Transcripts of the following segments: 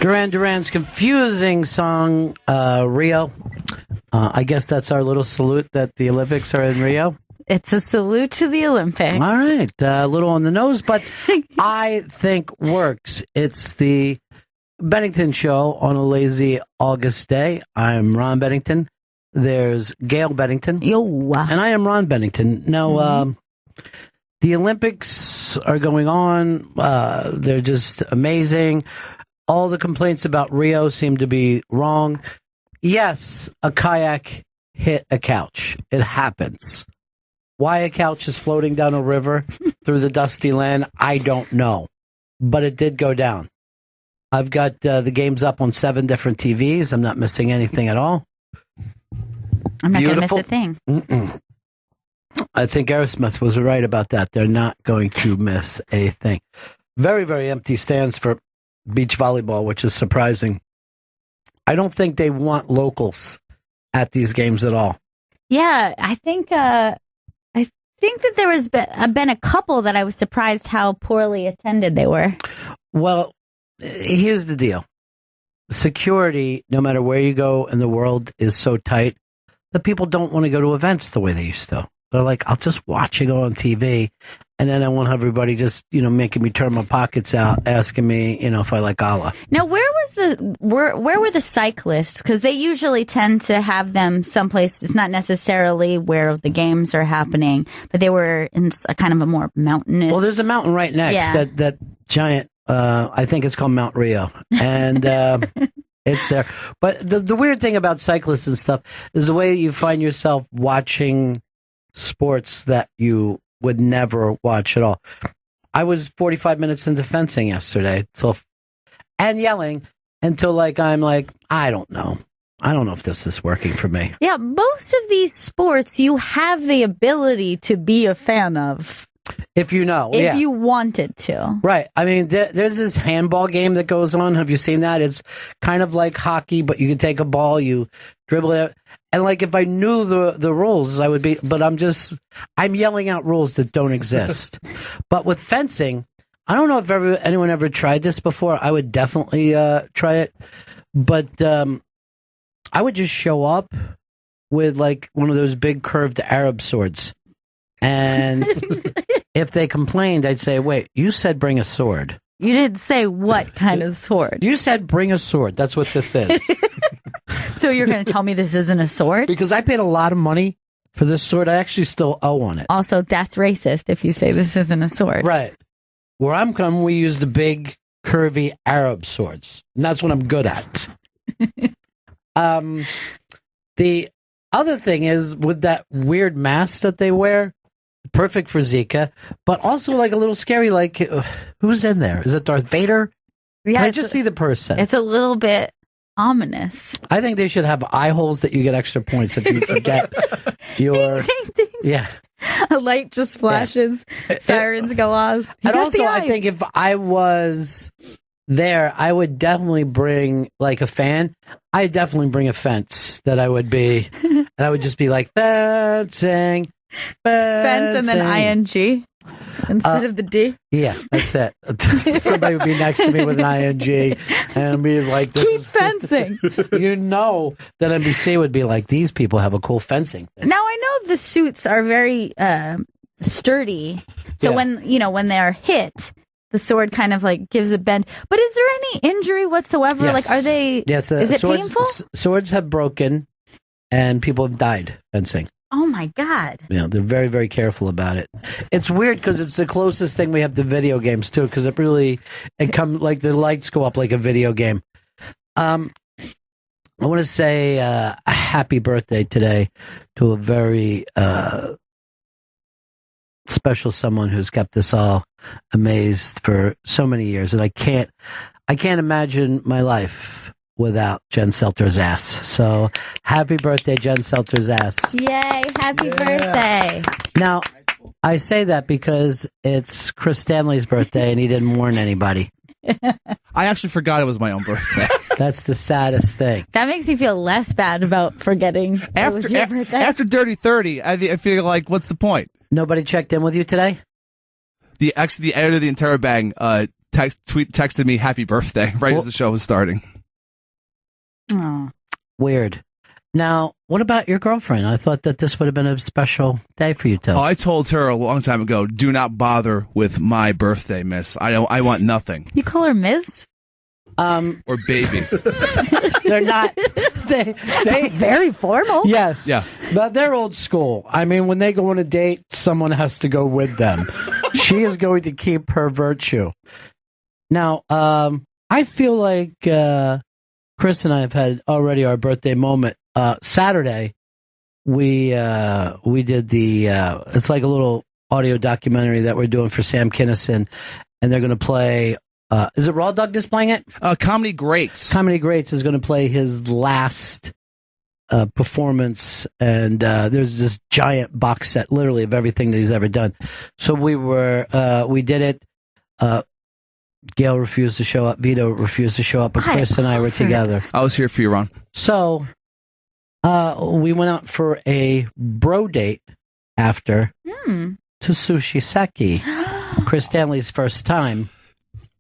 Duran Duran's confusing song, Rio. I guess that's our little salute that the Olympics are in Rio. It's a salute to the Olympics. All right. A little on the nose, but I think works. It's the Bennington Show on a lazy August day. I'm Ron Bennington. There's Gail Bennington. Yo. And I am Ron Bennington. Now, the Olympics are going on. They're just amazing. All the complaints about Rio seem to be wrong. Yes, a kayak hit a couch. It happens. Why a couch is floating down a river through the dusty land, I don't know. But it did go down. I've got the games up on 7 different TVs. I'm not missing anything at all. I'm not going to miss a thing. I think Aerosmith was right about that. They're not going to miss a thing. Very, very empty stands for beach volleyball, which is surprising. I don't think they want locals at these games at all. Yeah, I think that there was been a couple that I was surprised how poorly attended they were. Well, here's the deal. Security, no matter where you go in the world, is so tight that people don't want to go to events the way they used to. They're like, I'll just watch it go on TV, and then I want everybody just, making me turn my pockets out, asking me, if I like Allah. Now, where were the cyclists? Because they usually tend to have them someplace. It's not necessarily where the games are happening, but they were in a kind of a more mountainous. Well, there's a mountain right next, that giant. I think it's called Mount Rio, and it's there. But the weird thing about cyclists and stuff is the way you find yourself watching sports that you would never watch at all. I was 45 minutes into fencing yesterday, and yelling until I'm like, I don't know if this is working for me. Yeah, most of these sports you have the ability to be a fan of. If you know. If you wanted to. Right. I mean, there's this handball game that goes on. Have you seen that? It's kind of like hockey, but you can take a ball, you dribble it. And if I knew the rules, I would be, but I'm yelling out rules that don't exist. But with fencing, I don't know if anyone ever tried this before. I would definitely try it. But I would just show up with one of those big curved Arab swords. And if they complained, I'd say, wait, you said bring a sword. You didn't say what kind of sword. You said bring a sword. That's what this is. So you're going to tell me this isn't a sword? Because I paid a lot of money for this sword. I actually still owe on it. Also, that's racist if you say this isn't a sword. Right. Where I'm from, we use the big, curvy Arab swords. And that's what I'm good at. The other thing is, with that weird mask that they wear, perfect for Zika, but also a little scary, who's in there? Is it Darth Vader? Yeah, Can I just see the person? It's a little bit ominous. I think they should have eye holes that you get extra points if you forget your... Ding, ding, ding. Yeah. A light just flashes, sirens go off. And also, I think if I was there, I would definitely bring a fan. I'd definitely bring a fence that I would be, and I would just be fencing. Fence and then ing instead of the D. Yeah, that's it. Somebody would be next to me with an ing and be like, keep fencing. That NBC would be like, these people have a cool fencing thing. Now, I know the suits are very sturdy. So when they're hit, the sword kind of gives a bend. But is there any injury whatsoever? Yes. Are they? Yes. Is it painful? Swords have broken, and people have died fencing. Oh my God! They're very, very careful about it. It's weird because it's the closest thing we have to video games too. Because it comes the lights go up like a video game. I want to say a happy birthday today to a very special someone who's kept us all amazed for so many years, and I can't imagine my life without Jen Selter's ass. So happy birthday, Jen Selter's ass. Yay, happy birthday. Now, I say that because it's Chris Stanley's birthday and he didn't warn anybody. I actually forgot it was my own birthday. That's the saddest thing. That makes me feel less bad about forgetting it was your birthday. After Dirty 30, I feel like, what's the point? Nobody checked in with you today? The editor of the Interrobang texted me happy birthday right as the show was starting. Oh. Weird. Now, what about your girlfriend? I thought that this would have been a special day for you two. Oh, I told her a long time ago, do not bother with my birthday, miss. I want nothing. You call her Miss? Or baby. They're not. They Very formal. Yes. Yeah. But they're old school. I mean, when they go on a date, someone has to go with them. She is going to keep her virtue. Now, I feel like Chris and I have had already our birthday moment. Saturday, we did the it's like a little audio documentary that we're doing for Sam Kinison, and they're going to play. Is it Raw Dog just playing it? Comedy Greats. Comedy Greats is going to play his last performance, and there's this giant box set, literally, of everything that he's ever done. So we did it. Gail refused to show up. Vito refused to show up, but Chris and I were together. I was here for you, Ron. So we went out for a bro date after to Sushi Seki. Chris Stanley's first time.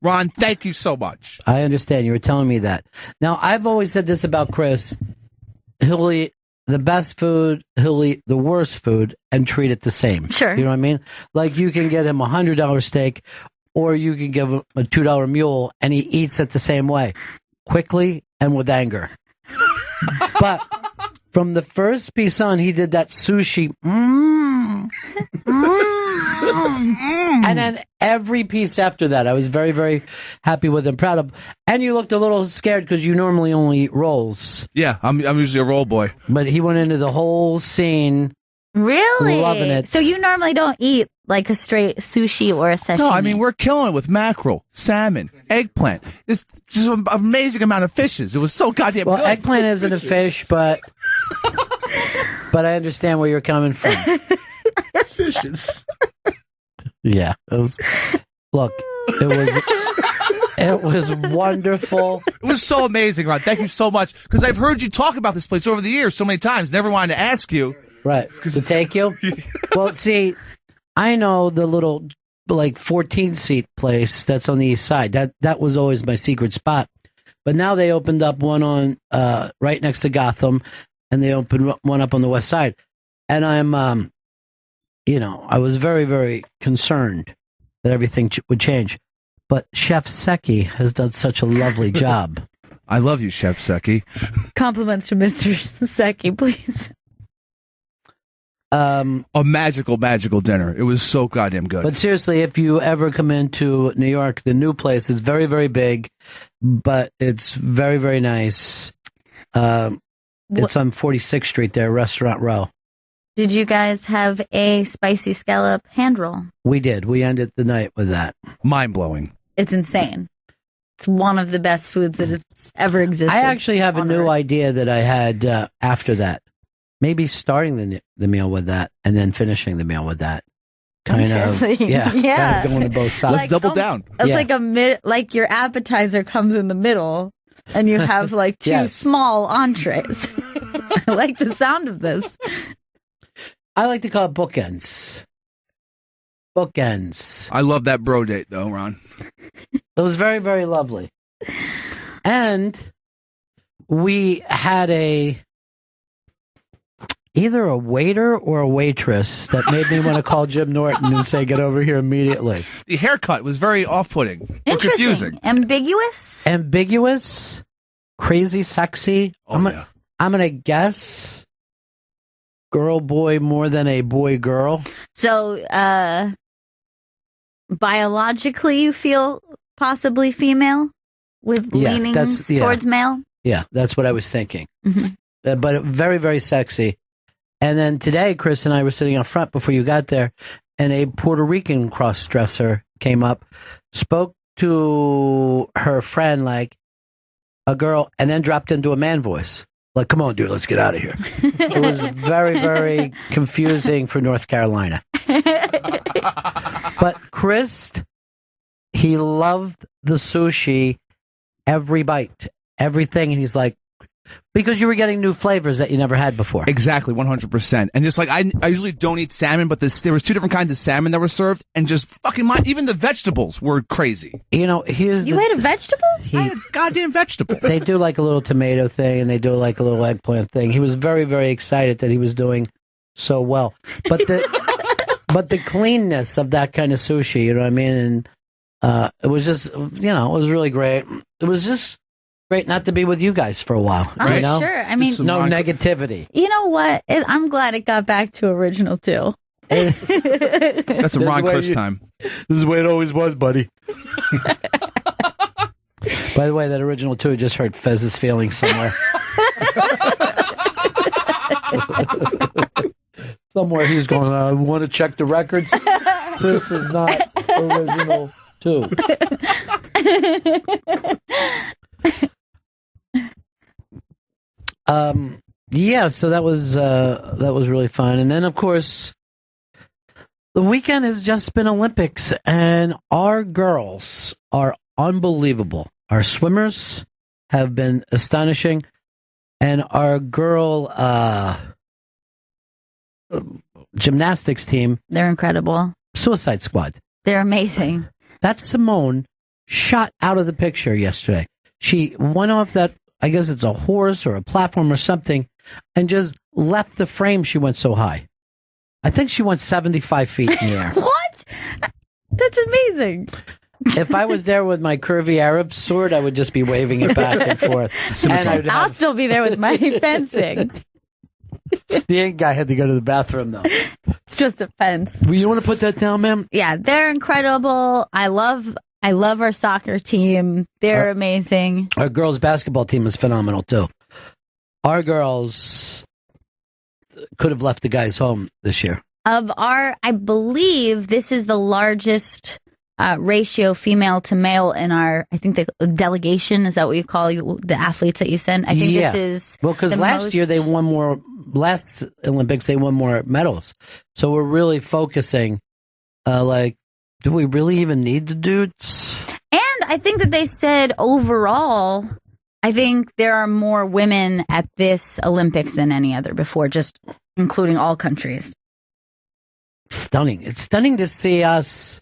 Ron, thank you so much. I understand. You were telling me that. Now, I've always said this about Chris. He'll eat the best food, he'll eat the worst food, and treat it the same. Sure. You know what I mean? Like, you can get him $100 steak, or you can give him a $2 mule, and he eats it the same way, quickly and with anger. But from the first piece on, he did that sushi. And then every piece after that, I was very, very happy with him, proud of. And you looked a little scared because you normally only eat rolls. Yeah, I'm usually a roll boy. But he went into the whole scene. Really? Loving it. So you normally don't eat like a straight sushi or a sashimi? No, I mean, we're killing it with mackerel, salmon, eggplant. It's just an amazing amount of fishes. It was so goddamn Well, good. eggplant isn't a fish, but I understand where you're coming from. Fishes. Yeah. It was wonderful. It was so amazing, Ron. Thank you so much. Because I've heard you talk about this place over the years so many times. Never wanted to ask you. Right. To take you? Well, see, I know the little, like, 14-seat place that's on the east side. That was always my secret spot. But now they opened up one on right next to Gotham, and they opened one up on the west side. And I'm, I was very, very concerned that everything would change. But Chef Seki has done such a lovely job. I love you, Chef Seki. Compliments to Mr. Seki, please. A magical, magical dinner. It was so goddamn good. But seriously, if you ever come into New York, the new place is very, very big, but it's very, very nice. It's on 46th Street there, Restaurant Row. Did you guys have a spicy scallop hand roll? We did. We ended the night with that. Mind-blowing. It's insane. It's one of the best foods that has ever existed. I actually have a new Earth. idea that I had after that. Maybe starting the meal with that and then finishing the meal with that. Kind of, yeah. Kind of going to both sides. Let's double down. It's like like your appetizer comes in the middle, and you have like two small entrees. I like the sound of this. I like to call it bookends. Bookends. I love that bro date, though, Ron. It was very, very lovely. And we had either a waiter or a waitress that made me want to call Jim Norton and say, get over here immediately. The haircut was very off-putting. Confusing. Ambiguous? Crazy, sexy. I'm going to guess girl, boy, more than a boy, girl. So, biologically, you feel possibly female with leaning towards male? Yeah, that's what I was thinking. Mm-hmm. But very, very sexy. And then today, Chris and I were sitting up front before you got there, and a Puerto Rican cross-dresser came up, spoke to her friend like a girl, and then dropped into a man voice. Like, come on, dude, let's get out of here. It was very, very confusing for North Carolina. But Chris, he loved the sushi, every bite, everything. And he's like, Because you were getting new flavors that you never had before. Exactly, 100%. And just like, I usually don't eat salmon, but there was 2 different kinds of salmon that were served, and just fucking even the vegetables were crazy. You know, You ate a vegetable? I had a goddamn vegetable. They do like a little tomato thing, and they do like a little eggplant thing. He was very, very excited that he was doing so well. But the cleanness of that kind of sushi, you know what I mean? And it was just, it was really great. It was just great not to be with you guys for a while. I'm sure. I mean, no negativity. You know what? I'm glad it got back to original too. That's a Ron Chris time. This is the way it always was, buddy. By the way, that original 2 just hurt Fez's feelings somewhere. Somewhere he's going, I want to check the records. This is not original 2. Yeah, so that was really fun. And then, of course, the weekend has just been Olympics, and our girls are unbelievable. Our swimmers have been astonishing, and our girl gymnastics team, they're incredible. Suicide Squad. They're amazing. That Simone shot out of the picture yesterday. She went off that, I guess it's a horse or a platform or something, and just left the frame. She went so high. I think she went 75 feet in the air. What? That's amazing. If I was there with my curvy Arab sword, I would just be waving it back and forth. And I'll still be there with my fencing. The Ink guy had to go to the bathroom, though. It's just a fence. Well, you want to put that down, ma'am? Yeah, they're incredible. I love our soccer team. They're amazing. Our girls' basketball team is phenomenal, too. Our girls could have left the guys home this year. I believe this is the largest ratio female to male in our, I think the delegation, is that what you call the athletes that you send? I think this is because last year they won more, last Olympics they won more medals. So we're really focusing, do we really even need the dudes? And I think that they said overall, I think there are more women at this Olympics than any other before, just including all countries. Stunning. It's stunning to see us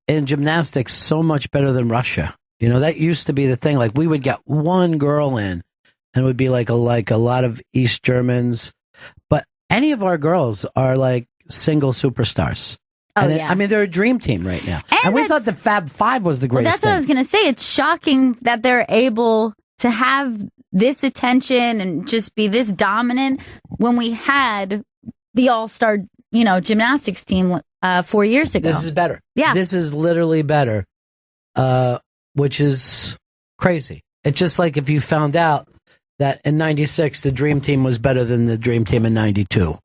in gymnastics so much better than Russia. You know, that used to be the thing. Like, we would get one girl in, and it would be like a lot of East Germans. But any of our girls are like single superstars. Oh, yeah. I mean, they're a dream team right now. And we thought the Fab Five was the greatest thing. That's what I was going to say. It's shocking that they're able to have this attention and just be this dominant when we had the all-star, gymnastics team 4 years ago. This is better. Yeah. This is literally better, which is crazy. It's just like if you found out that in 96 the dream team was better than the dream team in 92,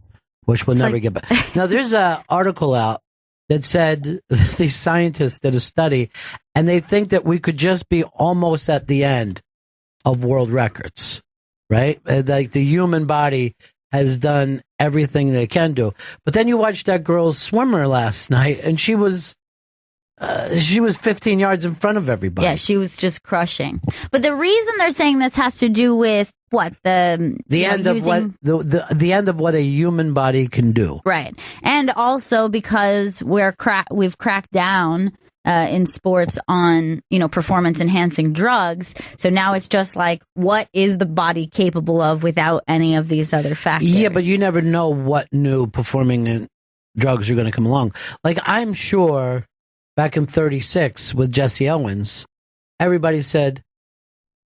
which will never get back. Now, there's an article out that said these scientists did a study, and they think that we could just be almost at the end of world records, right? Like, the human body has done everything they can do. But then you watched that girl swimmer last night, and she was 15 yards in front of everybody. Yeah, she was just crushing. But the reason they're saying this has to do with what the end of the end of what a human body can do, right? And also because we've cracked down in sports on performance enhancing drugs. So now it's just like, what is the body capable of without any of these other factors? Yeah, but you never know what new performing drugs are going to come along. Like, I'm sure back in 36 with Jesse Owens, everybody said,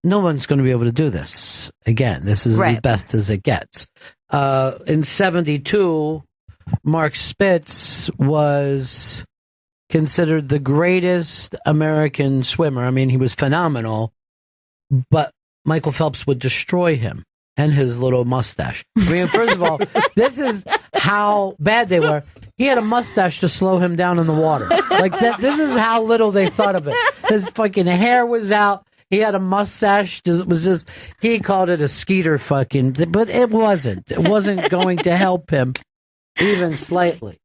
no one's going to be able to do this again. This is the best as it gets. In 72, Mark Spitz was considered the greatest American swimmer. I mean, he was phenomenal, but Michael Phelps would destroy him and his little mustache. I mean, first of all, this is how bad they were. He had a mustache to slow him down in the water. Like that. This is how little they thought of it. His fucking hair was out. He had a mustache. It was just, he called it a skeeter fucking, but it wasn't. It wasn't going to help him even slightly.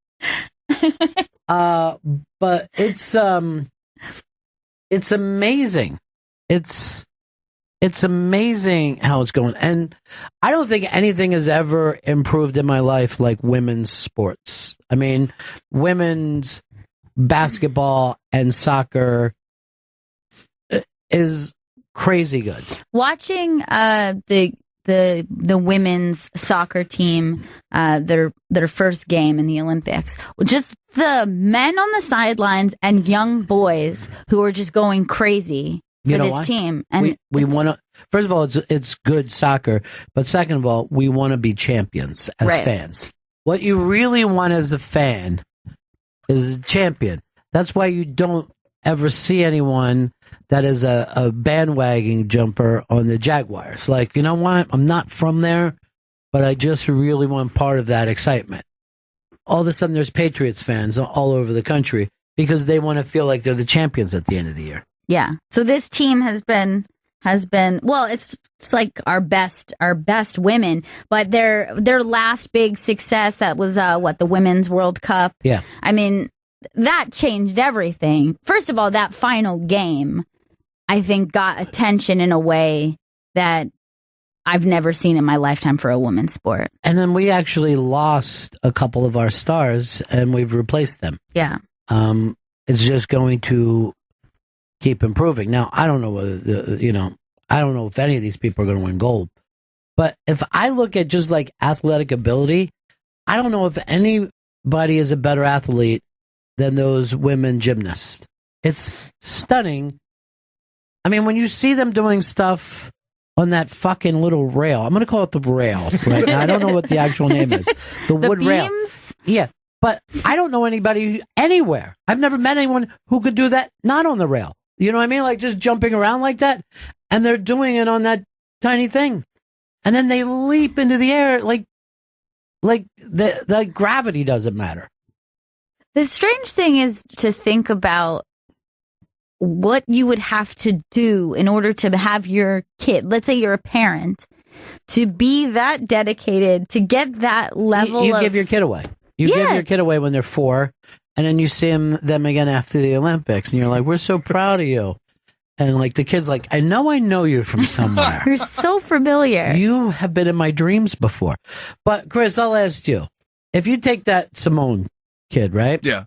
But it's amazing. It's It's amazing how it's going. And I don't think anything has ever improved in my life like women's sports. I mean, women's basketball and soccer is crazy good. Watching the women's soccer team, their first game in the Olympics, just the men on the sidelines and young boys who are just going crazy for this team. And we want to, first of all, it's good soccer, but second of all, we want to be champions as fans. What you really want as a fan is a champion. That's why you don't ever see anyone that is a bandwagon jumper on the Jaguars. Like, you know what? I'm not from there, but I just really want part of that excitement. All of a sudden, there's Patriots fans all over the country because they want to feel like they're the champions at the end of the year. Yeah. So this team has been well, it's like our best women, but their last big success, that was the Women's World Cup. Yeah. I mean, that changed everything. First of all, that final game, I think, got attention in a way that I've never seen in my lifetime for a women's sport. And then we actually lost a couple of our stars and we've replaced them. Yeah. It's just going to keep improving. Now, I don't know whether, I don't know if any of these people are going to win gold. But if I look at just like athletic ability, I don't know if anybody is a better athlete than those women gymnasts. It's stunning. I mean, when you see them doing stuff on that fucking little rail, I'm going to call it the rail right now. I don't know what the actual name is. The wood rail. Yeah. But I don't know anybody anywhere. I've never met anyone who could do that not on the rail. You know what I mean? Like just jumping around like that. And they're doing it on that tiny thing. And then they leap into the air like the gravity doesn't matter. The strange thing is to think about what you would have to do in order to have your kid, let's say you're a parent, to be that dedicated, to get that level you give your kid away. You give your kid away when they're 4, and then you see them again after the Olympics, and you're like, we're so proud of you. And like the kid's like, I know you from somewhere. You're so familiar. You have been in my dreams before. But Chris, I'll ask you, if you take that Simone kid, right? Yeah.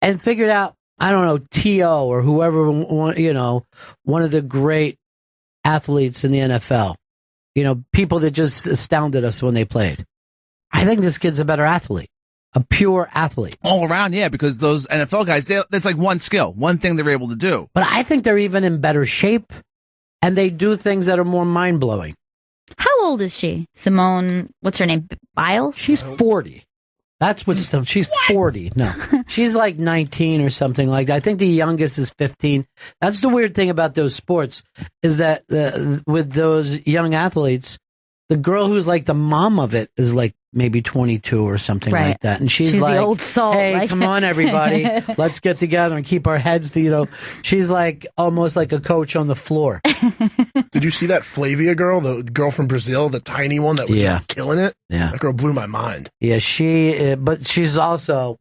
And figured out, I don't know, T.O. or whoever, one of the great athletes in the NFL, people that just astounded us when they played. I think this kid's a better athlete, a pure athlete. All around, yeah, because those NFL guys, that's like one skill, one thing they're able to do. But I think they're even in better shape, and they do things that are more mind-blowing. How old is she? Simone, what's her name? Biles? She's 40. That's she's 40. No, she's like 19 or something like that. I think the youngest is 15. That's the weird thing about those sports is that with those young athletes, the girl who's like the mom of it is like maybe 22 or something like that. And she's like, the old salt, hey, come on, everybody. Let's get together and keep our heads to, she's like almost like a coach on the floor. Did you see that Flavia girl, the girl from Brazil, the tiny one that was just killing it? Yeah. That girl blew my mind. Yeah, but she's also,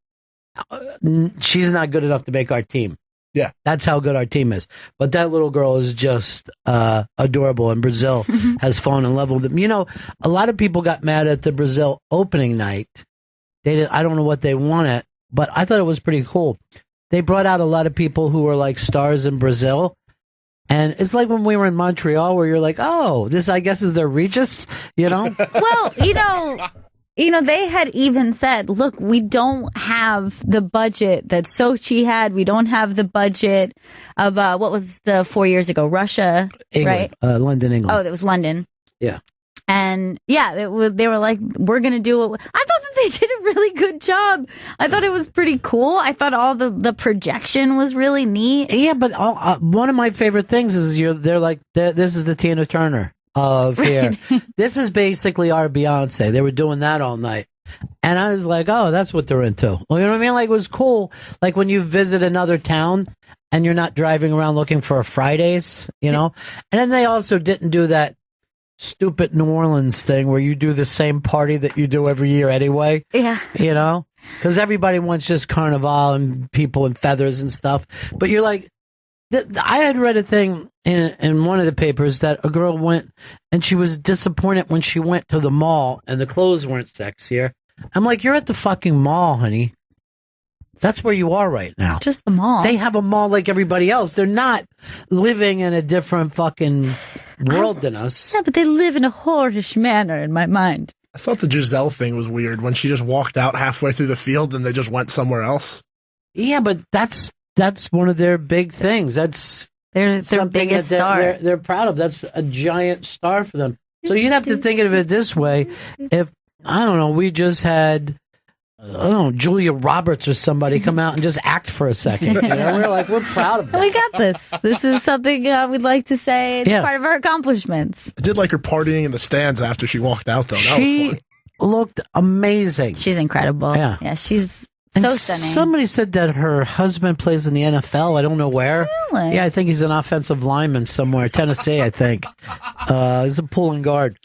she's not good enough to make our team. Yeah. That's how good our team is. But that little girl is just adorable, and Brazil has fallen in love with them. A lot of people got mad at the Brazil opening night. I don't know what they wanted, but I thought it was pretty cool. They brought out a lot of people who were like stars in Brazil. And it's like when we were in Montreal where you're like, oh, this, I guess, is their Regis, Well, they had even said, look, we don't have the budget that Sochi had. We don't have the budget of, what was the 4 years ago? Russia, England, right? London, England. Oh, that was London. Yeah. And yeah, they were like, we're going to do it. I thought that they did a really good job. I thought it was pretty cool. I thought all the projection was really neat. Yeah, but one of my favorite things is they're like, this is the Tina Turner of here. This is basically our Beyonce. They were doing that all night. And I was like, oh, that's what they're into. Well, you know what I mean? Like, it was cool. Like when you visit another town and you're not driving around looking for a Fridays, And then they also didn't do that stupid New Orleans thing where you do the same party that you do every year anyway. Yeah. Because everybody wants just carnival and people in feathers and stuff. But you're like, I had read a thing in one of the papers that a girl went and she was disappointed when she went to the mall and the clothes weren't sexier. I'm like, you're at the fucking mall, honey. That's where you are right now. It's just the mall. They have a mall like everybody else. They're not living in a different fucking world than us. Yeah, but they live in a whorish manner in my mind. I thought the Giselle thing was weird when she just walked out halfway through the field and they just went somewhere else. Yeah, but that's one of their big things. That's their biggest star. They're proud of. That's a giant star for them. So you'd have to think of it this way. If, I don't know, we just had, I don't know, Julia Roberts or somebody come out and just act for a second. You know? We're proud of that. We got this. This is something we'd like to say. It's part of our accomplishments. I did like her partying in the stands after she walked out, though. That She was fun. looked amazing. She's incredible. Yeah, she's and so stunning. Somebody said that her husband plays in the NFL. I don't know where. Really? Yeah, I think he's an offensive lineman somewhere. Tennessee, I think. He's a pulling guard.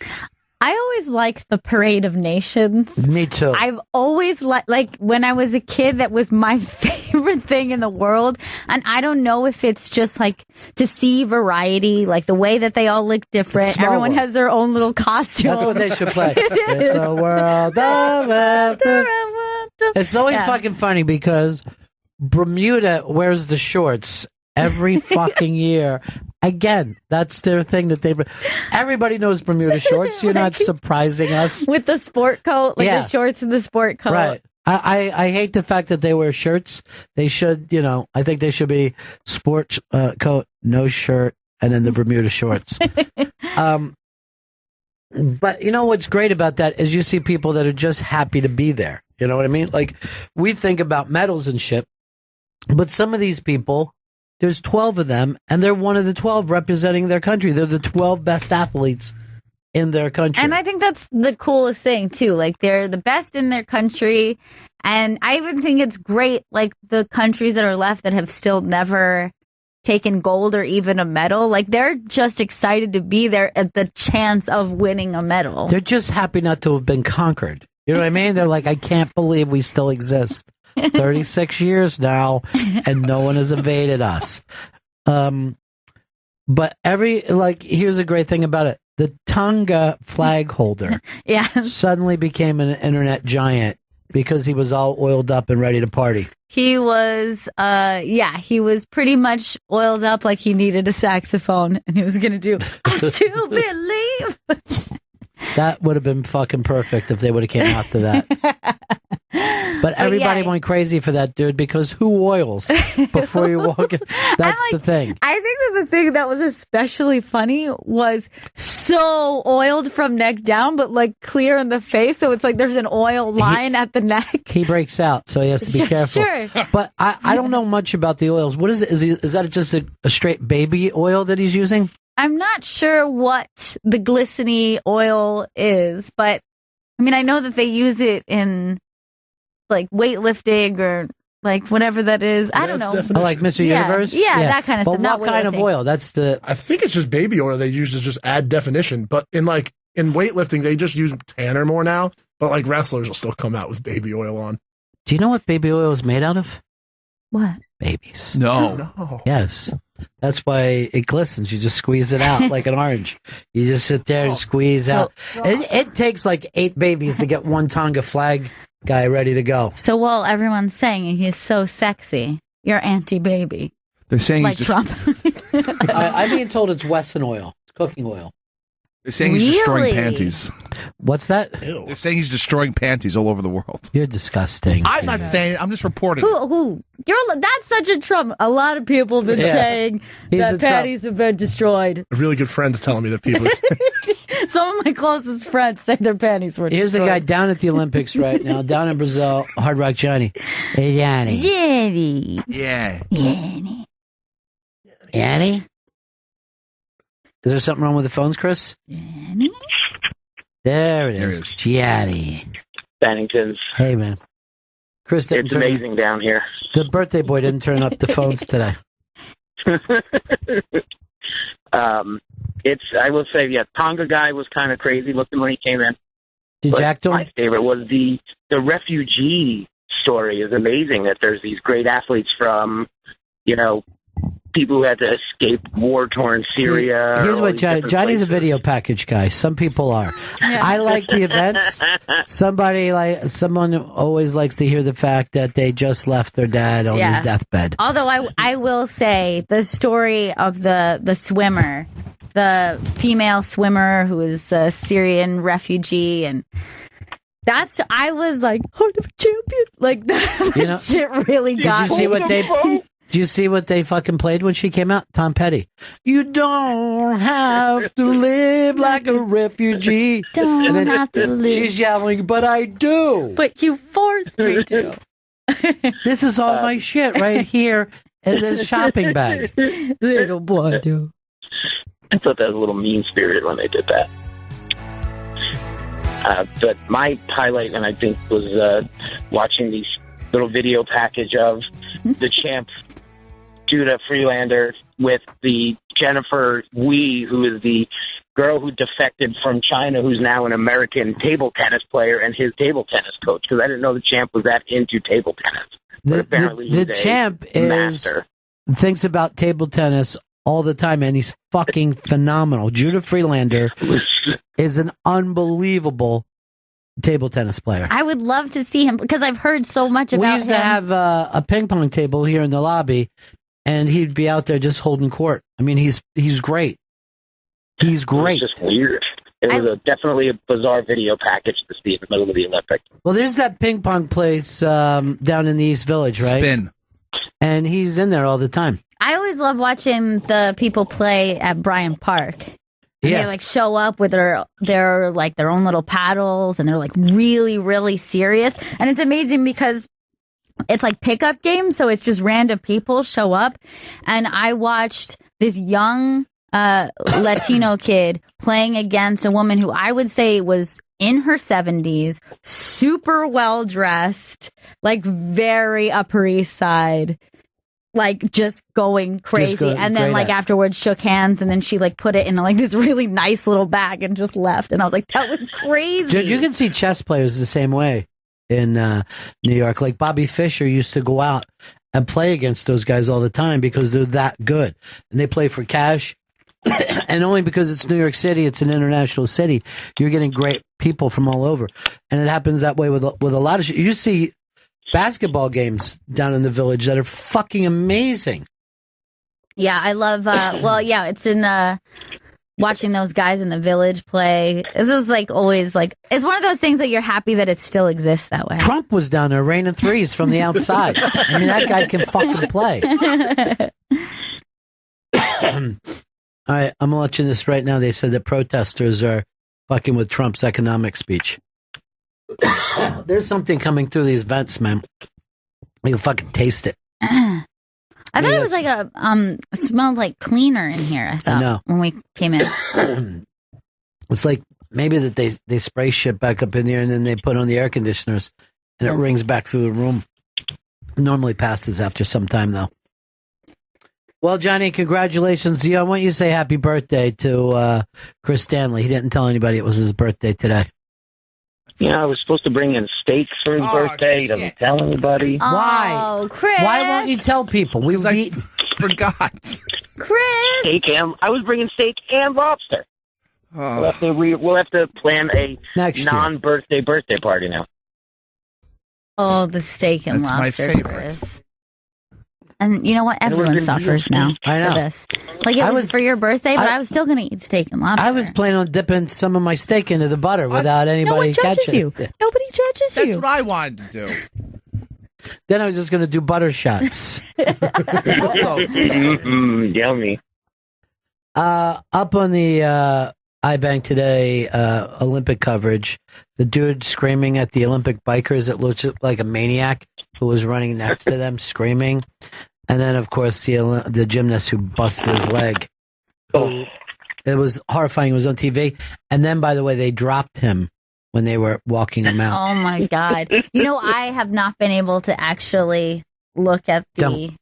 I always liked the Parade of Nations. Me too. I've always like when I was a kid, that was my favorite thing in the world. And I don't know if it's just like to see variety, like the way that they all look different. Everyone has their own little costume. That's what they should play. It's a world of laughter. It's always fucking funny because Bermuda wears the shorts every fucking year. Again, that's their thing that everybody knows Bermuda shorts. You're not surprising us. With the sport coat, the shorts and the sport coat. Right. I hate the fact that they wear shirts. They should, I think they should be sport coat, no shirt, and then the Bermuda shorts. But you know what's great about that is you see people that are just happy to be there. You know what I mean? Like, we think about medals and shit, but some of these people, there's 12 of them, and they're one of the 12 representing their country. They're the 12 best athletes in their country. And I think that's the coolest thing, too. Like, they're the best in their country. And I even think it's great, like, the countries that are left that have still never taken gold or even a medal. Like, they're just excited to be there at the chance of winning a medal. They're just happy not to have been conquered. You know what I mean? They're like, I can't believe we still exist. 36 years now, and no one has invaded us. But here's a great thing about it. The Tonga flag holder suddenly became an internet giant because he was all oiled up and ready to party. He was, he was pretty much oiled up like he needed a saxophone, and he was going to do, I still believe. That would have been fucking perfect if they would have came out to that. But everybody went crazy for that, dude, because who oils before you walk in? That's the thing. I think that the thing that was especially funny was so oiled from neck down, but like clear in the face. So it's like there's an oil line at the neck. He breaks out, so he has to be careful. Sure. But I don't know much about the oils. What is it? Is that just a straight baby oil that he's using? I'm not sure what the glistening oil is, but I mean, I know that they use it in like weightlifting or like whatever that is. I don't know. Oh, like Mr. Universe? Yeah, that kind of stuff. But what kind of oil? I think it's just baby oil they use to just add definition. But in weightlifting, they just use tanner more now. But like wrestlers will still come out with baby oil on. Do you know what baby oil is made out of? What? Babies. No. Yes. That's why it glistens. You just squeeze it out like an orange. You just sit there and squeeze out. It takes like 8 babies to get one Tonga flag guy ready to go. So while everyone's saying he's so sexy, you're anti-baby. They're saying like he's Trump. I'm being told it's Wesson oil. It's cooking oil. They're saying he's destroying panties. What's that? Ew. They're saying he's destroying panties all over the world. You're disgusting. I'm not saying it. I'm just reporting. Who? That's such a Trump. A lot of people have been saying that panties have been destroyed. A really good friend is telling me that people. Some of my closest friends say their panties were destroyed. Here's the guy down at the Olympics right now, down in Brazil, Hard Rock Johnny. Hey, Johnny. Yanny. Yeah. Yanny. Yanny? Is there something wrong with the phones, Chris? Yanny? There it is. Gianni. Benningtons. Hey, man. Chris, it's amazing down here. The birthday boy didn't turn up the phones today. I will say, Tonga guy was kind of crazy looking when he came in. Did Jack do him? My favorite was the refugee story. Is amazing that there's these great athletes from, people who had to escape war-torn Syria. See, here's or what these Johnny's different a places. video package guy. Some people are. Yeah. I like the events. Someone always likes to hear the fact that they just left their dad on his deathbed. Although I will say the story of the swimmer, the female swimmer who is a Syrian refugee, and I was like, heart of a champion. Like that shit really got me. Do you see what they fucking played when she came out? Tom Petty. You don't have to live like a refugee. Don't have to live. She's yelling, but I do. But you forced me to. This is all my shit right here in this shopping bag. Little boy, do. I thought that was a little mean-spirited when they did that. But my highlight, and I think, was watching the little video package of the champ Judah Freelander with the Jennifer Wee, who is the girl who defected from China, who's now an American table tennis player and his table tennis coach, because I didn't know the champ was that into table tennis. But apparently the champ thinks about table tennis all the time, and he's fucking phenomenal. Judah Freelander is an unbelievable table tennis player. I would love to see him because I've heard so much about him. We used to have a ping pong table here in the lobby, and he'd be out there just holding court. I mean, he's great. He's great. It's just weird. It was definitely a bizarre video package to see in the middle of the Olympics. Well, there's that ping pong place down in the East Village, right? Spin. And he's in there all the time. I always love watching the people play at Bryant Park. And they like show up with their own little paddles, and they're like really, really serious. And it's amazing because it's like pickup games, so it's just random people show up. And I watched this young Latino kid playing against a woman who I would say was in her 70s, super well dressed, like very Upper East Side. Like just going crazy, and then like afterwards shook hands, and then she like put it in like this really nice little bag and just left. And I was like, that was crazy. Dude, you can see chess players the same way in New York. Like Bobby Fischer used to go out and play against those guys all the time because they're that good, and they play for cash. And only because it's New York City, it's an international city, you're getting great people from all over, and it happens that way with a lot of shit. You see basketball games down in the Village that are fucking amazing. Yeah, I love, it's in, watching those guys in the Village play. This is like always like, it's one of those things that you're happy that it still exists that way. Trump was down there raining threes from the outside. I mean, that guy can fucking play. All right, I'm watching this right now. They said that protesters are fucking with Trump's economic speech. There's something coming through these vents, man. You can fucking taste it. I thought it was like it smelled like cleaner in here. I thought when we came in. It's like maybe that they spray shit back up in there and then they put on the air conditioners and it rings back through the room. It normally passes after some time though. Well, Johnny, congratulations to you. I want you to say happy birthday to Chris Stanley. He didn't tell anybody it was his birthday today. Yeah, I was supposed to bring in steak for his birthday. He doesn't tell anybody. Why? Chris. Why won't you tell people? We forgot. Chris. I was bringing steak and lobster. Oh. We'll have to plan a non-birthday birthday party now. Oh, the steak and That's lobster, my favorite. Chris. And you know what? Everyone suffers now for this. Like it was for your birthday, but I was still going to eat steak and lobster. I was planning on dipping some of my steak into the butter without anybody catching you. it. Nobody judges you. That's what I wanted to do. Then I was just going to do butter shots. Yummy. Up on the iBank today, Olympic coverage, the dude screaming at the Olympic bikers, it looked like a maniac who was running next to them screaming. And then, of course, the gymnast who busted his leg. Oh. It was horrifying. It was on TV. And then, by the way, they dropped him when they were walking him out. Oh, my God. You know, I have not been able to actually look at the...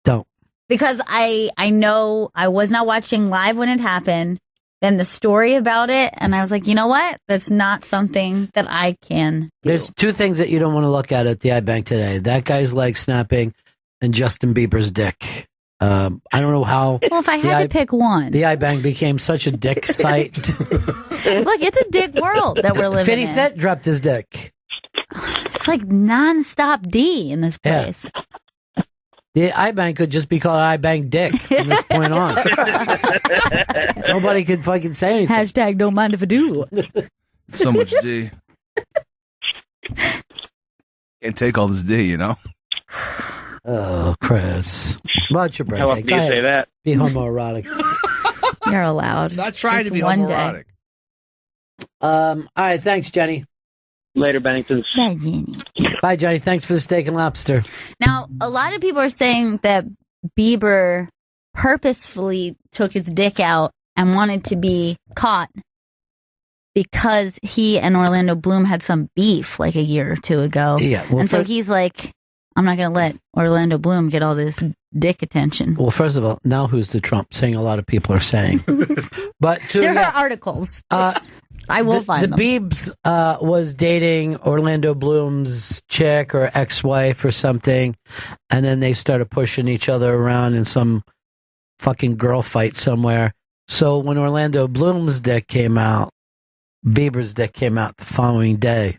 Don't. Because I know I was not watching live when it happened. Then the story about it, and I was like, you know what? That's not something that I can do. There's two things that you don't want to look at the iBank today. That guy's leg snapping and Justin Bieber's dick. I don't know how. Well, if I had to pick one. The iBank became such a dick site. Look, it's a dick world that we're living 50 in. Cent dropped his dick. It's like nonstop D in this place. The iBank could just be called iBank Dick from this point on. Nobody could fucking say anything. Hashtag don't mind if I do. So much D. Can't take all this D, you know? Oh, Chris. What's your birthday? How often do you say that? Be homoerotic. You're allowed. Not trying Just to be one homoerotic. All right, thanks, Jenny. Later, Bennington. Bye, Jenny. Thanks for the steak and lobster. Now, a lot of people are saying that Bieber purposefully took his dick out and wanted to be caught because he and Orlando Bloom had some beef like a year or two ago. Yeah, well, and so he's like, I'm not going to let Orlando Bloom get all this dick attention. Well, first of all, now who's the Trump saying a lot of people are saying. But there are articles. I will find them. The Biebs was dating Orlando Bloom's chick or ex-wife or something, and then they started pushing each other around in some fucking girl fight somewhere. So when Orlando Bloom's dick came out, Bieber's dick came out the following day.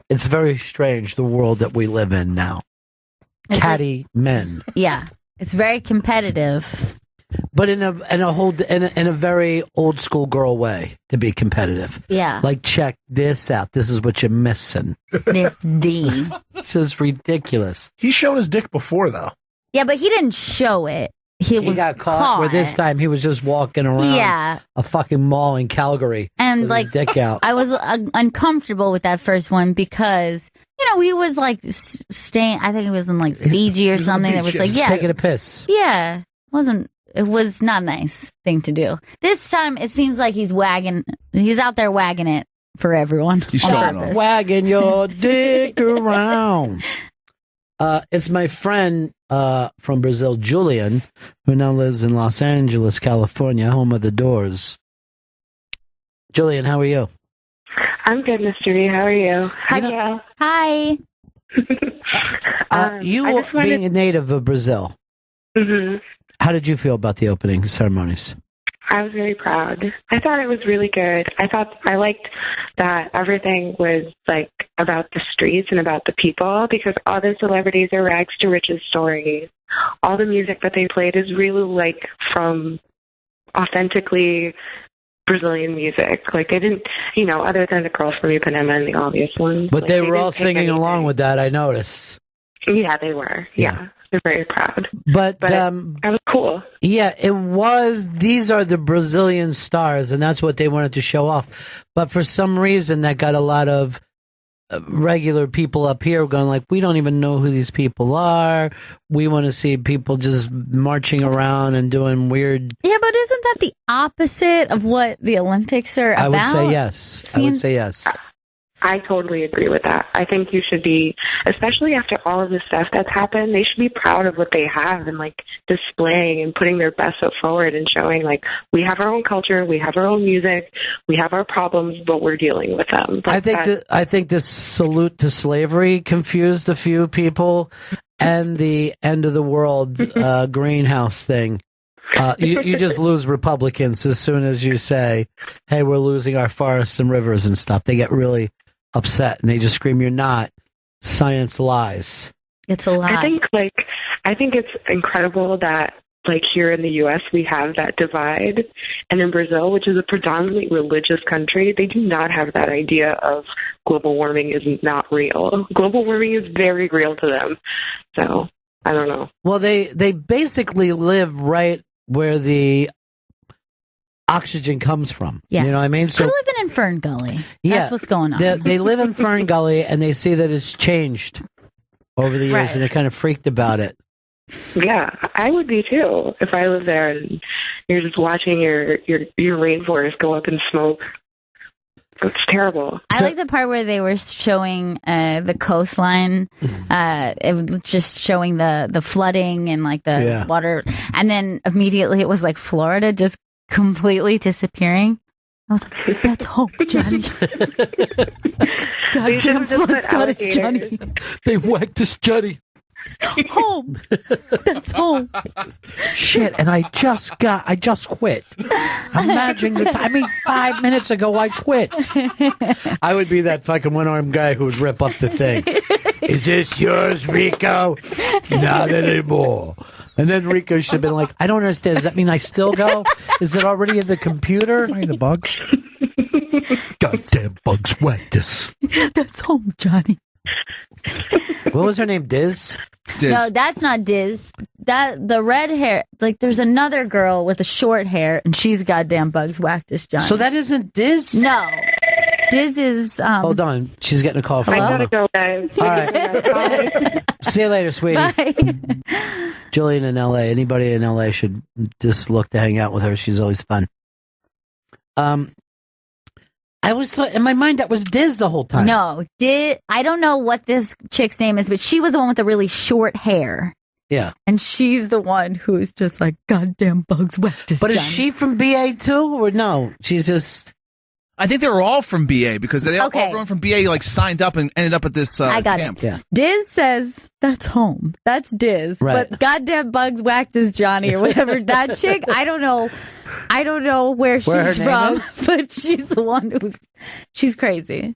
It's very strange, the world that we live in now. Catty men. Yeah, it's very competitive. But in a very old school girl way to be competitive. Yeah. Like, check this out. This is what you're missing. This D. This is ridiculous. He's shown his dick before, though. Yeah, but he didn't show it. He was got caught. Where this time he was just walking around a fucking mall in Calgary and with like his dick out. I was uncomfortable with that first one because he was like staying. I think he was in like Fiji or something. That was like taking a piss. Yeah, it was not a nice thing to do. This time it seems like he's out there wagging it for everyone. He's showing off. Wagging your dick around. It's my friend from Brazil, Julian, who now lives in Los Angeles, California, home of the Doors. Julian, how are you? I'm good, Mr. B. How are you? Hi, Gail. Hi. You being a native of Brazil, how did you feel about the opening ceremonies? I was very proud. I thought it was really good. I liked that everything was like about the streets and about the people because all the celebrities are rags to riches stories. All the music that they played is really like from authentically Brazilian music. Like they didn't, other than the girls from Ipanema and the obvious ones. But like, they were all singing along with that, I noticed. Yeah, they were. Yeah. They're very proud. But it was cool. Yeah, it was. These are the Brazilian stars, and that's what they wanted to show off. But for some reason, that got a lot of regular people up here going like, we don't even know who these people are. We want to see people just marching around and doing weird. Yeah, but isn't that the opposite of what the Olympics are about? I would say yes. I totally agree with that. I think you should be, especially after all of the stuff that's happened, they should be proud of what they have and like displaying and putting their best foot forward and showing like we have our own culture, we have our own music, we have our problems, but we're dealing with them. I think this salute to slavery confused a few people and the end of the world greenhouse thing. You just lose Republicans as soon as you say, hey, we're losing our forests and rivers and stuff. They get really upset and they just scream, you're not. Science lies. It's a lie. I think it's incredible that like here in the U.S. we have that divide, and in Brazil, which is a predominantly religious country, they do not have that idea of global warming is not real. Global warming is very real to them. So I don't know. Well, they basically live right where the oxygen comes from. Yeah. You know what I mean? So they're living in Fern Gully. Yeah, that's what's going on. They live in Fern Gully, and they see that it's changed over the years, Right. and they're kind of freaked about it. Yeah, I would be too if I lived there and you're just watching your rainforest go up in smoke. It's terrible. I like the part where they were showing the coastline, it was just showing the flooding and like the water, and then immediately it was like Florida just completely disappearing. I was like, that's hope, Johnny. Goddamn floods got us, Johnny. They whacked us, Johnny. Home. That's home. Shit, and I just quit. Imagine the time. I mean, 5 minutes ago I quit. I would be that fucking one-armed guy who would rip up the thing. Is this yours, Rico? Not anymore. And then Rico should have been like, I don't understand. Does that mean I still go? Is it already in the computer? Find the bugs. Goddamn bugs, whack this. That's home, Johnny. What was her name? Diz? Diz. No, that's not Diz. The red hair, like there's another girl with a short hair, and she's goddamn bugs whacked as Johnny. So that isn't Diz? No. Diz is... Hold on. She's getting a call from I Mama. gotta go, guys. All right. See you later, sweetie. Bye. Julian in L.A. Anybody in L.A. should just look to hang out with her. She's always fun. I was in my mind that was Diz the whole time. No, I don't know what this chick's name is, but she was the one with the really short hair. Yeah. And she's the one who's just like, goddamn bugs whacked as But Johnny. is she from BA too, or no? She's just... I think they were all from BA because they all Okay. everyone from BA like signed up and ended up at this I got camp. it. Yeah. Diz says that's home. That's Diz. Right. But goddamn bugs whacked as Johnny or whatever. That chick, I don't know where her she's name from, is? but she's the one she's crazy.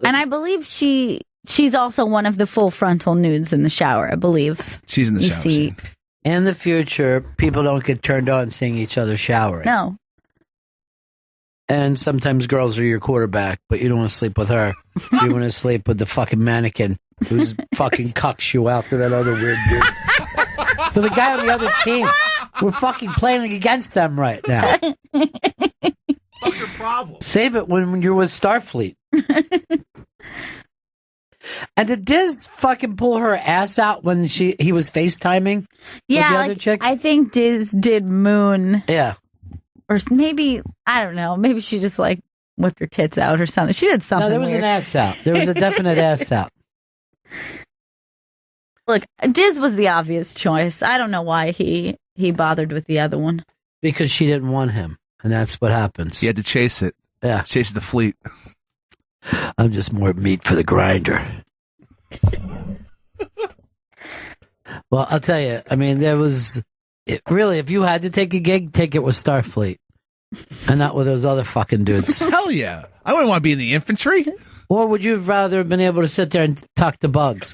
And I believe she's also one of the full frontal nudes in the shower, I believe. She's in the You shower see- scene. In the future, people don't get turned on seeing each other showering. No. And sometimes girls are your quarterback, but you don't want to sleep with her. You want to sleep with the fucking mannequin who's fucking cucks you out to that other weird dude. To the guy on the other team. We're fucking playing against them right now. What's your problem? Save it when you're with Starfleet. And did Diz fucking pull her ass out when he was FaceTiming Yeah, with the like, other chick? I think Diz did moon. Yeah. Or maybe, I don't know, maybe she just like whipped her tits out or something. She did something No, there was weird. an ass out. There was a definite ass out. Look, Diz was the obvious choice. I don't know why he bothered with the other one. Because she didn't want him. And that's what happens. He had to chase it. Yeah. Chase the fleet. I'm just more meat for the grinder. Well, I'll tell you, I mean, really, if you had to take a gig, take it with Starfleet. And not with those other fucking dudes. Hell yeah. I wouldn't want to be in the infantry. Or would you have rather been able to sit there and talk to bugs?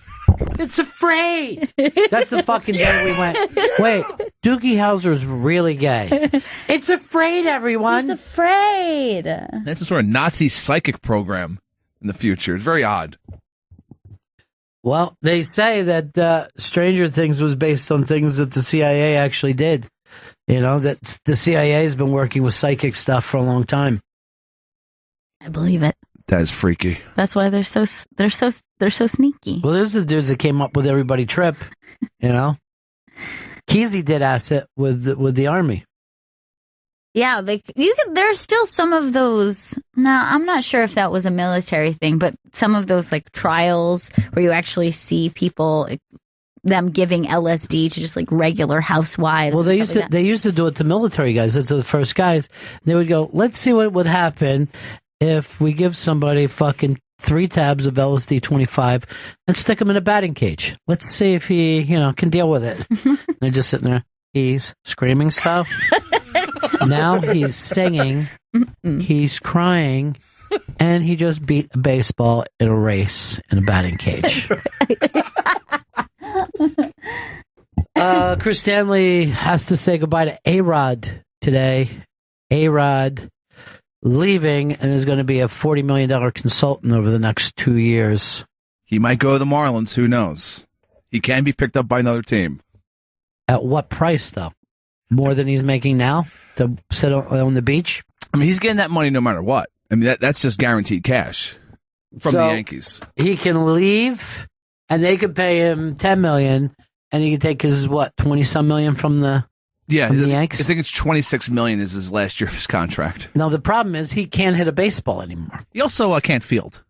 It's afraid. That's the fucking day we went. Wait, Doogie Howser's really gay. It's afraid, everyone. He's afraid. That's some sort of Nazi psychic program in the future. It's very odd. Well, they say that Stranger Things was based on things that the CIA actually did. You know, that the CIA has been working with psychic stuff for a long time. I believe it. That is freaky. That's why they're so sneaky. Well, there's the dudes that came up with Everybody Trip, you know. Kesey did asset with the Army. Yeah, there's still some of those. Now, I'm not sure if that was a military thing, but some of those like trials where you actually see people, them giving LSD to just like regular housewives. Well, they used to do it to military guys. That's the first guys. They would go, let's see what would happen if we give somebody fucking 3 tabs of LSD 25 and stick him in a batting cage. Let's see if he, can deal with it. They're just sitting there. He's screaming stuff. Now he's singing. He's crying. And he just beat a baseball in a race in a batting cage. Chris Stanley has to say goodbye to A-Rod today. A-Rod leaving and is going to be a $40 million consultant over the next 2 years. He might go to the Marlins. Who knows? He can be picked up by another team. At what price, though? More than he's making now to sit on the beach? I mean, he's getting that money no matter what. I mean, that's just guaranteed cash from the Yankees. He can leave, and they could pay him $10 million, and he can take his, 20-some million from the Yankees? I think it's $26 million is his last year of his contract. Now, the problem is he can't hit a baseball anymore. He also can't field.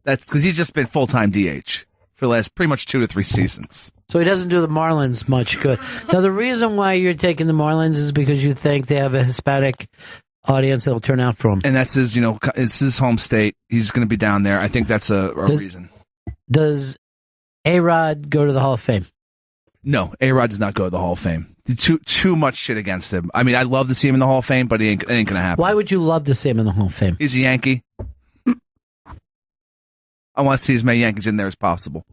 That's because he's just been full-time DH for the last pretty much 2 to 3 seasons. So he doesn't do the Marlins much good. Now, the reason why you're taking the Marlins is because you think they have a Hispanic audience that'll turn out for him. And that's his, it's his home state. He's going to be down there. I think that's a reason. Does A-Rod go to the Hall of Fame? No, A-Rod does not go to the Hall of Fame. Too much shit against him. I mean, I'd love to see him in the Hall of Fame, but it ain't going to happen. Why would you love to see him in the Hall of Fame? He's a Yankee. I want to see as many Yankees in there as possible.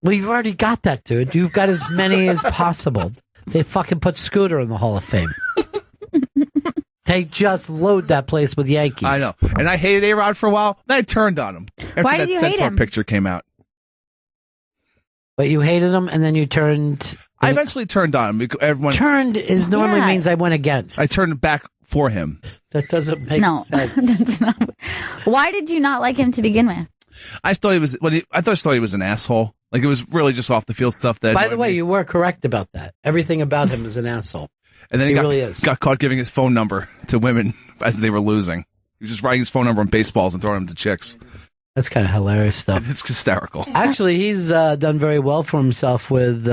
Well, you've already got that, dude. You've got as many as possible. They fucking put Scooter in the Hall of Fame. They just load that place with Yankees. I know. And I hated A-Rod for a while. Then I turned on him. After Why that did you hate Centaur him? picture came out. But you hated him, and then you turned... I eventually turned on him. Everyone Turned is normally means I went against. I turned back for him. That doesn't make sense. That's not, why did you not like him to begin with? I thought he was. I thought he was an asshole. Like it was really just off the field stuff. That. By the way, you were correct about that. Everything about him is an asshole. And then he he really is. got caught giving his phone number to women as they were losing. He was just writing his phone number on baseballs and throwing them to chicks. That's kind of hilarious stuff. It's hysterical. Actually, he's done very well for himself with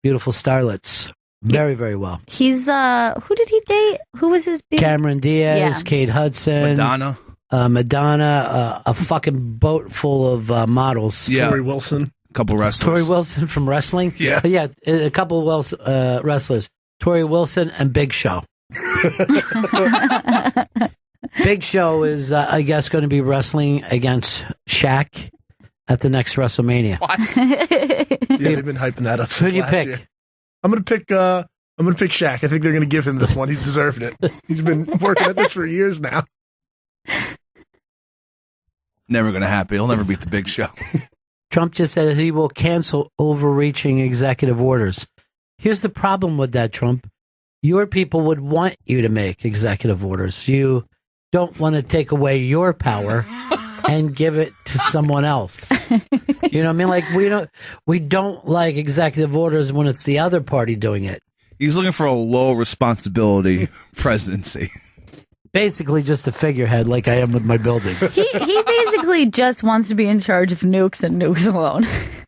Beautiful Starlets. Very, very well. He's who did he date? Who was his big? Cameron Diaz, Yeah. Kate Hudson, Madonna, a fucking boat full of models. Yeah. Tori Wilson. A couple wrestlers. Tori Wilson from wrestling. Yeah. Yeah, a couple of wrestlers. Tori Wilson and Big Show. Big Show is, I guess, going to be wrestling against Shaq at the next WrestleMania. What? Yeah, they've been hyping that up since Who do you last pick? year. I'm gonna pick Shaq. I think they're gonna give him this one. He's deserved it. He's been working at this for years now. Never going to happen. He'll never beat the Big Show. Trump just said that he will cancel overreaching executive orders. Here's the problem with that, Trump. Your people would want you to make executive orders. You don't want to take away your power and give it to someone else. You know what I mean? Like we don't like executive orders when it's the other party doing it. He's looking for a low responsibility presidency. Basically just a figurehead like I am with my buildings. He basically just wants to be in charge of nukes and nukes alone.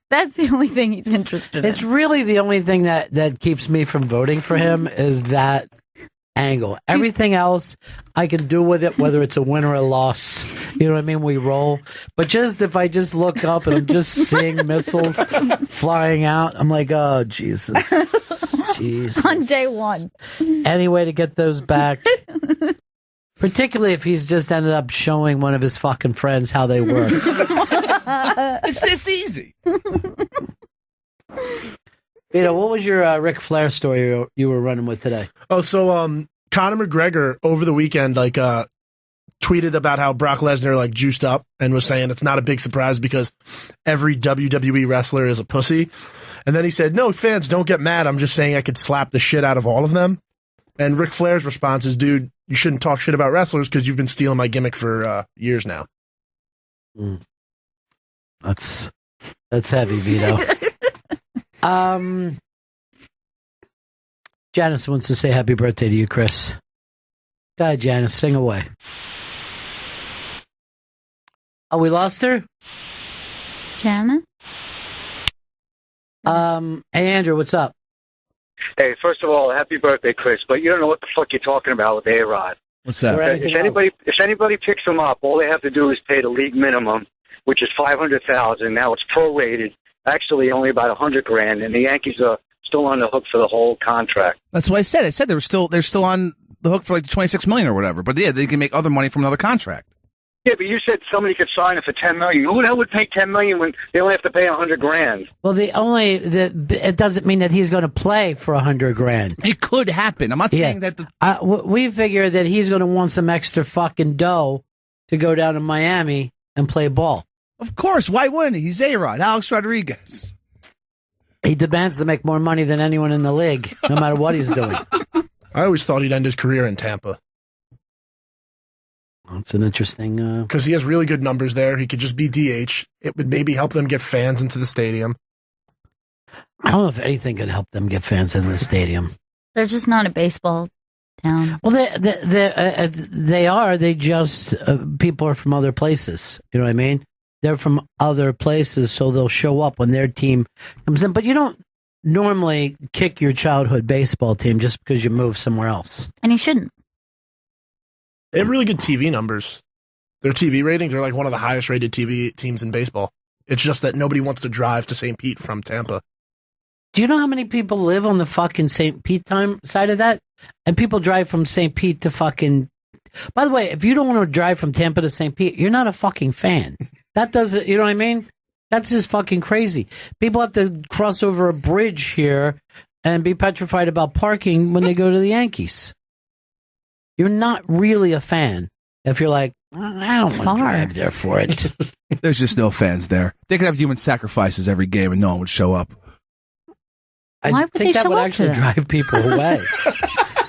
That's the only thing he's interested in. It's really the only thing that keeps me from voting for him is that angle. Everything else I can do with it, whether it's a win or a loss. You know what I mean? We roll. But just if I just look up and I'm just seeing missiles flying out, I'm like, oh, Jesus. Jesus. On day one. Any way to get those back. Particularly if he's just ended up showing one of his fucking friends how they work. It's this easy. You know, what was your Ric Flair story you were running with today? Oh, so Conor McGregor over the weekend tweeted about how Brock Lesnar juiced up and was saying it's not a big surprise because every WWE wrestler is a pussy. And then he said, "No, fans, don't get mad. I'm just saying I could slap the shit out of all of them." And Ric Flair's response is, "Dude, you shouldn't talk shit about wrestlers because you've been stealing my gimmick for years now." Mm. That's heavy, Vito. Janice wants to say happy birthday to you, Chris. Go ahead, Janice, sing away. Oh, we lost her? Jana? Hey, Andrew, what's up? Hey, first of all, happy birthday, Chris. But you don't know what the fuck you're talking about with A-Rod. What's that? If anybody picks him up, all they have to do is pay the league minimum, which is $500,000. Now it's prorated, actually only about $100,000, and the Yankees are still on the hook for the whole contract. That's what I said. I said they're still on the hook for $26 million or whatever. But yeah, they can make other money from another contract. Yeah, but you said somebody could sign it for $10 million. Who the hell would pay $10 million when they only have to pay $100,000? Well, it doesn't mean that he's going to play for $100,000. It could happen. I'm not saying that. We figure that he's going to want some extra fucking dough to go down to Miami and play ball. Of course. Why wouldn't he? He's A-Rod, Alex Rodriguez. He demands to make more money than anyone in the league, no matter what he's doing. I always thought he'd end his career in Tampa. That's an interesting... Because he has really good numbers there. He could just be DH. It would maybe help them get fans into the stadium. I don't know if anything could help them get fans into the stadium. They're just not a baseball town. Well, they are. They just... people are from other places. You know what I mean? They're from other places, so they'll show up when their team comes in. But you don't normally kick your childhood baseball team just because you move somewhere else. And he shouldn't. They have really good TV numbers. Their TV ratings are one of the highest rated TV teams in baseball. It's just that nobody wants to drive to St. Pete from Tampa. Do you know how many people live on the fucking St. Pete side of that? And people drive from St. Pete to fucking... By the way, if you don't want to drive from Tampa to St. Pete, you're not a fucking fan. That doesn't... You know what I mean? That's just fucking crazy. People have to cross over a bridge here and be petrified about parking when they go to the Yankees. You're not really a fan if you're like, I don't want to drive there for it. There's just no fans there. They could have human sacrifices every game and no one would show up. I think that would actually drive people away.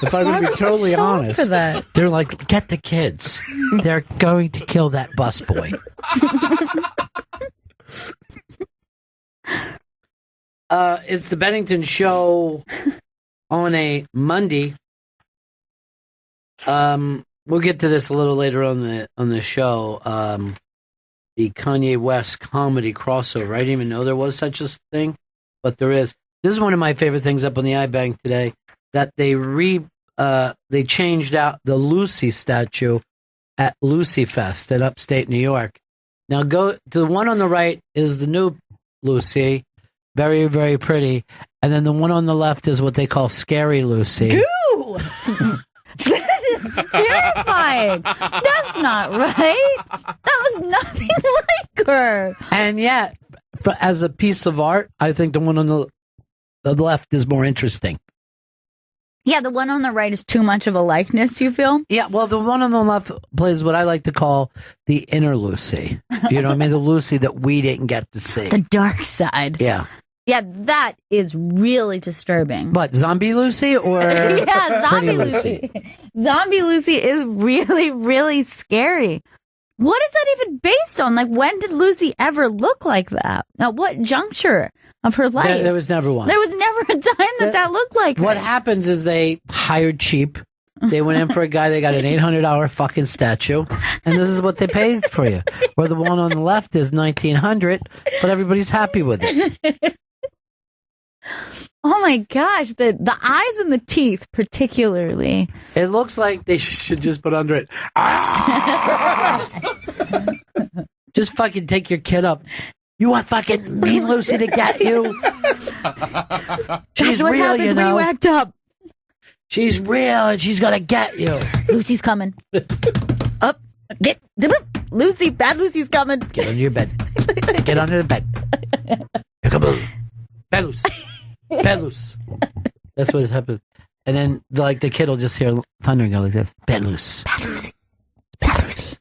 If I'm going to be totally honest, they're like, get the kids. They're going to kill that busboy. It's the Bennington show on a Monday. We'll get to this a little later on the show. The Kanye West comedy crossover. I didn't even know there was such a thing, but there is. This is one of my favorite things up on the iBank today, that they changed out the Lucy statue at Lucy Fest in upstate New York. Now go to the one on the right is the new Lucy, very, very pretty, and then the one on the left is what they call Scary Lucy. Goo! That is terrifying. That's not right. That was nothing like her. And yet, as a piece of art, I think the one on the left is more interesting. Yeah, the one on the right is too much of a likeness, you feel? Yeah, well, the one on the left plays what I like to call the inner Lucy. You know what I mean? The Lucy that we didn't get to see. The dark side. Yeah. Yeah, that is really disturbing. What, Zombie Lucy or yeah, Zombie Lucy? Zombie Lucy is really, really scary. What is that even based on? Like, when did Lucy ever look like that? Now, what juncture of her life? There was never one. There was never a time that looked like What her. happens is they hired cheap. They went in for a guy, they got an $800 fucking statue, and this is what they paid for you. Where the one on the left is $1,900, but everybody's happy with it. Oh my gosh, the eyes and the teeth particularly. It looks like they should just put under it. Just fucking take your kid up. You want fucking mean Lucy to get you? She's That's what real, happens you when know. you act up. She's real and she's gonna get you. Lucy's coming. Up. Get Lucy, bad Lucy's coming. Get under your bed. Get under the bed. Kaboom. Bed loose. Bed loose. That's what happens. And then the kid will just hear thunder and go like this. Bed loose. Bad Lucy. Bad Lucy.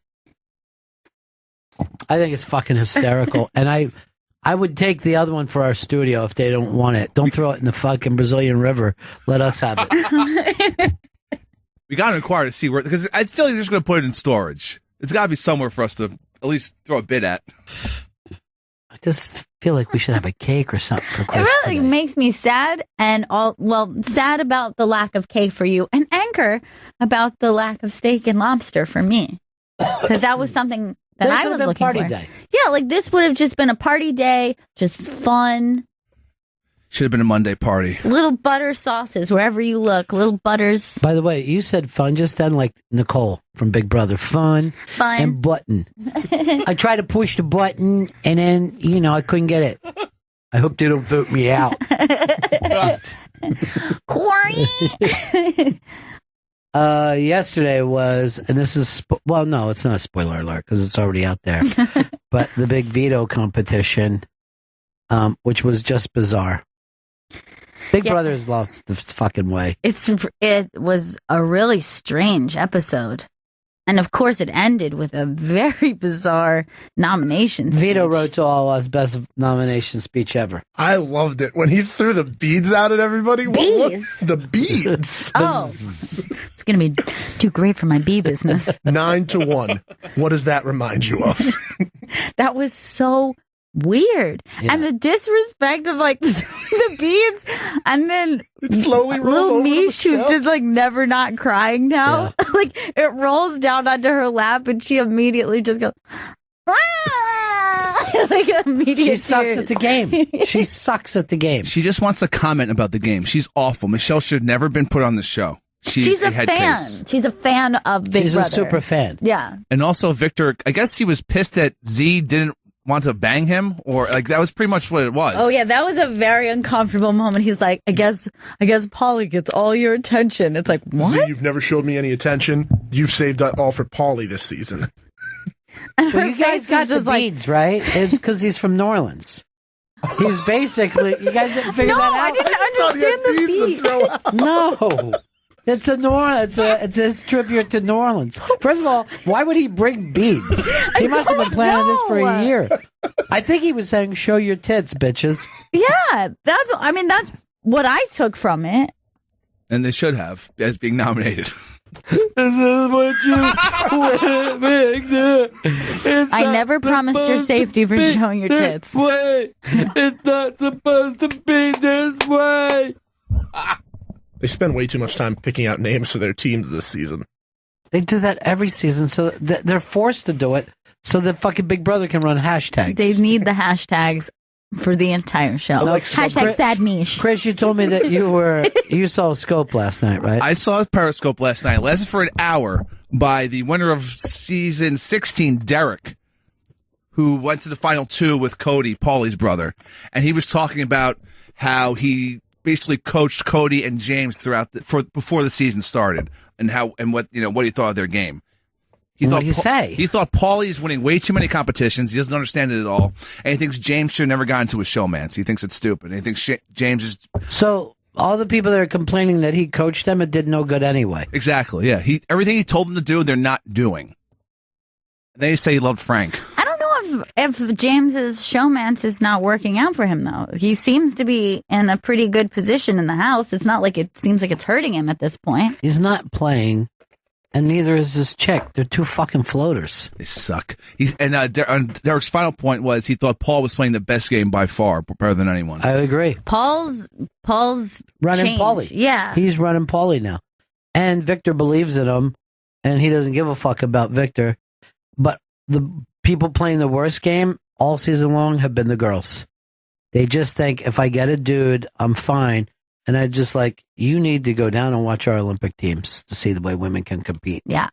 I think it's fucking hysterical. And I would take the other one for our studio if they don't want it. Don't throw it in the fucking Brazilian River. Let us have it. We got to inquire to see where, because I feel like they're just going to put it in storage. It's got to be somewhere for us to at least throw a bid at. I just feel like we should have a cake or something for It Christmas. really makes me sad sad about the lack of cake for you, and anger about the lack of steak and lobster for me. Because that was something that I was looking party for. Day. Yeah, like this would have just been a party day, just fun. Should have been a Monday party. Little butter sauces wherever you look. Little butters. By the way, you said fun just then, like Nicole from Big Brother. Fun and button. I tried to push the button, and then, I couldn't get it. I hope they don't vote me out. Corey. Yesterday was, and this is, no, it's not a spoiler alert because it's already out there, but the big veto competition, which was just bizarre. Big Brother has lost the fucking way. It was a really strange episode. And of course it ended with a very bizarre nomination speech. Vito wrote to all of us best nomination speech ever. I loved it when he threw the beads out at everybody. Bees? The beads. Oh, it's going to be too great for my bee business. 9-1. What does that remind you of? That was so weird. Yeah. And the disrespect of the beads, and then It slowly rolls little over to the Mish, who's shelf. just never not crying now. It rolls down onto her lap and she immediately just goes immediate She sucks tears. at the game. She sucks at the game. She just wants to comment about the game. She's awful. Michelle should have never been put on the show. She's a head fan. case. She's a fan of Big She's Brother. a super fan. Yeah. And also, Victor, I guess he was pissed that Z want to bang him, or like that was pretty much what it was. Oh yeah, that was a very uncomfortable moment. He's like, I guess Paulie gets all your attention. It's like, what? Z, you've never showed me any attention. You've saved all for Paulie this season. Well, you guys got the beads, right? It's because he's from New Orleans. He's basically, you guys didn't figure that out? I didn't understand the bead. No. It's a New Orleans. It's his tribute to New Orleans. First of all, why would he bring beads? He must have been planning this for a year. I think he was saying, "Show your tits, bitches." Yeah, that's what I took from it. And they should have, as being nominated. This is what you I never promised your safety for showing your tits. Way. It's not supposed to be this way. They spend way too much time picking out names for their teams this season. They do that every season, so they're forced to do it so that fucking Big Brother can run hashtags. They need the hashtags for the entire show. Like, Hashtag sad niche. Chris, you told me that you saw Scope last night, right? I saw Periscope last night. It lasted for an hour by the winner of season 16, Derek, who went to the final two with Cody, Paulie's brother, and he was talking about how he basically coached Cody and James before the season started, and what he thought of their game. What do you say? He thought Paulie is winning way too many competitions. He doesn't understand it at all, and he thinks James should have never gotten into a showmance. He thinks it's stupid. And he thinks James is. So all the people that are complaining that he coached them, it did no good anyway. Exactly. Yeah. Everything he told them to do, they're not doing. And they say he loved Frank. I don't know if James's showmance is not working out for him, though. He seems to be in a pretty good position in the house. It's not like it seems like it's hurting him at this point. He's not playing, and neither is his chick. They're two fucking floaters. They suck. Derek's final point was he thought Paul was playing the best game by far, better than anyone. I agree. Paul's running Paulie. Yeah. He's running Paulie now. And Victor believes in him, and he doesn't give a fuck about Victor. But the people playing the worst game all season long have been the girls. They just think, if I get a dude, I'm fine. And I just like, you need to go down and watch our Olympic teams to see the way women can compete. Yeah.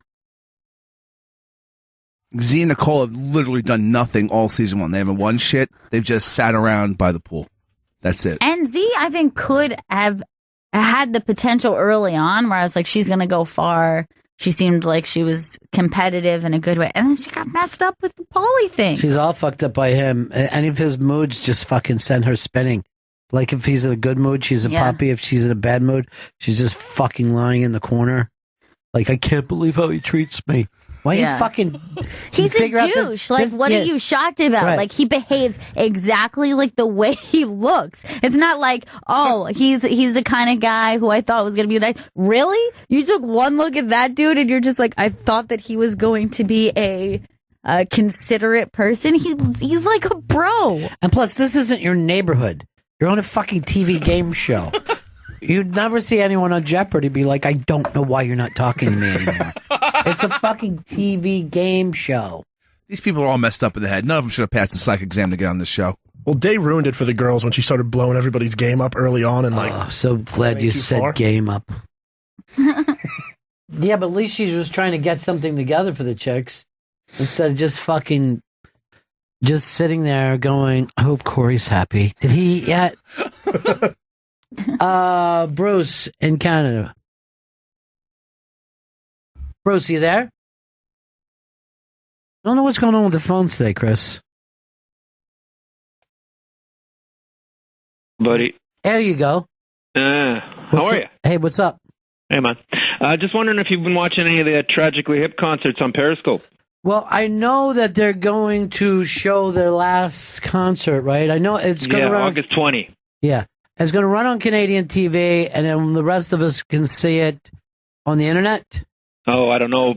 Z and Nicole have literally done nothing all season one. They haven't won shit. They've just sat around by the pool. That's it. And Z, I think, could have had the potential early on where I was like, she's going to go far. She seemed like she was competitive in a good way. And then she got messed up with the Paulie thing. She's all fucked up by him. Any of his moods just fucking send her spinning. Like, if he's in a good mood, she's a puppy. If she's in a bad mood, she's just fucking lying in the corner. Like, I can't believe how he treats me. Why you fucking... He's a douche. What are you shocked about? Right. Like, he behaves exactly like the way he looks. It's not like, oh, he's the kind of guy who I thought was going to be nice. Really? You took one look at that dude and you're just like, I thought that he was going to be a considerate person. He's like a bro. And plus, this isn't your neighborhood. You're on a fucking TV game show. You'd never see anyone on Jeopardy be like, I don't know why you're not talking to me anymore. It's a fucking TV game show. These people are all messed up in the head. None of them should have passed the psych exam to get on this show. Well, Day ruined it for the girls when she started blowing everybody's game up early on. And so glad you said game up. Yeah, but at least she was trying to get something together for the chicks instead of just fucking just sitting there going, I hope Corey's happy. Did he yet? Bruce in Canada. Bruce, you there? I don't know what's going on with the phones today, Chris. Buddy. There you go. How are you? Hey, what's up? Hey, man. Just wondering if you've been watching any of the Tragically Hip concerts on Periscope. Well, I know that they're going to show their last concert, right? I know it's going to run August 20. Yeah. It's going to run on Canadian TV, and then the rest of us can see it on the internet. Oh, I don't know,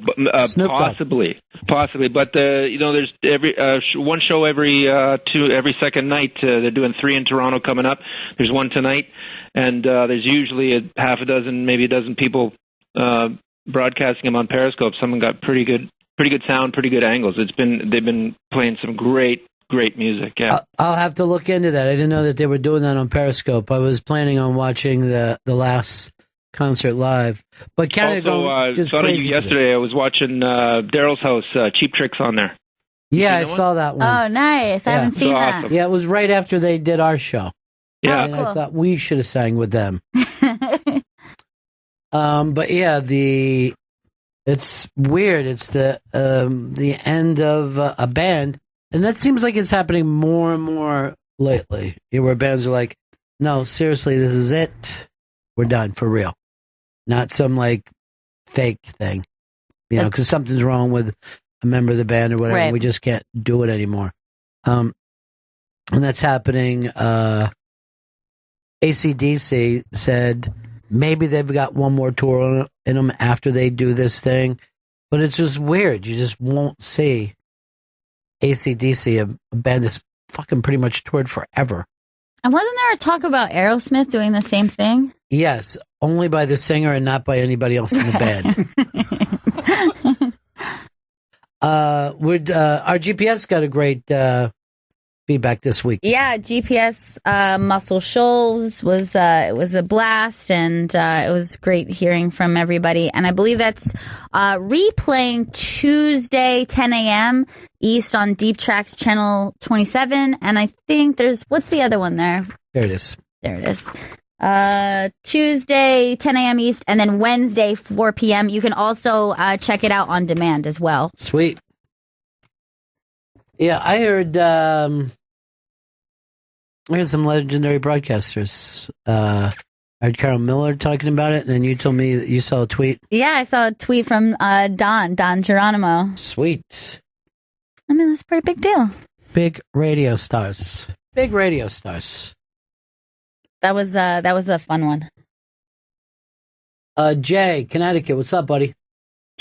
possibly. But there's every one show every second night. They're doing 3 in Toronto coming up. There's one tonight, and there's usually half a dozen, maybe a dozen people broadcasting them on Periscope. Someone got pretty good sound, pretty good angles. They've been playing some great music. Yeah, I'll have to look into that. I didn't know that they were doing that on Periscope. I was planning on watching the last concert live, but Canada also, just thought of crazy you yesterday. I was watching Daryl's house, Cheap Tricks on there. Yeah, I saw that one. Oh, nice. I haven't seen that. Awesome. Yeah, it was right after they did our show. Yeah. And I thought we should have sang with them. But yeah, it's weird. It's the end of a band, and that seems like it's happening more and more lately. Where bands are like, "No, seriously, this is it. We're done for real." Not some like fake thing, because something's wrong with a member of the band or whatever. Right. We just can't do it anymore. And that's happening. AC/DC said maybe they've got one more tour in them after they do this thing, but it's just weird. You just won't see AC/DC, a band that's fucking pretty much toured forever. And wasn't there a talk about Aerosmith doing the same thing? Yes, only by the singer and not by anybody else in the band. Our GPS got a great feedback this week. Yeah, GPS Muscle Shoals was it was a blast, and it was great hearing from everybody. And I believe that's replaying Tuesday 10 a.m. East on Deep Tracks Channel 27. And I think what's the other one there? There it is. There it is. Tuesday 10 a.m. East, and then Wednesday 4 p.m. You can also check it out on demand as well. Sweet. Yeah, I heard some legendary broadcasters. I heard Carol Miller talking about it, and then you told me that you saw a tweet. Yeah, I saw a tweet from Don Geronimo. Sweet. I mean, that's a pretty big deal. Big radio stars. Big radio stars. That was a fun one. Jay, Connecticut, what's up, buddy?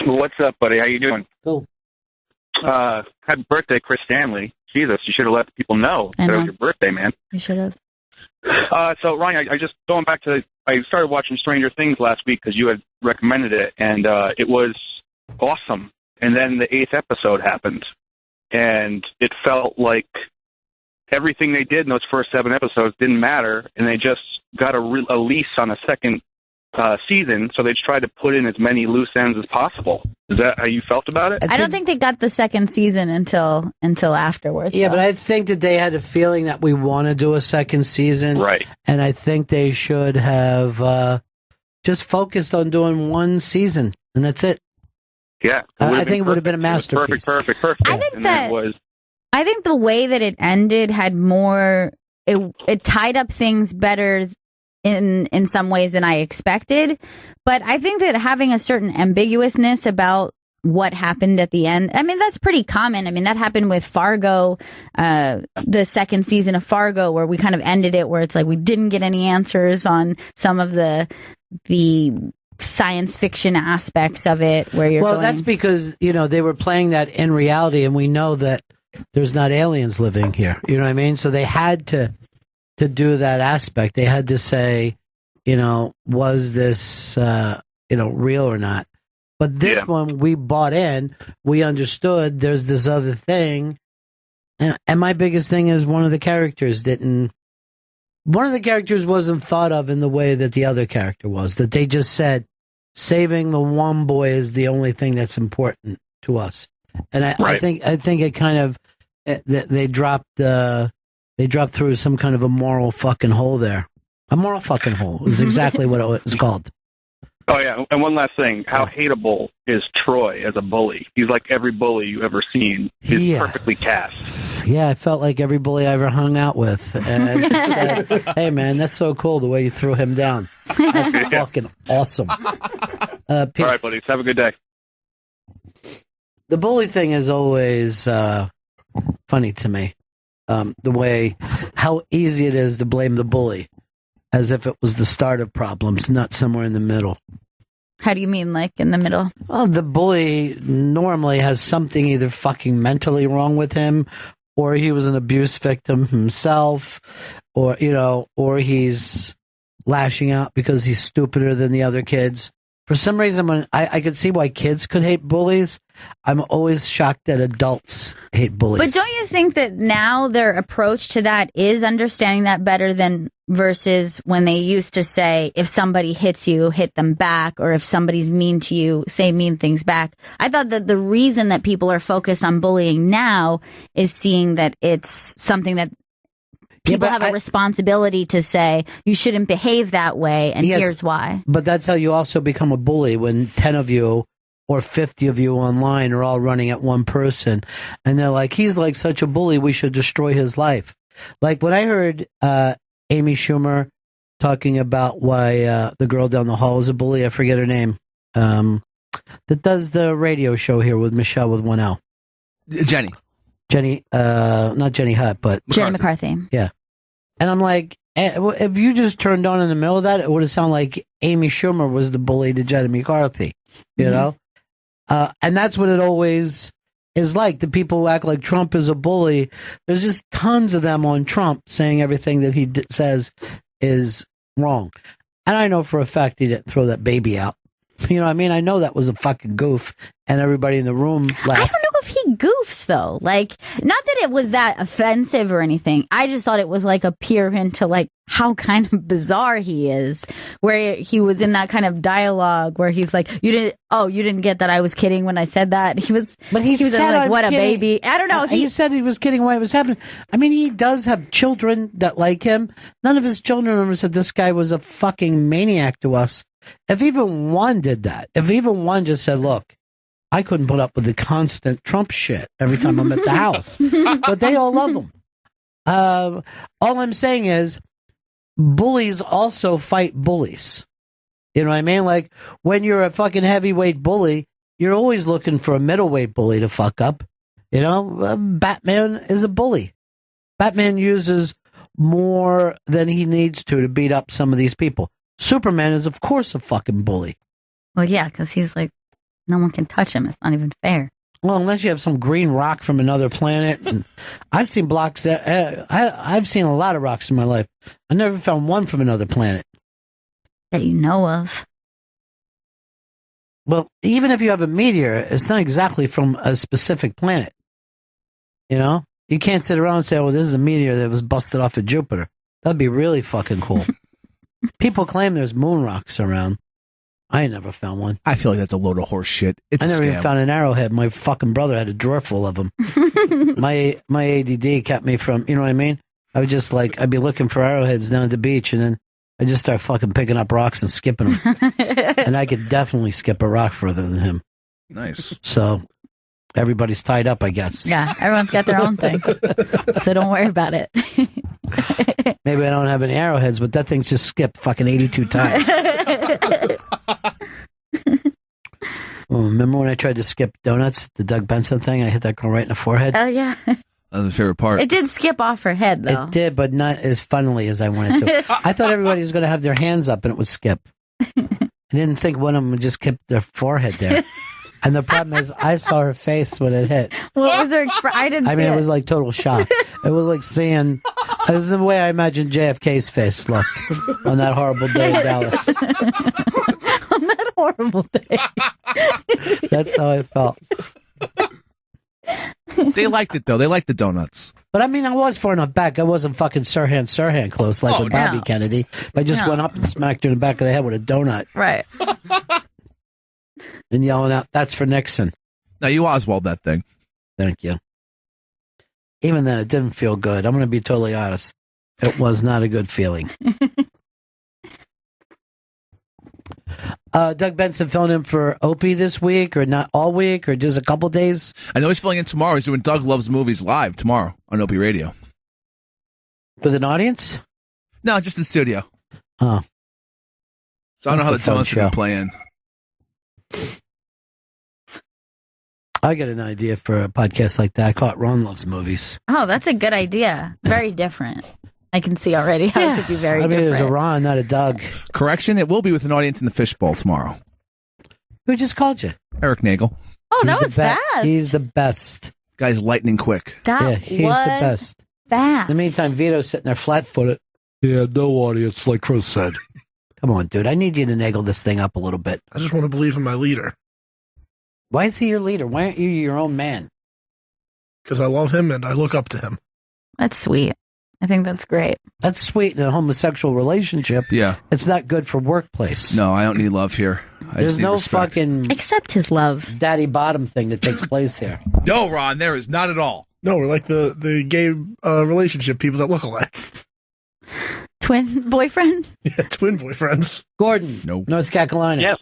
What's up, buddy? How you doing? Cool. Happy birthday, Chris Stanley. Jesus, you should have let people know that it was your birthday, man. You should have. So, Ronnie, I just going back to, I started watching Stranger Things last week because you had recommended it, and it was awesome. And then the 8th episode happened, and it felt like everything they did in those first 7 episodes didn't matter, and they just got a lease on a second season, so they tried to put in as many loose ends as possible. Is that how you felt about it? I don't think they got the second season until afterwards. Yeah, but I think that they had a feeling that we want to do a second season. Right. And I think they should have just focused on doing one season, and that's it. Yeah. I think it would have been a masterpiece. Perfect. I think the way that it ended had more, it tied up things better in some ways than I expected. But I think that having a certain ambiguousness about what happened at the end, I mean, that's pretty common. I mean, that happened with Fargo, the second season of Fargo, where we kind of ended it where it's like we didn't get any answers on some of the science fiction aspects of it, where you're that's because, they were playing that in reality, and we know that there's not aliens living here. You know what I mean? So they had to do that aspect. They had to say, was this, real or not? But this one, we bought in. We understood there's this other thing. And my biggest thing is one of the characters wasn't thought of in the way that the other character was. That they just said, saving the one boy is the only thing that's important to us. And I think it kind of, they dropped through some kind of a moral fucking hole there. A moral fucking hole is exactly what it was called. Oh, yeah. And one last thing. How hateable is Troy as a bully? He's like every bully you've ever seen. He's perfectly cast. Yeah, I felt like every bully I ever hung out with. And said, hey, man, that's so cool the way you threw him down. That's fucking awesome. All right, buddies. Have a good day. The bully thing is always funny to me. How easy it is to blame the bully as if it was the start of problems, not somewhere in the middle. How do you mean, like in the middle? Well, the bully normally has something either fucking mentally wrong with him, or he was an abuse victim himself, or he's lashing out because he's stupider than the other kids. For some reason, when I could see why kids could hate bullies, I'm always shocked that adults hate bullies. But don't you think that now their approach to that is understanding that better than versus when they used to say, if somebody hits you, hit them back, or if somebody's mean to you, say mean things back? I thought that the reason that people are focused on bullying now is seeing that it's something that people have a responsibility to say, you shouldn't behave that way, and here's why. But that's how you also become a bully, when 10 of you or 50 of you online are all running at one person, and they're like, he's like such a bully, we should destroy his life. Like when I heard Amy Schumer talking about why the girl down the hall is a bully, I forget her name, that does the radio show here with Michelle with 1 L. Jenny, not Jenny Hutt, but Jenny McCarthy. Yeah. And I'm like, if you just turned on in the middle of that, it would have sounded like Amy Schumer was the bully to Jenny McCarthy, you know? And that's what it always is like. The people who act like Trump is a bully, there's just tons of them on Trump saying everything that he says is wrong. And I know for a fact he didn't throw that baby out. You know what I mean? I know that was a fucking goof, and everybody in the room laughed. I don't know if he goofs, though. Like, not that it was that offensive or anything. I just thought it was like a peer into like how kind of bizarre he is, where he was in that kind of dialogue where he's like, you didn't get that I was kidding when I said that. He was like, what a baby. I don't know. He said he was kidding why it was happening. I mean, he does have children that like him. None of his children ever said this guy was a fucking maniac to us. If even one did that, if even one just said, look, I couldn't put up with the constant Trump shit every time I'm at the house, but they all love him. All I'm saying is bullies also fight bullies. You know what I mean? Like when you're a fucking heavyweight bully, you're always looking for a middleweight bully to fuck up. You know, Batman is a bully. Batman uses more than he needs to beat up some of these people. Superman is, of course, a fucking bully. Well, yeah, because he's like, no one can touch him. It's not even fair. Well, unless you have some green rock from another planet. And I've seen blocks that I've seen a lot of rocks in my life. I never found one from another planet that you know of. Well, even if you have a meteor, it's not exactly from a specific planet. You know, you can't sit around and say, "Oh, this is a meteor that was busted off of Jupiter." That'd be really fucking cool. People claim there's moon rocks around. I ain't never found one. I feel like that's a load of horse shit. I never even found an arrowhead. My fucking brother had a drawer full of them. My ADD kept me from, you know what I mean? I would just like, I'd be looking for arrowheads down at the beach, and then I just start fucking picking up rocks and skipping them. And I could definitely skip a rock further than him. Nice. So everybody's tied up, I guess. Yeah, everyone's got their own thing. So don't worry about it. Maybe I don't have any arrowheads, but that thing's just skipped fucking 82 times. Oh, remember when I tried to skip donuts, the Doug Benson thing? I hit that girl right in the forehead. Oh, yeah. That was my favorite part. It did skip off her head, though. It did, but not as funnily as I wanted to. I thought everybody was going to have their hands up and it would skip. I didn't think one of them would just skip their forehead there. And the problem is, I saw her face when it hit. What was her expression? I didn't see it was like total shock. It was like seeing, it was the way I imagined JFK's face looked on that horrible day in Dallas. On that horrible day. That's how I felt. They liked it, though. They liked the donuts. But I mean, I was far enough back. I wasn't fucking Sirhan close like with Bobby Kennedy. I just went up and smacked her in the back of the head with a donut. Right. And yelling out, "That's for Nixon." Now you Oswald that thing. Thank you. Even then, it didn't feel good. I'm going to be totally honest. It was not a good feeling. Doug Benson filling in for Opie this week, or not all week, or just a couple days? I know he's filling in tomorrow. He's doing Doug Loves Movies live tomorrow on Opie Radio. With an audience? No, just in studio. Oh. So I don't know how the donuts are going to play in. I got an idea for a podcast like that. I call it Ron Loves Movies. Oh, that's a good idea. Very different. I can see already how it could be very different. There's a Ron, not a Doug. Correction, it will be with an audience in the fishbowl tomorrow. Who just called you? Eric Nagel. Oh, that was fast. He's the best. Guy's lightning quick. He's the best. Fast. In the meantime, Vito's sitting there flat-footed. Yeah, no audience, like Chris said. Come on, dude. I need you to naggle this thing up a little bit. I just want to believe in my leader. Why is he your leader? Why aren't you your own man? Because I love him and I look up to him. That's sweet. I think that's great. That's sweet in a homosexual relationship. Yeah. It's not good for workplace. No, I don't need love here. There's no fucking Except his love. daddy bottom thing that takes place here. No, Ron, there is not at all. No, we're like the gay relationship people that look alike. Twin boyfriend? Yeah, twin boyfriends. Gordon, North Carolina. Yes.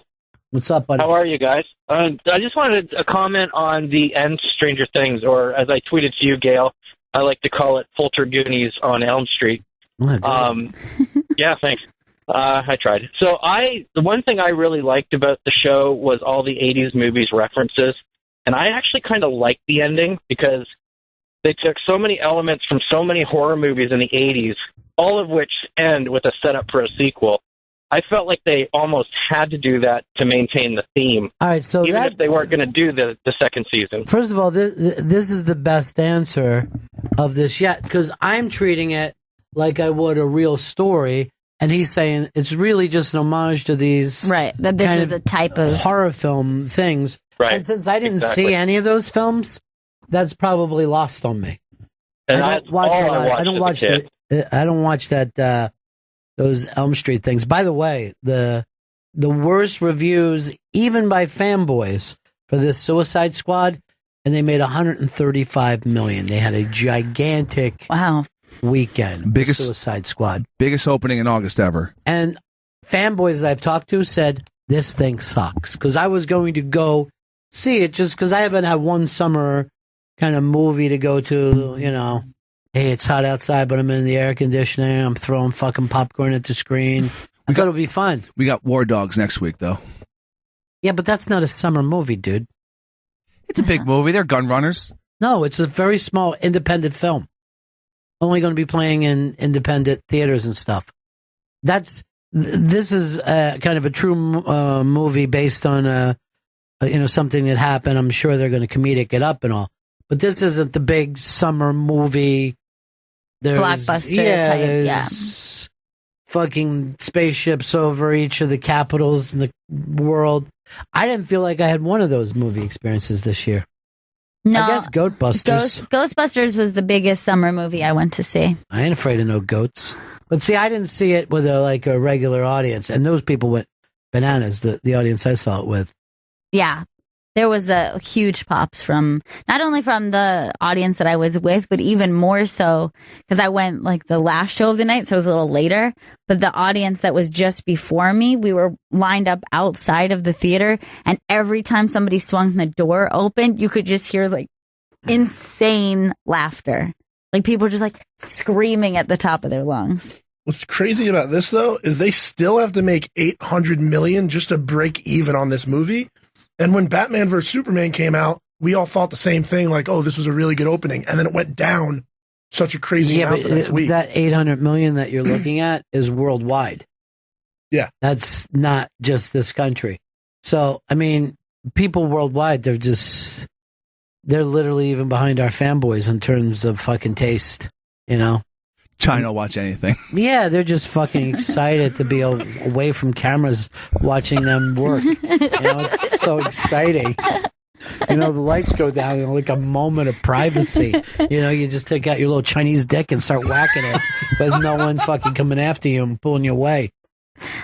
What's up, buddy? How are you guys? I just wanted a comment on the end Stranger Things, or as I tweeted to you, Gail, I like to call it Fulter Goonies on Elm Street. Yeah, thanks. I tried. So the one thing I really liked about the show was all the 80s movies references, and I actually kind of liked the ending because they took so many elements from so many horror movies in the 80s, all of which end with a setup for a sequel. I felt like they almost had to do that to maintain the theme. All right, so even if they weren't going to do the second season. First of all, this is the best answer of this yet, because I'm treating it like I would a real story, and he's saying it's really just an homage to these right. That this is the type of horror film things. Right. And since I didn't see any of those films, that's probably lost on me. And I don't watch that. Those Elm Street things. By the way, the worst reviews, even by fanboys, for this Suicide Squad, and they made $135 million. They had a gigantic weekend. Biggest Suicide Squad, biggest opening in August ever. And fanboys that I've talked to said this thing sucks, because I was going to go see it just because I haven't had one summer kind of movie to go to. You know, hey, it's hot outside, but I'm in the air conditioning. I'm throwing fucking popcorn at the screen. I thought it would be fun. We got War Dogs next week, though. Yeah, but that's not a summer movie, dude. It's a big movie. They're gun runners. No, it's a very small independent film. Only going to be playing in independent theaters and stuff. This is kind of a true movie based on something that happened. I'm sure they're going to comedic it up and all. But this isn't the big summer movie. Blockbuster type, fucking spaceships over each of the capitals in the world. I didn't feel like I had one of those movie experiences this year. No, I guess Ghostbusters. Ghostbusters was the biggest summer movie I went to see. I ain't afraid of no goats. But see, I didn't see it with a regular audience, and those people went bananas, the audience I saw it with. Yeah. There was a huge pops from, not only from the audience that I was with, but even more so, because I went like the last show of the night, so it was a little later, but the audience that was just before me, we were lined up outside of the theater, and every time somebody swung the door open, you could just hear like insane laughter. Like people just like screaming at the top of their lungs. What's crazy about this though, is they still have to make $800 million just to break even on this movie. And when Batman vs. Superman came out, we all thought the same thing, like, oh, this was a really good opening. And then it went down such a crazy amount the next week. That $800 million that you're looking at is worldwide. Yeah. That's not just this country. So, I mean, people worldwide, they're literally even behind our fanboys in terms of fucking taste, you know? China will watch anything. Yeah, they're just fucking excited to be away from cameras watching them work. You know, it's so exciting. You know, the lights go down, like a moment of privacy. You know, you just take out your little Chinese dick and start whacking it with no one fucking coming after you and pulling you away.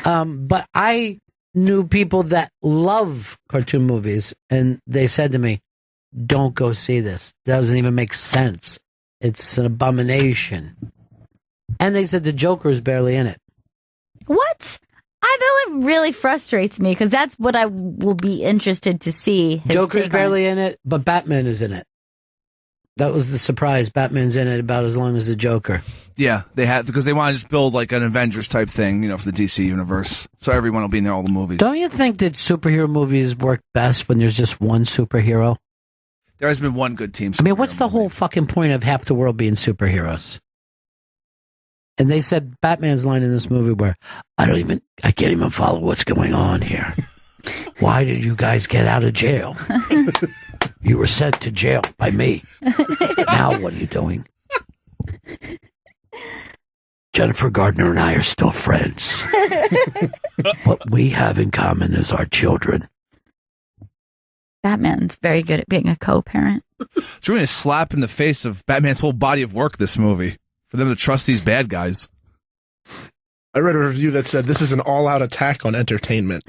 But I knew people that love cartoon movies, and they said to me, don't go see this. Doesn't even make sense. It's an abomination. And they said the Joker is barely in it. What? That really frustrates me, because that's what I will be interested to see. Joker's barely in it, but Batman is in it. That was the surprise. Batman's in it about as long as the Joker. Yeah, they had, because they want to just build like an Avengers type thing, for the DC universe. So everyone will be in there, all the movies. Don't you think that superhero movies work best when there's just one superhero? There has been one good team. I mean, what's the whole fucking point of half the world being superheroes? And they said Batman's line in this movie where, I can't even follow what's going on here. Why did you guys get out of jail? You were sent to jail by me. Now what are you doing? Jennifer Gardner and I are still friends. What we have in common is our children. Batman's very good at being a co-parent. It's really a slap in the face of Batman's whole body of work, this movie, for them to trust these bad guys. I read a review that said this is an all-out attack on entertainment.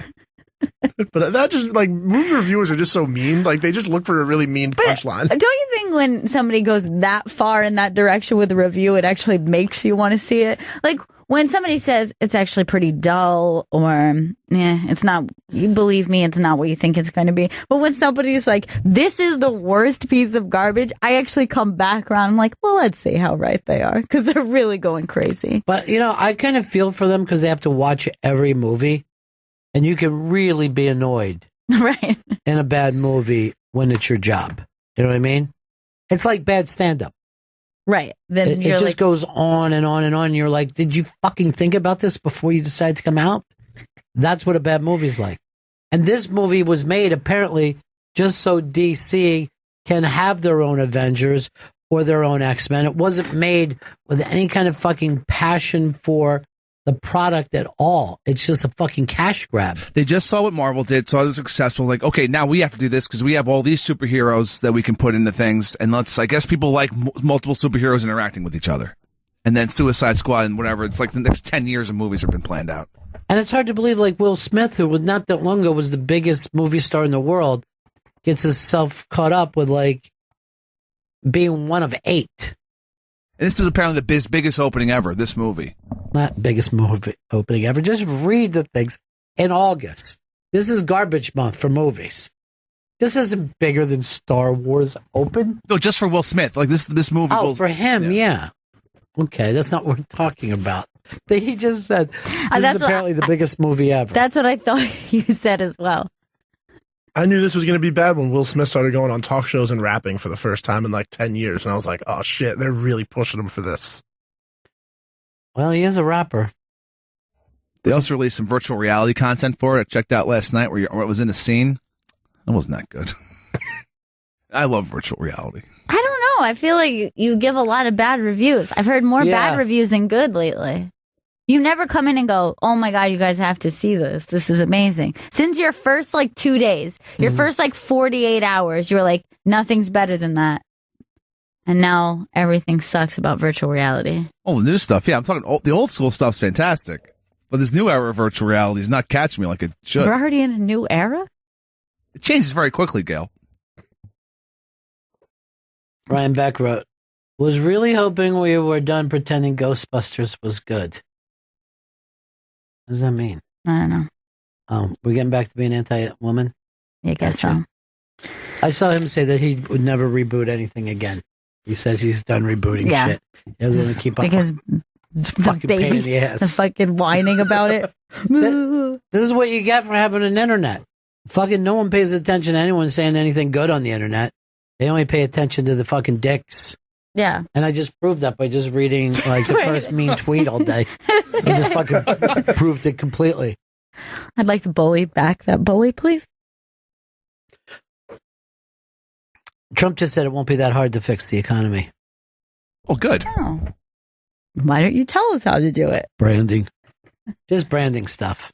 But that just, like, movie reviewers are just so mean. Like, they just look for a really mean punchline. Don't you think when somebody goes that far in that direction with a review, it actually makes you want to see it? Like, when somebody says it's actually pretty dull, or, it's not, you believe me, it's not what you think it's going to be. But when somebody's like, this is the worst piece of garbage, I actually come back around. I'm like, well, let's see how right they are, because they're really going crazy. But, I kind of feel for them because they have to watch every movie. And you can really be annoyed right. in a bad movie when it's your job. You know what I mean? It's like bad stand-up. Right. Then it just goes on and on and on. You're like, did you fucking think about this before you decide to come out? That's what a bad movie's like. And this movie was made, apparently, just so DC can have their own Avengers or their own X-Men. It wasn't made with any kind of fucking passion for the product at all. It's just a fucking cash grab. They just saw what Marvel did, saw it was successful. Like, okay, now we have to do this because we have all these superheroes that we can put into things. And I guess people like multiple superheroes interacting with each other. And then Suicide Squad and whatever. It's like the next 10 years of movies have been planned out. And it's hard to believe, like, Will Smith, who was not that long ago was the biggest movie star in the world, gets himself caught up with, like, being one of 8. And this is apparently the biggest opening ever, this movie. Not biggest movie opening ever. Just read the things. In August, this is garbage month for movies. This isn't bigger than Star Wars open. No, just for Will Smith. Like this movie. Oh, for him, yeah. Okay, that's not what we're talking about. He just said this is apparently the biggest movie ever. That's what I thought you said as well. I knew this was going to be bad when Will Smith started going on talk shows and rapping for the first time in like 10 years. And I was like, oh shit, they're really pushing him for this. Well, he is a rapper. They also released some virtual reality content for it. I checked out last night where it was in the scene. That wasn't that good. I love virtual reality. I don't know. I feel like you give a lot of bad reviews. I've heard more bad reviews than good lately. You never come in and go, oh my God, you guys have to see this. This is amazing. Since your first 2 days, your first 48 hours, you're like, nothing's better than that. And now everything sucks about virtual reality. Oh, the new stuff. Yeah, I'm talking the old school stuff's fantastic. But this new era of virtual reality is not catching me like it should. We're already in a new era? It changes very quickly, Gail. Ryan Beck wrote, was really hoping we were done pretending Ghostbusters was good. What does that mean? I don't know. We're getting back to being anti-woman? I guess so. I saw him say that he would never reboot anything again. He says he's done rebooting shit. He doesn't want to keep up. Because it's fucking pain in the ass. The fucking whining about it. This is what you get for having an internet. Fucking no one pays attention to anyone saying anything good on the internet. They only pay attention to the fucking dicks. Yeah. And I just proved that by just reading the first mean tweet all day. I just fucking proved it completely. I'd like to bully back that bully, please. Trump just said it won't be that hard to fix the economy. Oh, good. Oh. Why don't you tell us how to do it? Branding. Just branding stuff.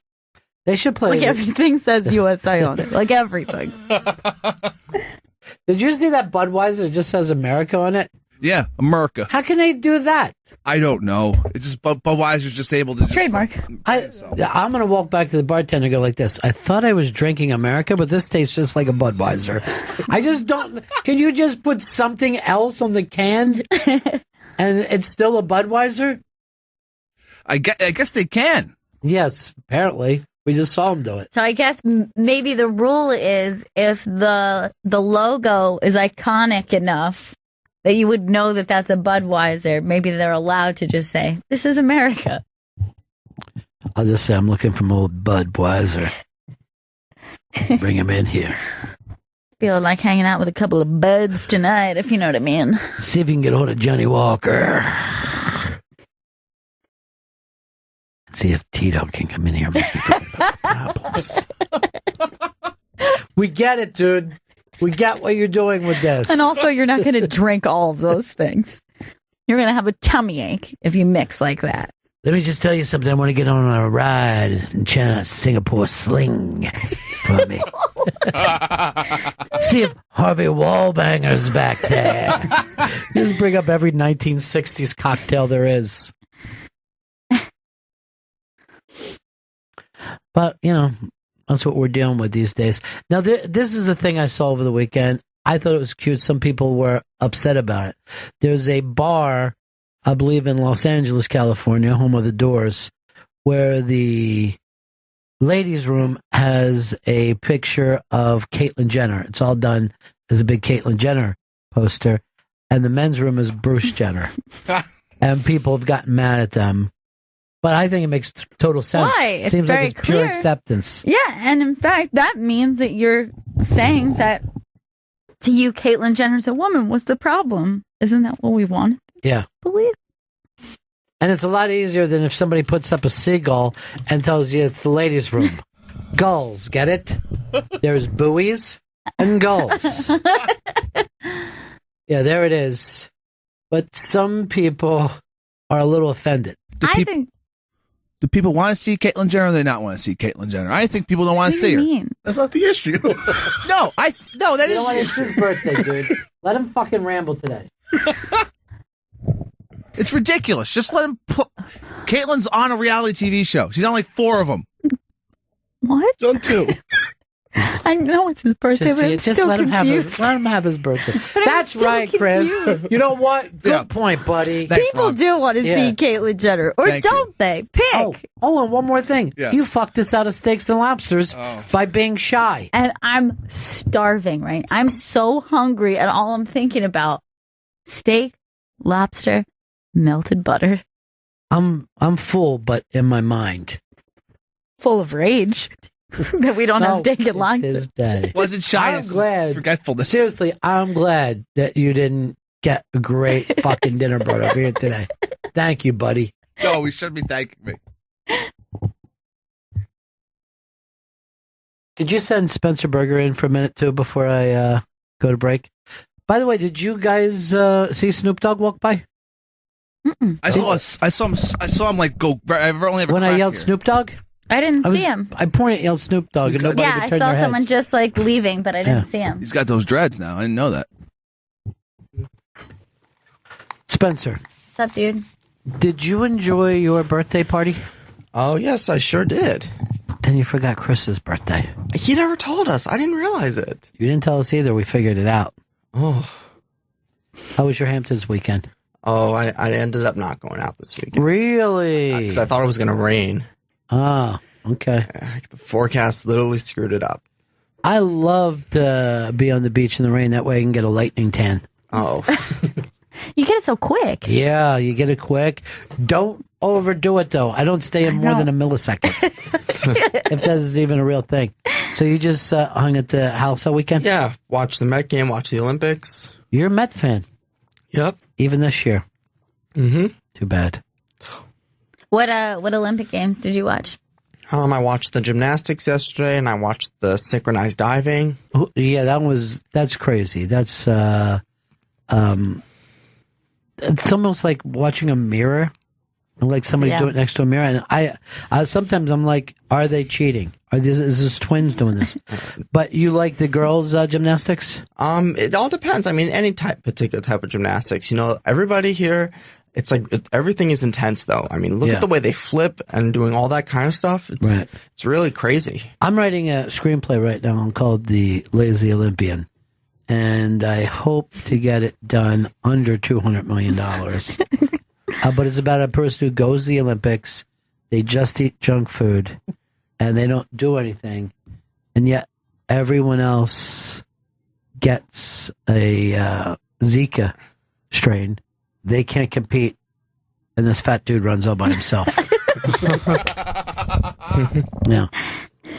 They should play. Everything says USA on it. Like everything. Did you see that Budweiser that just says America on it? Yeah, America. How can they do that? I don't know. It's just Budweiser's just able to trademark. I'm going to walk back to the bartender and go like this. I thought I was drinking America, but this tastes just like a Budweiser. I just don't. Can you just put something else on the can and it's still a Budweiser? I guess they can. Yes, apparently. We just saw them do it. So I guess maybe the rule is if the logo is iconic enough that you would know that that's a Budweiser, maybe they're allowed to just say, this is America. I'll just say, I'm looking for more Budweiser. Bring him in here. Feeling like hanging out with a couple of buds tonight, if you know what I mean. See if you can get a hold of Johnny Walker. See if Tito can come in here and make me talk about problems. We get it, dude. We get what you're doing with this. And also, you're not going to drink all of those things. You're going to have a tummy ache if you mix like that. Let me just tell you something. I want to get on a ride and chant a Singapore sling for me. See if Harvey Wallbanger's back there. Just bring up every 1960s cocktail there is. But, you know, that's what we're dealing with these days. Now, this is a thing I saw over the weekend. I thought it was cute. Some people were upset about it. There's a bar, I believe in Los Angeles, California, home of the Doors, where the ladies' room has a picture of Caitlyn Jenner. It's all done as a big Caitlyn Jenner poster. And the men's room is Bruce Jenner. And people have gotten mad at them. But I think it makes total sense. Why? It's Seems very like it's pure clear. acceptance. Yeah, and in fact, that means that you're saying that to you, Caitlyn Jenner's a woman. What's the problem? Isn't that what we want? Yeah. Believe. And it's a lot easier than if somebody puts up a seagull and tells you it's the ladies' room. Gulls, get it? There's buoys and gulls. Yeah, there it is. But some people are a little offended. Do people want to see Caitlyn Jenner or do they not want to see Caitlyn Jenner? I think people don't want to see her. That's not the issue. No, that You know is. what? It's his birthday, dude. Let him fucking ramble today. It's ridiculous. Just let him. Caitlyn's on a reality TV show. She's on like 4 of them. What? She's on 2. I know it's his birthday, but I'm still let him confused. have his birthday. But I'm That's still right, Chris. confused. You know what? Good point, buddy. Thanks, People Ron. do want to Yeah. see Caitlyn Jenner, or Thank don't they? Pick. Oh, and one more thing. Yeah. You fucked us out of steaks and lobsters by being shy. And I'm starving, right? I'm so hungry, and all I'm thinking about steak, lobster, melted butter, I'm full, but in my mind. full of rage that we don't have steak and it's lobster. his day. Wasn't shy. I'm glad. Forgetfulness. Seriously, I'm glad that you didn't get a great fucking dinner brought over here today. Thank you, buddy. No, we should be thanking me. Could you send Spencer Berger in for a minute, too, before I go to break? By the way, did you guys see Snoop Dogg walk by? I saw him like go. I've only ever When I crack yelled here. Snoop Dogg? I didn't see him. I pointed, yelled Snoop Dogg, and nobody Yeah, would I turn saw their someone heads. just like leaving, but I didn't see him. He's got those dreads now. I didn't know that. Spencer, What's up, dude? did you enjoy your birthday party? Oh, yes, I sure did. Then you forgot Chris's birthday. He never told us. I didn't realize it. You didn't tell us either. We figured it out. Oh. How was your Hamptons weekend? Oh, I ended up not going out this weekend. Really? Because I thought it was going to rain. Ah, okay. The forecast literally screwed it up. I love to be on the beach in the rain. That way I can get a lightning tan. Oh. You get it so quick. Yeah, you get it quick. Don't overdo it, though. I don't stay in more than a millisecond. If that's even a real thing. So you just hung at the house all weekend? Yeah, watch the Met game, watch the Olympics. You're a Met fan. Yep. Even this year. Mm-hmm. Too bad. What Olympic games did you watch? I watched the gymnastics yesterday, and I watched the synchronized diving. Oh, yeah, that's crazy. That's it's almost like watching a mirror, like somebody do it next to a mirror. And I sometimes I'm like, are they cheating? Is this twins doing this? But you like the girls' gymnastics? It all depends. I mean, any particular type of gymnastics. You know, everybody here, it's like everything is intense, though. I mean, look at the way they flip and doing all that kind of stuff. It's really crazy. I'm writing a screenplay right now called The Lazy Olympian. And I hope to get it done under $200 million. But it's about a person who goes to the Olympics, they just eat junk food, and they don't do anything. And yet everyone else gets a Zika strain. They can't compete. And this fat dude runs all by himself. Yeah.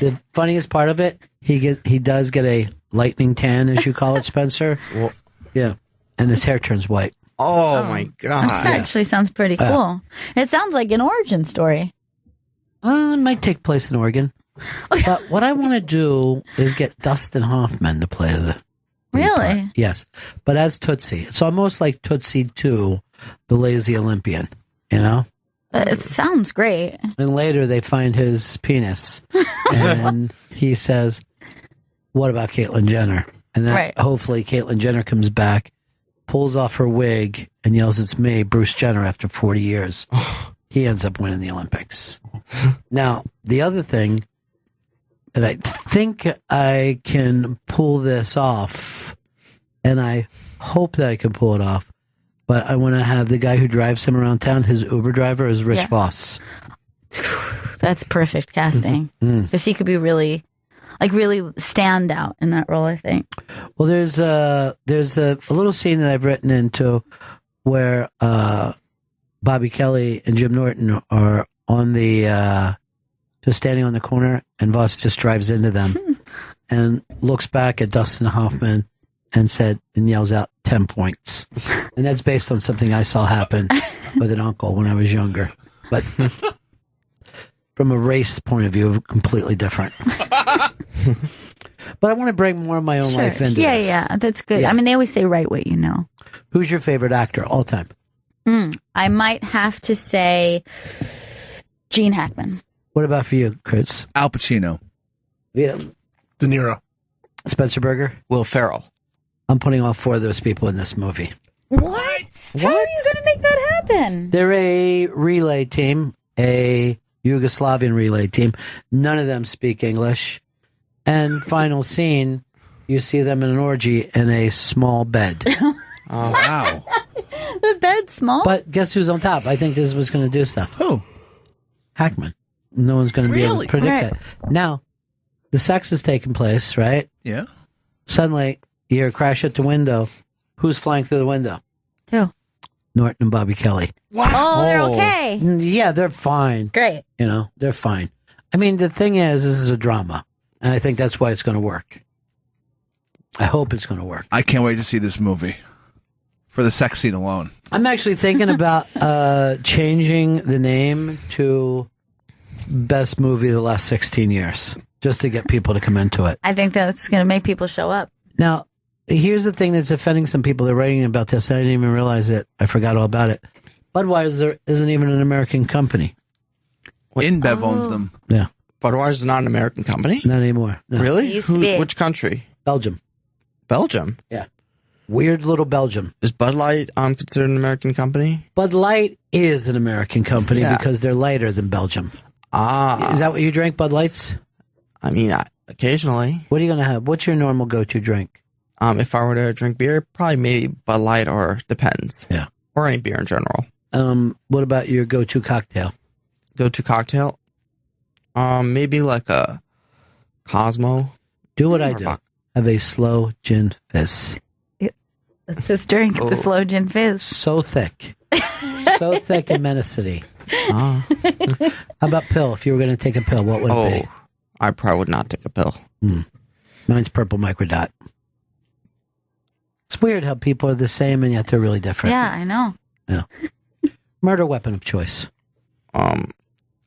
The funniest part of it, he does get a lightning tan, as you call it, Spencer. Well, yeah. And his hair turns white. Oh my God. That actually sounds pretty cool. It sounds like an origin story. It might take place in Oregon. But what I want to do is get Dustin Hoffman to play the Really? part. Yes. But as Tootsie. It's almost like Tootsie 2, The Lazy Olympian. You know? It sounds great. And later they find his penis. And he says, what about Caitlyn Jenner? And then hopefully Caitlyn Jenner comes back, pulls off her wig, and yells, it's me, Bruce Jenner, after 40 years. He ends up winning the Olympics. Now, the other thing, and I think I can pull this off, and I hope that I can pull it off, but I want to have the guy who drives him around town, his Uber driver, is Rich Voss. That's perfect casting. Because he could be really stand out in that role, I think. Well, there's a little scene that I've written into where Bobby Kelly and Jim Norton are on the just standing on the corner, and Voss just drives into them and looks back at Dustin Hoffman and yells out 10 points. And that's based on something I saw happen with an uncle when I was younger. But from a race point of view, completely different. But I want to bring more of my own life into this. Yeah, that's good. Yeah. I mean, they always say write what you know. Who's your favorite actor all time? I might have to say Gene Hackman. What about for you, Chris? Al Pacino. Yeah. De Niro. Spencer Berger. Will Ferrell. I'm putting all 4 of those people in this movie. What? How are you going to make that happen? They're a relay team, a Yugoslavian relay team. None of them speak English. And final scene, you see them in an orgy in a small bed. Oh, wow. The bed's small? But guess who's on top? I think this was going to do stuff. Who? Hackman. No one's going to be able to predict that. Now, the sex is taking place, right? Yeah. Suddenly, you hear a crash at the window. Who's flying through the window? Who? Norton and Bobby Kelly. Wow. Oh, they're okay. Yeah, they're fine. Great. They're fine. I mean, the thing is, this is a drama. And I think that's why it's going to work. I hope it's going to work. I can't wait to see this movie. For the sex scene alone. I'm actually thinking about changing the name to Best Movie of the Last 16 Years. Just to get people to come into it. I think that's going to make people show up. Now, here's the thing that's offending some people. They're writing about this. I didn't even realize it. I forgot all about it. Budweiser isn't even an American company. InBev owns them. Yeah. Budweiser is not an American company? Not anymore. No. Really? It used to be. Which country? Belgium. Belgium? Yeah. Weird little Belgium. Is Bud Light considered an American company? Bud Light is an American company because they're lighter than Belgium. Ah. Is that what you drink, Bud Lights? I mean, occasionally. What are you going to have? What's your normal go-to drink? If I were to drink beer, probably maybe Bud Light or depends. Yeah. Or any beer in general. What about your go-to cocktail? Go-to cocktail? Maybe like a Cosmo. Do what I do. Have a slow gin fizz. This drink, the slow gin fizz. So thick. So thick and menacing. How about pill? If you were going to take a pill, what would it be? I probably would not take a pill. Mine's purple microdot. It's weird how people are the same and yet they're really different. Yeah, I know. Yeah. Murder weapon of choice. I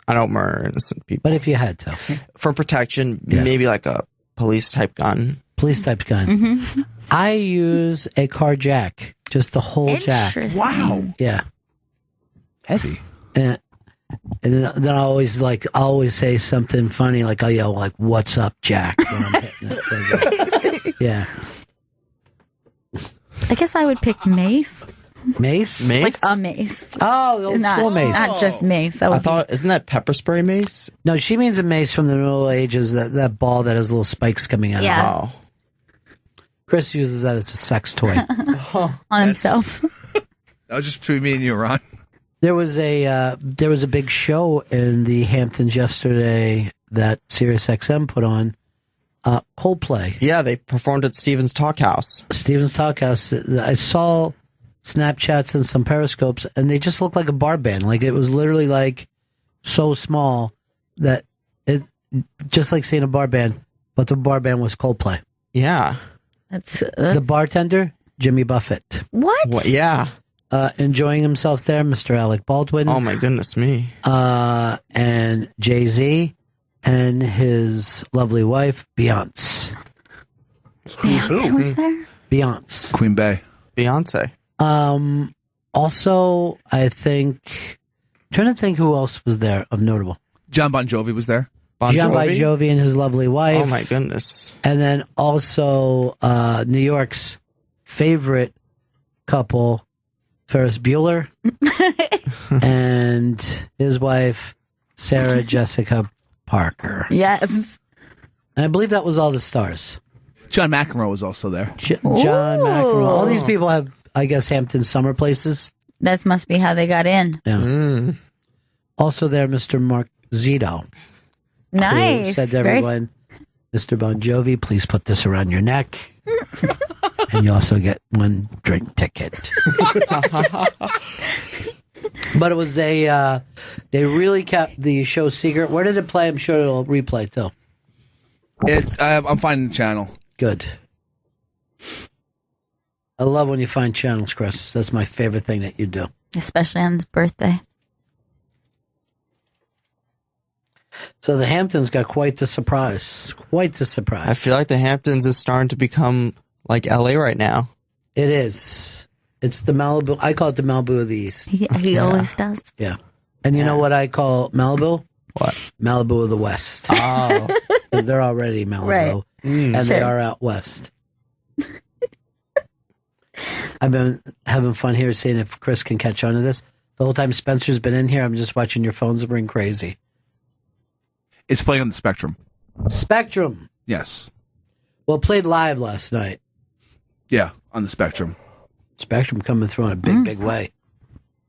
don't murder innocent people. But if you had to. For protection, maybe like a police type gun. Police type gun. Mm-hmm. I use a car jack. Just the whole jack. Wow. Yeah. Heavy. And then I always say something funny, like I'll yell like, "What's up, Jack?" when I'm hitting it. Yeah. I guess I would pick mace. Mace? Like a mace. Oh, the old school mace. Not just mace. I thought, isn't that pepper spray mace? No, she means a mace from the Middle Ages, that ball that has little spikes coming out of it. Oh. Chris uses that as a sex toy. On himself. That was just between me and you, Ron. There was a big show in the Hamptons yesterday that SiriusXM put on. Coldplay. Yeah, they performed at Stevens Talk House. Stevens Talk House. I saw Snapchats and some Periscopes, and they just looked like a bar band. Like it was literally like so small that it just like seeing a bar band, but the bar band was Coldplay. Yeah. That's the bartender, Jimmy Buffett. What? Yeah. Enjoying himself there, Mr. Alec Baldwin. Oh my goodness me. And Jay-Z and his lovely wife, Beyonce. Beyonce was there? Beyonce. Queen Bey. Beyonce. Also, I think trying to think who else was there of notable. John Bon Jovi was there. John Bon Jovi and his lovely wife. Oh my goodness. And then also New York's favorite couple, Ferris Bueller and his wife, Sarah Jessica Parker. Yes. And I believe that was all the stars. John McEnroe was also there. John McEnroe. All these people have, I guess, Hampton summer places. That must be how they got in. Yeah. Also there, Mr. Mark Zito. Nice. Who said to everyone, Mr. Bon Jovi, please put this around your neck. And you also get one drink ticket. But it was they really kept the show secret. Where did it play? I'm sure it'll replay too. I'm finding the channel. Good. I love when you find channels, Chris. That's my favorite thing that you do. Especially on his birthday. So the Hamptons got quite the surprise. Quite the surprise. I feel like the Hamptons is starting to become like LA right now. It is. It's the Malibu. I call it the Malibu of the East. He always does. Yeah. And you know what I call Malibu? What? Malibu of the West. Oh. Because they're already Malibu. Right. And they are out west. I've been having fun here seeing if Chris can catch on to this. The whole time Spencer's been in here, I'm just watching your phones ring crazy. It's playing on the Spectrum. Spectrum. Yes. Well, it played live last night. Yeah, on the Spectrum. Spectrum coming through in a big, big way.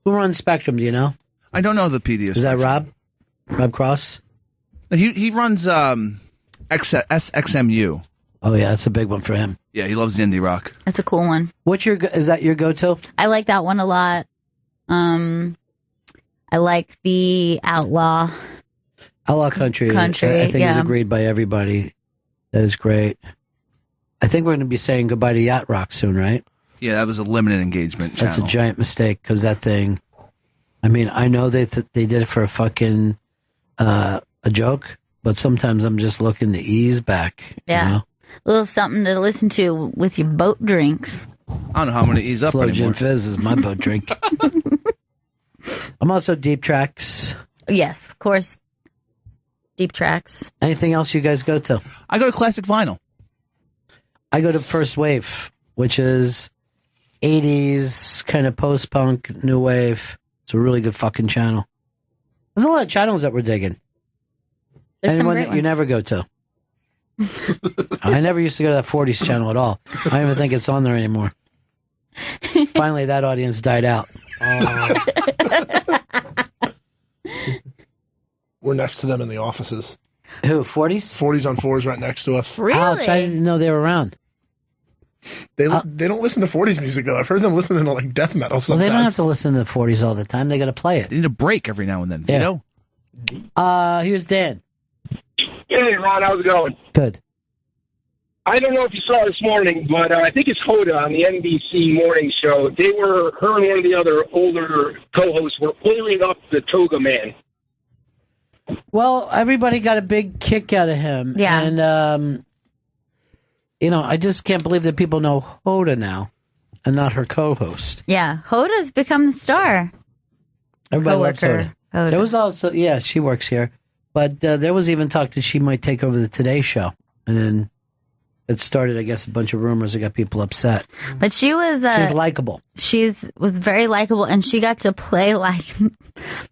Who runs Spectrum, do you know? I don't know the PD. Is that Rob? Rob Cross? He runs SXMU. Oh, yeah, that's a big one for him. Yeah, he loves indie rock. That's a cool one. Is that your go-to? I like that one a lot. I like the Outlaw Country. I think is yeah. agreed by everybody. That is great. I think we're going to be saying goodbye to Yacht Rock soon, right? Yeah, that was a limited engagement channel. That's a giant mistake because that thing. I mean, I know they did it for a fucking a joke, but sometimes I'm just looking to ease back. Yeah, you know? A little something to listen to with your boat drinks. I don't know how I'm going to ease up Slow anymore. Gin Fizz is my boat drink. I'm also Deep Tracks. Yes, of course. Deep Tracks. Anything else you guys go to? I go to Classic Vinyl. I go to First Wave, which is 80s kind of post-punk, new wave. It's a really good fucking channel. There's a lot of channels that we're digging. There's some Anyone great that you ones. never go to? I never used to go to that 40s channel at all. I don't even think it's on there anymore. Finally, that audience died out. We're next to them in the offices. Who, 40s? 40s on 4s right next to us. Really? Ouch, I didn't know they were around. They don't listen to 40s music, though. I've heard them listening to, like, death metal Well, sometimes. they don't have to listen to the 40s all the time. They got to play it. They need a break every now and then. Yeah. You know? Here's Dan. Hey, Ron, how's it going? Good. I don't know if you saw this morning, but I think it's Hoda on the NBC morning show. Her and one of the other older co-hosts were oiling up the Toga Man. Well, everybody got a big kick out of him. Yeah. And, I just can't believe that people know Hoda now and not her co-host. Yeah, Hoda's become the star. Everybody loves Coworker, Hoda. Hoda. There was also, yeah, she works here. But there was even talk that she might take over the Today Show. And then it started, I guess, a bunch of rumors that got people upset. But she was... She's likable. Was very likable, and she got to play, like,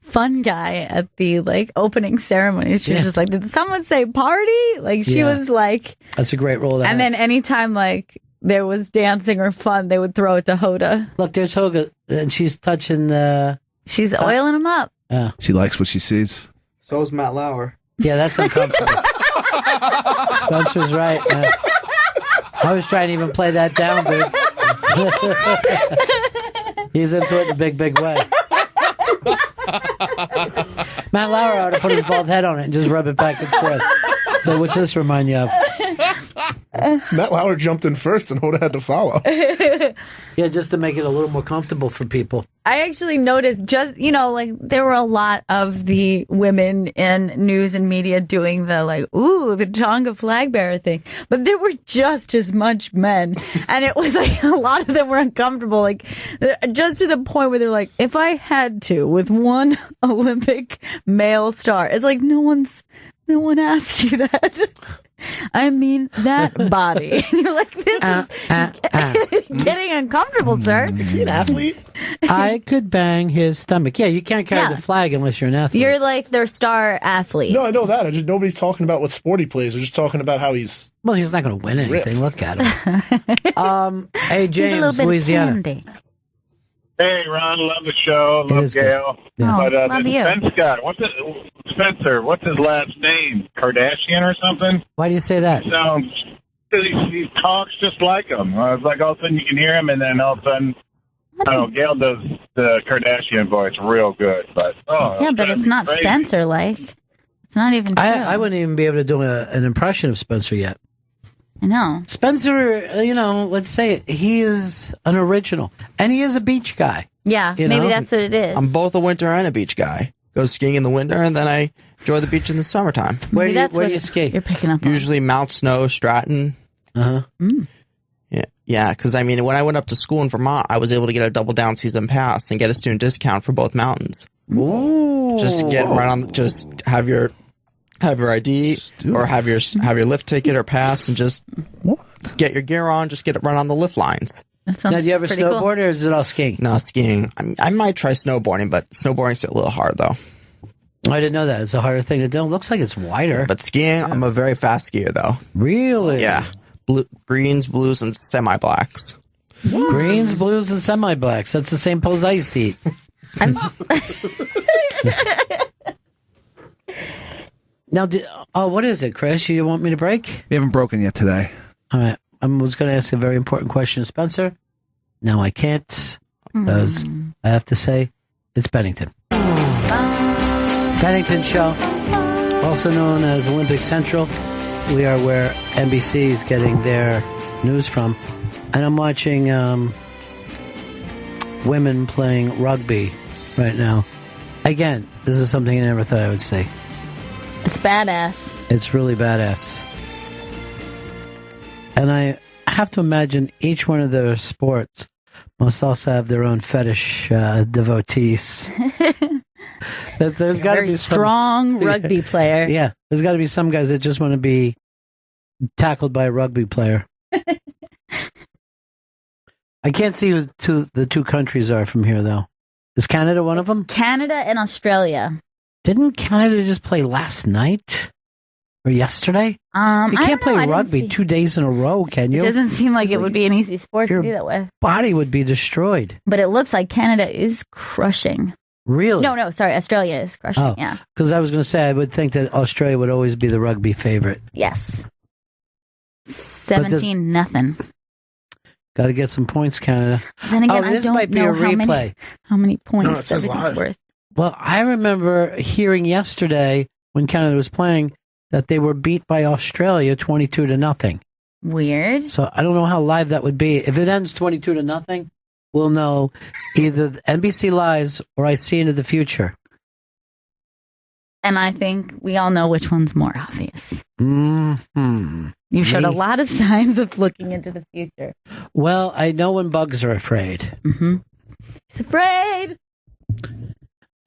fun guy at the, like, opening ceremony. She was just like, did someone say party? Like, she was like... That's a great role to have. And then anytime, like, there was dancing or fun, they would throw it to Hoda. Look, there's Hoda, and she's touching the... She's oiling him up. Yeah. She likes what she sees. So is Matt Lauer. Yeah, that's uncomfortable. Spencer's right, man. I was trying to even play that down, dude. He's into it in a big, big way. Matt Lauer ought to put his bald head on it and just rub it back and forth. So what's this remind you of? Matt Lauer jumped in first and Hoda had to follow. Yeah, just to make it a little more comfortable for people. I actually noticed there were a lot of the women in news and media doing the Tonga flag bearer thing, but there were just as much men, and it was like a lot of them were uncomfortable, just to the point where they're like, if I had to with one Olympic male star, it's like no one asked you that. I mean, that body. And you're like, this is getting uncomfortable, sir. Is he an athlete? I could bang his stomach. Yeah, you can't carry the flag unless you're an athlete. You're like their star athlete. No, I know that. Nobody's talking about what sport he plays. They're just talking about how he's... Well, he's not going to win anything. Look at him. Hey, James, Louisiana. Hey, Ron, love the show. Love Gail. Yeah. But love you. Spencer, Spencer, what's his last name? Kardashian or something? Why do you say that? He talks just like him. It's like all of a sudden you can hear him, and then all of a sudden, I don't know, Gail does the Kardashian voice real good. But but it's not crazy. Spencer-like. It's not even true. I wouldn't even be able to do an impression of Spencer yet. I know. Spencer, let's say it, he is an original. And he is a beach guy. Yeah, maybe that's what it is. I'm both a winter and a beach guy. Go skiing in the winter, and then I enjoy the beach in the summertime. Where do you ski? You're picking up Usually Mount Snow, Stratton. Uh-huh. Mm. Yeah, because, when I went up to school in Vermont, I was able to get a double down season pass and get a student discount for both mountains. Ooh. Just get right on, just have your ID or have your lift ticket or pass and just get your gear on, just get it right on the lift lines. Now, do you ever snowboard or is it all skiing? No, skiing. I might try snowboarding, but snowboarding's a little hard, though. I didn't know that. It's a harder thing to do. It looks like it's wider. But skiing, I'm a very fast skier, though. Really? Yeah. Greens, blues, and semi-blacks. Greens, blues, and semi-blacks. That's the same pose I used to eat. Now, what is it, Chris? You want me to break? We haven't broken yet today. All right. I was going to ask a very important question, Spencer. Now I can't because I have to say it's Bennington. Bennington Show, also known as Olympic Central. We are where NBC is getting their news from. And I'm watching women playing rugby right now. Again, this is something I never thought I would see. It's badass. It's really badass. And I have to imagine each one of their sports must also have their own fetish devotees. That there's got to be strong rugby player. Yeah, there's got to be some guys that just want to be tackled by a rugby player. I can't see who the two countries are from here, though. Is Canada one of them? Canada and Australia. Didn't Canada just play last night or yesterday? You can't play rugby 2 days in a row, can you? It doesn't seem like it would be an easy sport to do that with. Body would be destroyed. But it looks like Canada is crushing. Really? No, sorry. Australia is crushing, yeah. Because I was going to say, I would think that Australia would always be the rugby favorite. Yes. 17-0. Got to get some points, Canada. Then again, this I don't might be know a replay. How many points everything's worth. Well, I remember hearing yesterday when Canada was playing that they were beat by Australia 22-0. Weird. So I don't know how live that would be. If it ends 22-0, we'll know either NBC lies or I see into the future. And I think we all know which one's more obvious. Mm-hmm. You showed a lot of signs of looking into the future. Well, I know when bugs are afraid. Mm-hmm. He's afraid.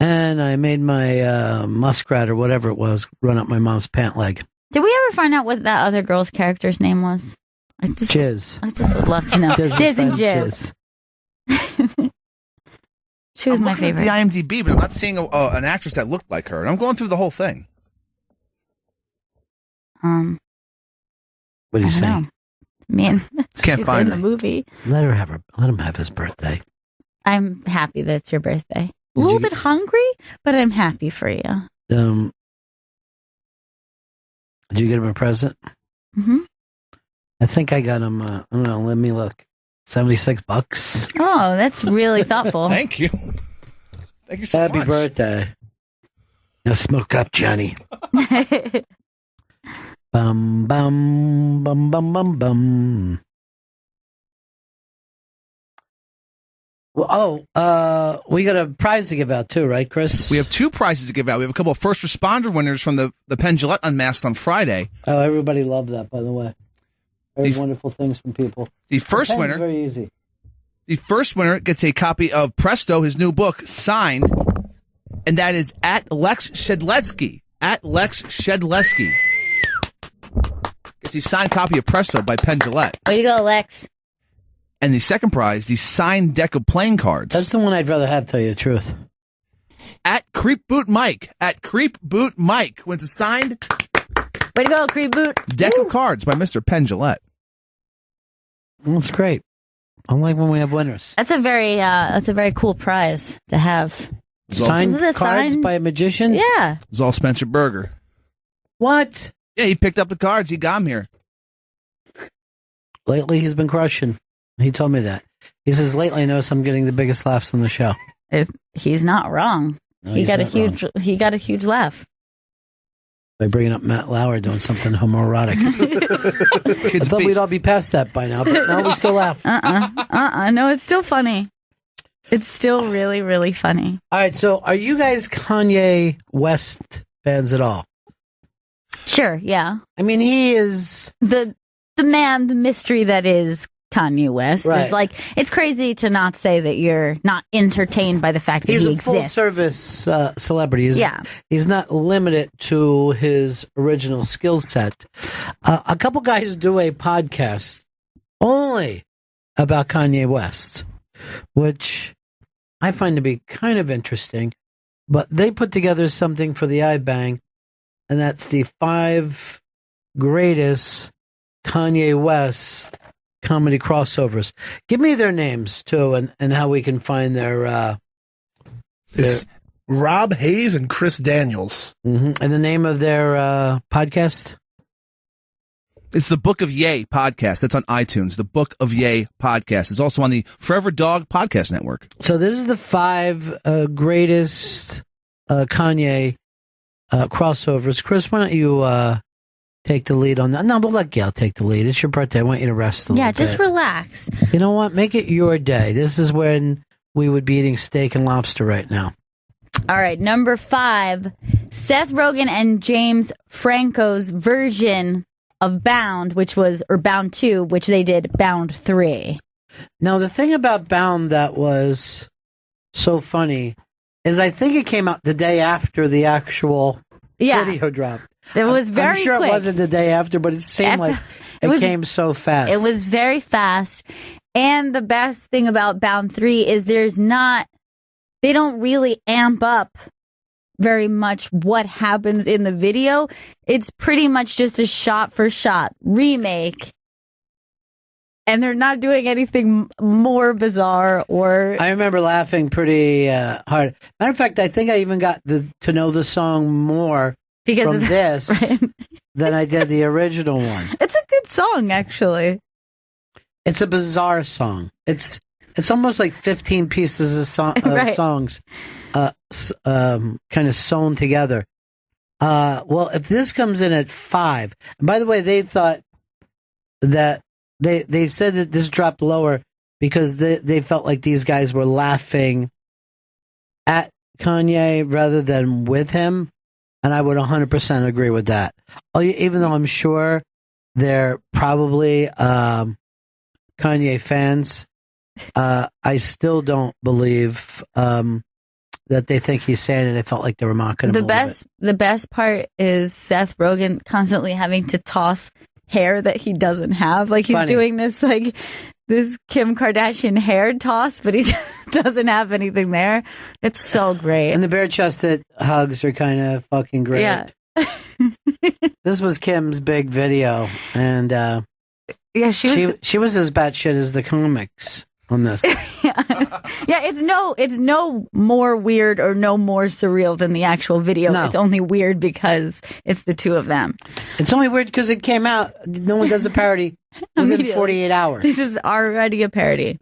And I made my muskrat or whatever it was run up my mom's pant leg. Did we ever find out what that other girl's character's name was? Jizz. I just would love to know. Diz and Jizz. She was my favorite. I'm looking at the IMDb, but I'm not seeing an actress that looked like her. And I'm going through the whole thing. What are you saying? Man, can't find the movie. Let him have his birthday. I'm happy that it's your birthday. A little bit hungry, but I'm happy for you. Did you get him a present? Mm-hmm. I think I got him. I don't know. Let me look. $76. Oh, that's really thoughtful. Thank you. Thank you so much. Happy birthday. Now smoke up, Johnny. Bum, bum, bum, bum, bum, bum. Well, we got a prize to give out too, right, Chris? We have 2 prizes to give out. We have a couple of first responder winners from the Penn Jillette Unmasked on Friday. Oh, everybody loved that, by the way. Very wonderful things from people. The first winner, very easy. The first winner gets a copy of Presto, his new book, signed, and that is at Lex Shedlesky. At Lex Shedlesky. Gets a signed copy of Presto by Penn Jillette. Way to go, Lex. And the second prize, the signed deck of playing cards. That's the one I'd rather have, tell you the truth. At Creep Boot Mike. At Creep Boot Mike wins a signed way to go, Creep Boot. Deck of cards by Mr. Penn Jillette. That's great. I like when we have winners. That's a very cool prize to have. Signed cards by a magician? Yeah. It's all Spencer Berger. What? Yeah, he picked up the cards. He got them here. Lately, he's been crushing. He told me that. He says, lately, I notice I'm getting the biggest laughs on the show. He's not wrong. No, he got a huge laugh. By bringing up Matt Lauer doing something homoerotic. I thought we'd all be past that by now, but no, we still laugh. No, it's still funny. It's still really, really funny. All right, so are you guys Kanye West fans at all? Sure, yeah. I mean, he is... The man, the mystery that is Kanye West. Right. Is like, it's crazy to not say that you're not entertained by the fact that he exists. He's a full-service celebrity. He's not limited to his original skill set. A couple guys do a podcast only about Kanye West, which I find to be kind of interesting. But they put together something for the iBang, and that's the 5 greatest Kanye West comedy crossovers. Give me their names too, and how we can find their. It's Rob Hayes and Chris Daniels. Mm-hmm. And the name of their podcast? It's the Book of Yay podcast. That's on iTunes. The Book of Yay podcast. It's also on the Forever Dog podcast network. So this is the 5 greatest Kanye crossovers. Chris, why don't you take the lead on that? No, we'll let Gail take the lead. It's your birthday. I want you to rest a little bit. Yeah, just relax. You know what? Make it your day. This is when we would be eating steak and lobster right now. All right, number 5, Seth Rogen and James Franco's version of Bound, Bound 2, which they did Bound 3. Now, the thing about Bound that was so funny is I think it came out the day after the actual video dropped. It was very I'm sure quick. It wasn't the day after, but it seemed like it came so fast. It was very fast. And the best thing about Bound 3 is they don't really amp up very much what happens in the video. It's pretty much just a shot-for-shot remake. And they're not doing anything more bizarre or... I remember laughing pretty hard. Matter of fact, I think I even got to know the song more from this than I did the original one. It's a good song, actually. It's a bizarre song. It's almost like 15 pieces of songs kind of sewn together. Well, if this comes in at 5, and by the way, they thought that they said that this dropped lower because they felt like these guys were laughing at Kanye rather than with him, and I would 100% agree with that. Even though I'm sure they're probably Kanye fans, I still don't believe that they think he's saying it. They felt like they were mocking him. The best part is Seth Rogen constantly having to toss hair that he doesn't have. Like he's doing this Kim Kardashian hair toss, but he doesn't have anything there. It's so great. And the bare-chested hugs are kind of fucking great. Yeah. This was Kim's big video, and she was as batshit as the comics on this. It's no more weird or no more surreal than the actual video. No. It's only weird because it's the two of them. It's only weird because it came out. No one does a parody within 48 hours. This is already a parody.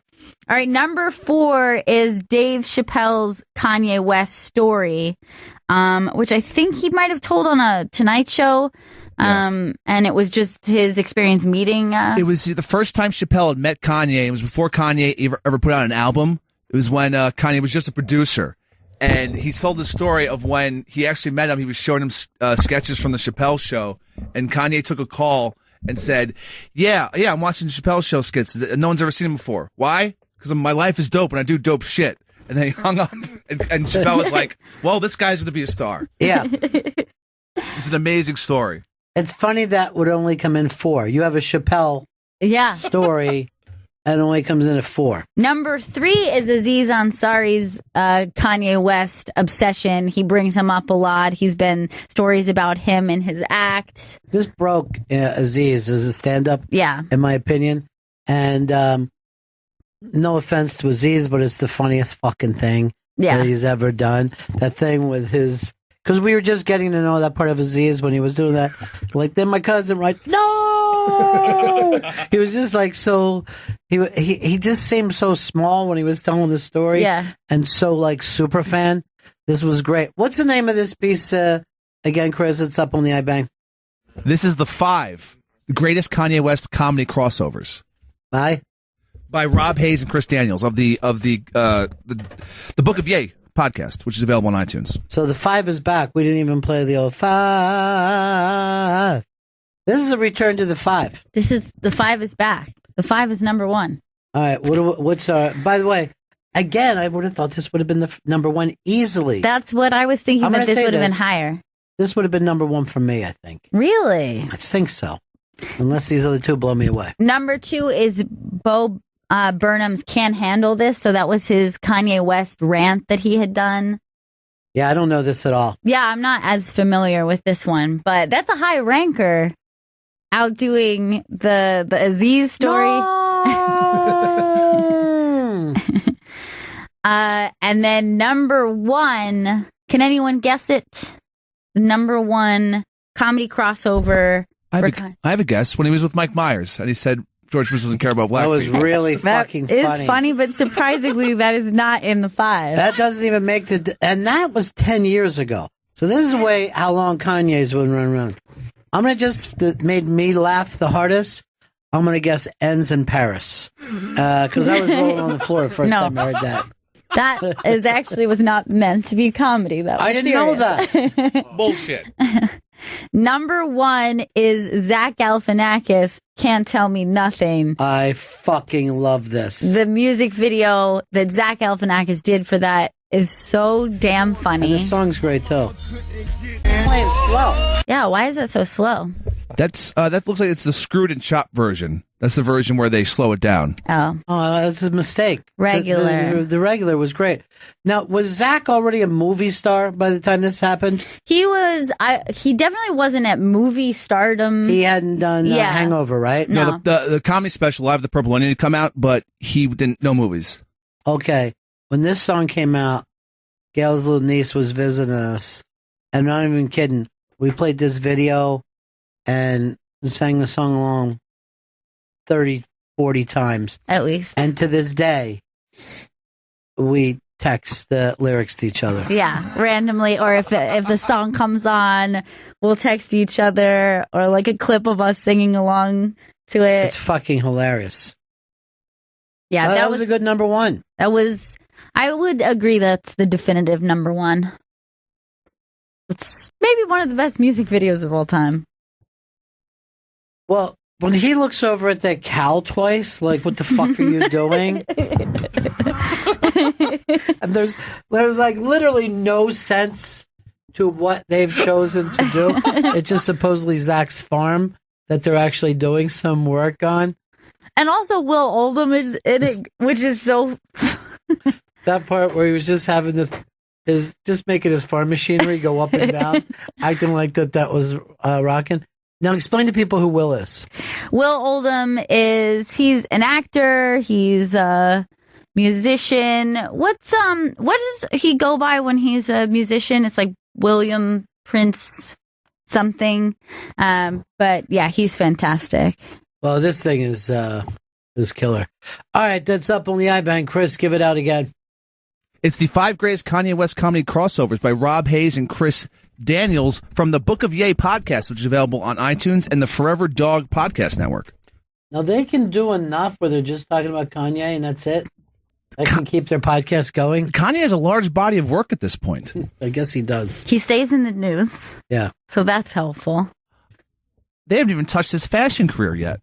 All right, number 4 is Dave Chappelle's Kanye West story, which I think he might have told on a Tonight Show. And it was just his experience meeting. It was the first time Chappelle had met Kanye. It was before Kanye ever put out an album. It was when Kanye was just a producer. And he told the story of when he actually met him. He was showing him sketches from the Chappelle show. And Kanye took a call and said, yeah, I'm watching the Chappelle show skits. No one's ever seen them before. Why? Because my life is dope and I do dope shit. And then he hung up. And Chappelle was like, well, this guy's going to be a star. Yeah. It's an amazing story. It's funny that would only come in 4. You have a Chappelle story and it only comes in at 4. Number 3 is Aziz Ansari's Kanye West obsession. He brings him up a lot. He's been stories about him and his act. This broke Aziz as a stand-up, in my opinion. And no offense to Aziz, but it's the funniest fucking thing that he's ever done. That thing with his... Because we were just getting to know that part of Aziz when he was doing that. Like, then my cousin, right? No! He was just like so... He just seemed so small when he was telling the story. Yeah. And so, like, super fan. This was great. What's the name of this piece? Again, Chris, it's up on the iBang. This is the 5 greatest Kanye West comedy crossovers. By Rob Hayes and Chris Daniels of the Book of Yay podcast, which is available on iTunes. So the 5 is back. We didn't even play the old 5. This is a return to the 5. The 5 is back. The 5 is number 1. All right. What's our? By the way, again, I would have thought this would have been the number 1 easily. That's what I was thinking. That this would have been higher. This would have been number 1 for me, I think. Really? I think so. Unless these other 2 blow me away. Number 2 is Bo Burnham's Can't Handle This. So that was his Kanye West rant that he had done. Yeah, I don't know this at all. Yeah, I'm not as familiar with this one, but that's a high ranker. Outdoing the Aziz story. No! And then number 1, can anyone guess it? Number 1 comedy crossover. I have a guess. When he was with Mike Myers, and he said George Bush doesn't care about black people. That was really fucking funny. It's funny, but surprisingly, that is not in the 5. That doesn't even make and that was 10 years ago. So this is way how long Kanye's been running around. I'm going to that made me laugh the hardest. I'm going to guess ends in Paris. Because I was rolling on the floor the first time I heard that. That was not meant to be comedy. I didn't know that. Bullshit. Number 1 is Zach Galifianakis, Can't Tell Me Nothing. I fucking love this. The music video that Zach Galifianakis did for that is so damn funny. And the song's great, too. Playing slow. Yeah, why is it so slow? That looks like it's the screwed and chopped version. That's the version where they slow it down. Oh, that's a mistake. Regular. The regular was great. Now, was Zach already a movie star by the time this happened? He was. He definitely wasn't at movie stardom. He hadn't done Hangover, right? No, the comedy special, Live at the Purple Onion, had come out, but he didn't know movies. Okay. When this song came out, Gail's little niece was visiting us. I'm not even kidding. We played this video and sang the song along 30, 40 times. At least. And to this day, we text the lyrics to each other. Yeah, randomly. Or if the song comes on, we'll text each other, or like a clip of us singing along to it. It's fucking hilarious. Yeah, that was a good number 1. I would agree that's the definitive number 1. It's maybe one of the best music videos of all time. Well, when he looks over at that cow twice, like, what the fuck are you doing? And there's like literally no sense to what they've chosen to do. It's just supposedly Zach's farm that they're actually doing some work on. And also Will Oldham is in it, which is so... That part where he was just having just making his farm machinery go up and down, acting like that was rocking. Now explain to people who Will is. Will Oldham he's an actor, he's a musician. What does he go by when he's a musician? It's like William Prince something. But yeah, he's fantastic. Well, this thing is killer. All right, that's up on the iBank. Chris, give it out again. It's the 5 greatest Kanye West comedy crossovers by Rob Hayes and Chris Daniels from the Book of Yay podcast, which is available on iTunes and the Forever Dog podcast network. Now, they can do enough where they're just talking about Kanye and that's it. They can keep their podcast going. Kanye has a large body of work at this point. I guess he does. He stays in the news. Yeah. So that's helpful. They haven't even touched his fashion career yet.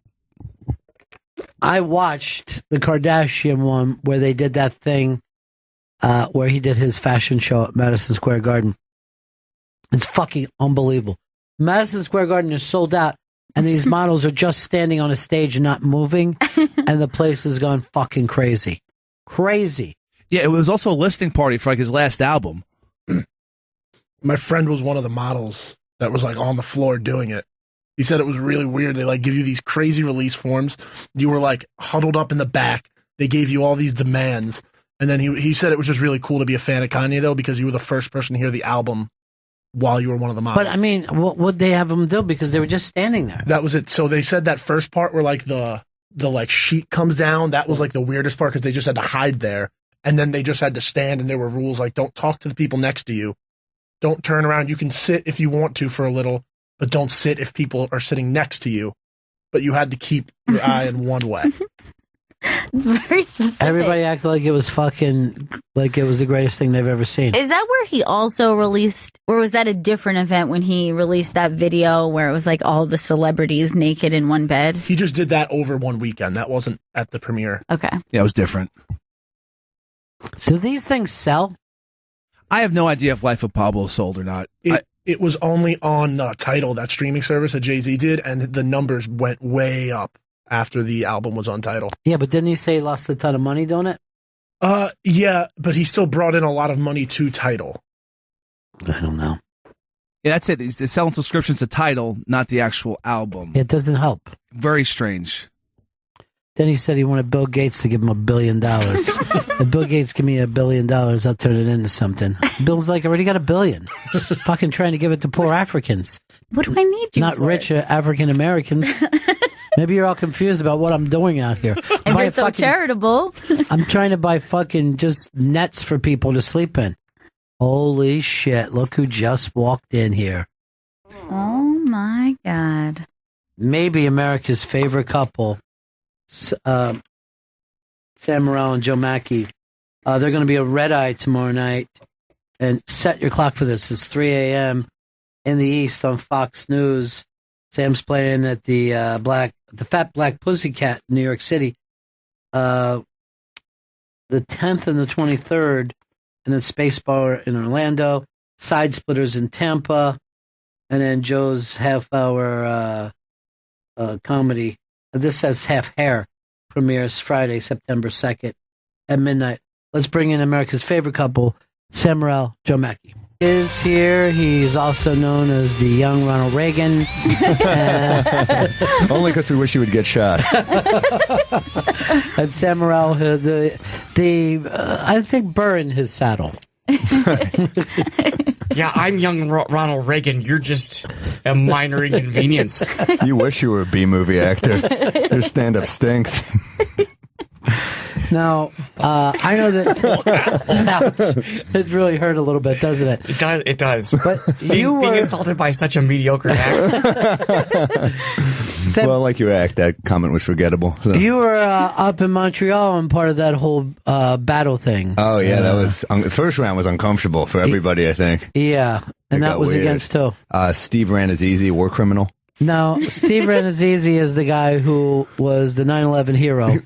I watched the Kardashian one where they did that thing where he did his fashion show at Madison Square Garden. It's fucking unbelievable. Madison Square Garden is sold out, and these models are just standing on a stage and not moving, and the place has gone fucking crazy. Crazy. Yeah, it was also a listing party for like his last album. My friend was one of the models that was like on the floor doing it. He said it was really weird. They like give you these crazy release forms. You were like huddled up in the back. They gave you all these demands. And then he said it was just really cool to be a fan of Kanye though, because you were the first person to hear the album while you were one of the models. But I mean, what would they have them do? Because they were just standing there. That was it. So they said that first part where like the like sheet comes down, that was like the weirdest part because they just had to hide there. And then they just had to stand, and there were rules like don't talk to the people next to you. Don't turn around. You can sit if you want to for a little, but don't sit if people are sitting next to you. But you had to keep your eye in one way. It's very specific. Everybody acted like it was fucking, like it was the greatest thing they've ever seen. Is that where he also released, or was that a different event when he released that video where it was like all the celebrities naked in one bed? He just did that over one weekend. That wasn't at the premiere. Okay. Yeah, it was different. So these things sell? I have no idea if Life of Pablo sold or not. It was only on Tidal, that streaming service that Jay-Z did, and the numbers went way up after the album was on Tidal. Yeah, but didn't you say he lost a ton of money doing it? Yeah, but he still brought in a lot of money to Tidal. I don't know. Yeah, that's it. They're selling subscriptions to Tidal, not the actual album. It doesn't help. Very strange. Then he said he wanted Bill Gates to give him $1 billion. If Bill Gates give me $1 billion, I'll turn it into something. Bill's like, I already got $1 billion. Fucking trying to give it to poor Africans. What do I need you Not for? rich African Americans. Maybe you're all confused about what I'm doing out here. And you're so charitable. I'm trying to buy fucking just nets for people to sleep in. Holy shit, look who just walked in here. Oh my God. Maybe America's favorite couple, Sam Morril and Joe Mackey. They're going to be a red eye tomorrow night. And set your clock for this. It's 3 a.m. in the East on Fox News. Sam's playing at the Fat Black Pussycat in New York City. The 10th and the 23rd, and then Space Bar in Orlando. Side Splitters in Tampa. And then Joe's half-hour comedy. This says Half Hair. Premieres Friday, September 2nd at midnight. Let's bring in America's favorite couple, Sam Morril, Joe Mackey. Is here. He's also known as the young Ronald Reagan. Only because we wish he would get shot. And Sam Morril, I think burr in his saddle. Yeah, I'm young Ronald Reagan. You're just a minor inconvenience. You wish you were a B-movie actor. Your stand-up stinks. Now, I know that it really hurt a little bit, doesn't it? It does. But being insulted by such a mediocre act. Well, like your act, that comment was forgettable. So. You were up in Montreal and part of that whole battle thing. Oh, yeah, that was the first round was uncomfortable for everybody, I think. Yeah, and that was weird. Against who? Steve Ranazizi, war criminal. No, Steve Ranazizi is the guy who was the 9/11 hero,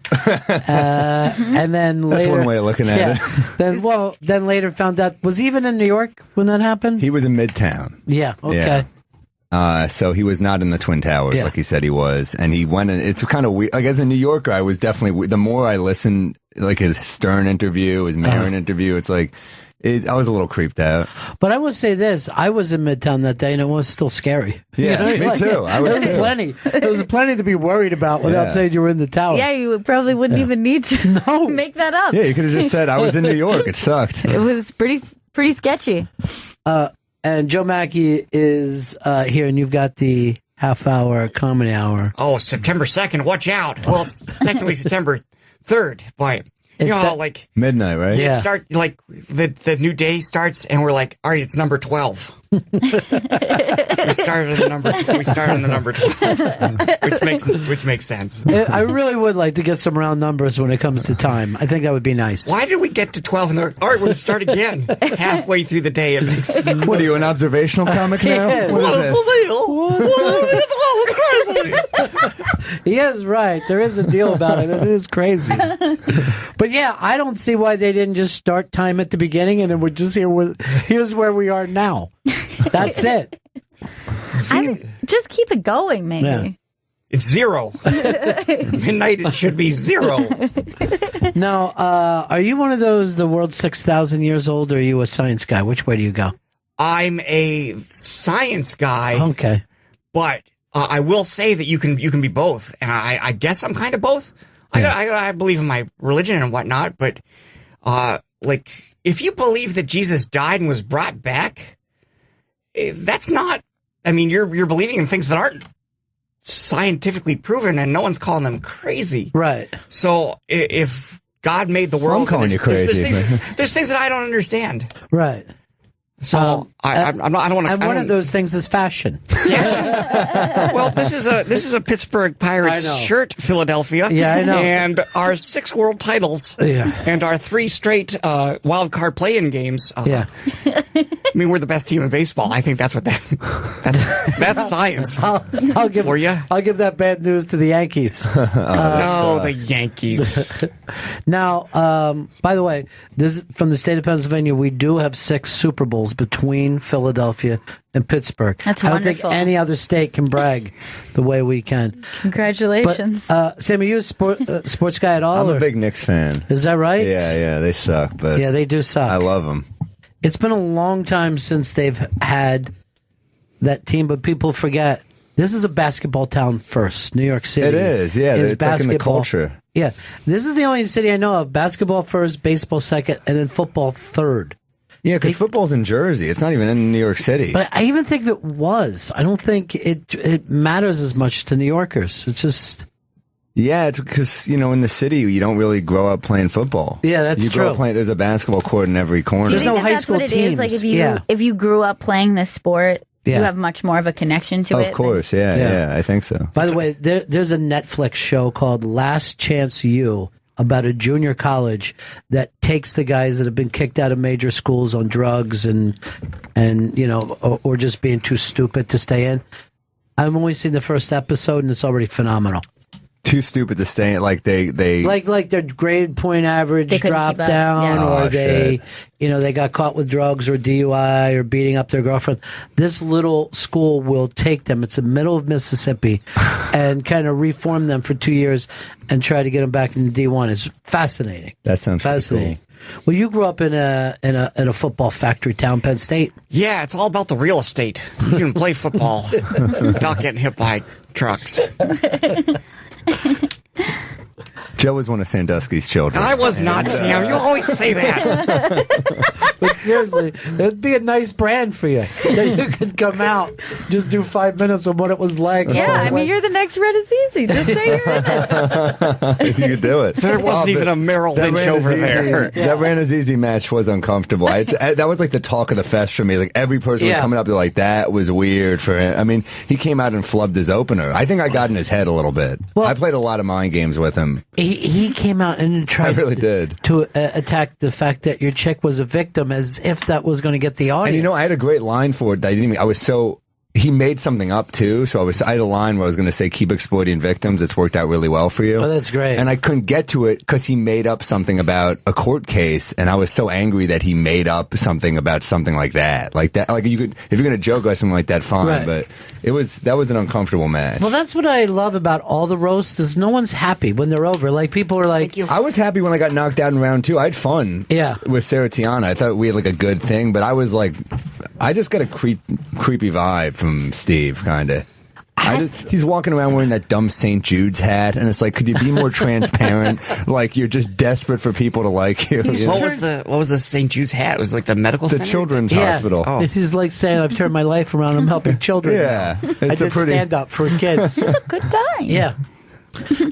and then later, that's one way of looking at it. Then later found out was he even in New York when that happened. He was in Midtown. Yeah. Okay. Yeah. So he was not in the Twin Towers like he said he was, and he went. It's kind of weird. Like as a New Yorker, I was definitely. The more I listened, like his Stern interview, his Maron interview, it's like. I was a little creeped out. But I would say this. I was in Midtown that day, and it was still scary. Yeah, me too. There was plenty to be worried about without saying you were in the tower. Yeah, you probably wouldn't even need to make that up. Yeah, you could have just said, I was in New York. It sucked. It was pretty sketchy. And Joe Mackey is here, and you've got the half-hour comedy hour. Oh, September 2nd, watch out. Well, it's technically September 3rd, but You know how, like, midnight, right? It start like the new day starts, and we're like, all right, it's number 12. we started on the number 12, which makes sense. I really would like to get some round numbers when it comes to time. I think that would be nice. Why did we get to 12 and they're like, all right, we're going to start again halfway through the day? It makes What are you, an observational comic now? Yeah. What is this? He is right. There is a deal about it. It is crazy. But yeah, I don't see why they didn't just start time at the beginning and then we're just here's where we are now. That's it. Just keep it going, maybe. Yeah. It's 0. Midnight, it should be 0. Now, are you one of those, the world's 6,000 years old, or are you a science guy? Which way do you go? I'm a science guy. Okay. But I will say that you can be both. And I guess I'm kind of both. Yeah. I believe in my religion and whatnot, but like, if you believe that Jesus died and was brought back, that's not, I mean, you're believing in things that aren't scientifically proven, and no one's calling them crazy. Right. So if God made the world, I'm calling you crazy. There's things that I don't understand. Right. So I don't want to. And one of those things is fashion. Yes. Well, this is a Pittsburgh Pirates shirt, Philadelphia. Yeah, I know. And our 6 world titles. Yeah. And our 3 straight wild card play-in games. Yeah. I mean, we're the best team in baseball. I think that's what that's science. I'll give for you. I'll give that bad news to the Yankees. The Yankees. Now, by the way, this from the state of Pennsylvania. We do have 6 Super Bowls between Philadelphia and Pittsburgh. That's I don't wonderful. think any other state can brag the way we can. Congratulations. But, Sam, are you a sports guy at all? I'm a big Knicks fan. Is that right? Yeah, they suck, but yeah, they do suck. I love them. It's been a long time since they've had that team, but people forget this is a basketball town first. New York City. It is, yeah. It's like in the culture. Yeah, this is the only city I know of. Basketball first, baseball second, and then football third. Yeah, because football's in Jersey. It's not even in New York City. But I even think it was. I don't think it matters as much to New Yorkers. It's just... Yeah, it's because, in the city, you don't really grow up playing football. Yeah, that's true. There's a basketball court in every corner. Do you think no that high that's school what it teams. is? Like if you grew up playing this sport, Yeah. you have much more of a connection to it. Of course, yeah, I think so. By the way, there's a Netflix show called Last Chance U about a junior college that takes the guys that have been kicked out of major schools on drugs and or just being too stupid to stay in. I've only seen the first episode and it's already phenomenal. Too stupid to stay in, like they like their grade point average dropped down, or they got caught with drugs or DUI or beating up their girlfriend. This little school will take them. It's the middle of Mississippi, and kind of reform them for 2 years and try to get them back into D1. It's fascinating. That sounds fascinating. Cool. Well, you grew up in a football factory town, Penn State. Yeah, it's all about the real estate. You can play football without getting hit by trucks. Joe was one of Sandusky's children. I was not, Sam. You always say that. But seriously, it'd be a nice brand for you. That you could come out, just do 5 minutes of what it was like. Yeah, I mean, you're the next Red is Easy. Just say you're in it. You could do it. There wasn't even a Merrill Lynch over there. Yeah. That Ran As Easy match was uncomfortable. That was like the talk of the fest for me. Like every person was coming up, they're like, that was weird for him. I mean, he came out and flubbed his opener. I think I got in his head a little bit. Well, I played a lot of mind games with him. He came out and tried to attack the fact that your chick was a victim as if that was going to get the audience. And I had a great line for it that he made something up too, so I had a line where I was going to say, keep exploiting victims. It's worked out really well for you. Oh, that's great. And I couldn't get to it because he made up something about a court case, and I was so angry that he made up something about something like that. Like that, like if you're going to joke about something like that, fine. Right. But that was an uncomfortable match. Well, that's what I love about all the roasts is no one's happy when they're over. Like people are like, I was happy when I got knocked out in round 2. I had fun. Yeah. With Sarah Tiana. I thought we had like a good thing, but I was like, I just got a creepy vibe from Steve, kind of. He's walking around wearing that dumb St. Jude's hat, and it's like, could you be more transparent? Like you're just desperate for people to like you. What was the St. Jude's hat? It was like the medical center? The children's hospital. Oh. He's like saying, I've turned my life around. I'm helping children. Yeah. I did stand up for kids. He's a good guy. Yeah.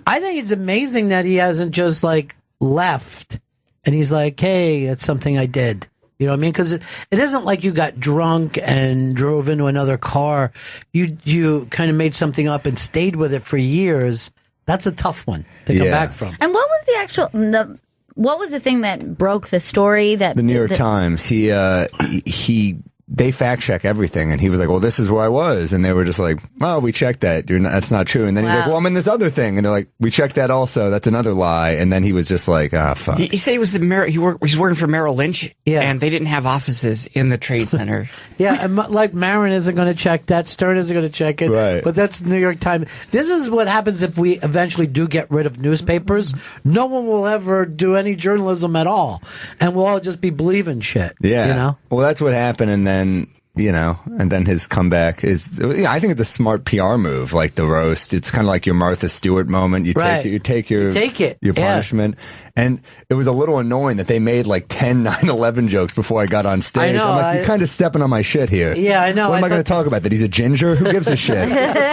I think it's amazing that he hasn't just like left, and he's like, "Hey, it's something I did." You know what I mean? Because it isn't like you got drunk and drove into another car. You kind of made something up and stayed with it for years. That's a tough one to come back from. And what was the actual what was the thing that broke the story? That the New York Times. They fact check everything, and he was like, "Well, this is where I was," and they were just like, "Oh, we checked that. That's not true." And then he's like, "Well, I'm in this other thing," and they're like, "We checked that also. That's another lie." And then he was just like, "Ah, fuck." He said he was he's working for Merrill Lynch, and they didn't have offices in the Trade Center. And like Marin isn't going to check that, Stern isn't going to check it, right? But that's New York Times. This is what happens if we eventually do get rid of newspapers. No one will ever do any journalism at all, and we'll all just be believing shit. Yeah, you know. Well, that's what happened, and then. And then his comeback is, I think it's a smart PR move, like the roast. It's kind of like your Martha Stewart moment. You take your punishment. And it was a little annoying that they made like 10 9/11 jokes before I got on stage. I'm like, you're kind of stepping on my shit here. Yeah, I know. What am I going to talk about? That he's a ginger? Who gives a shit?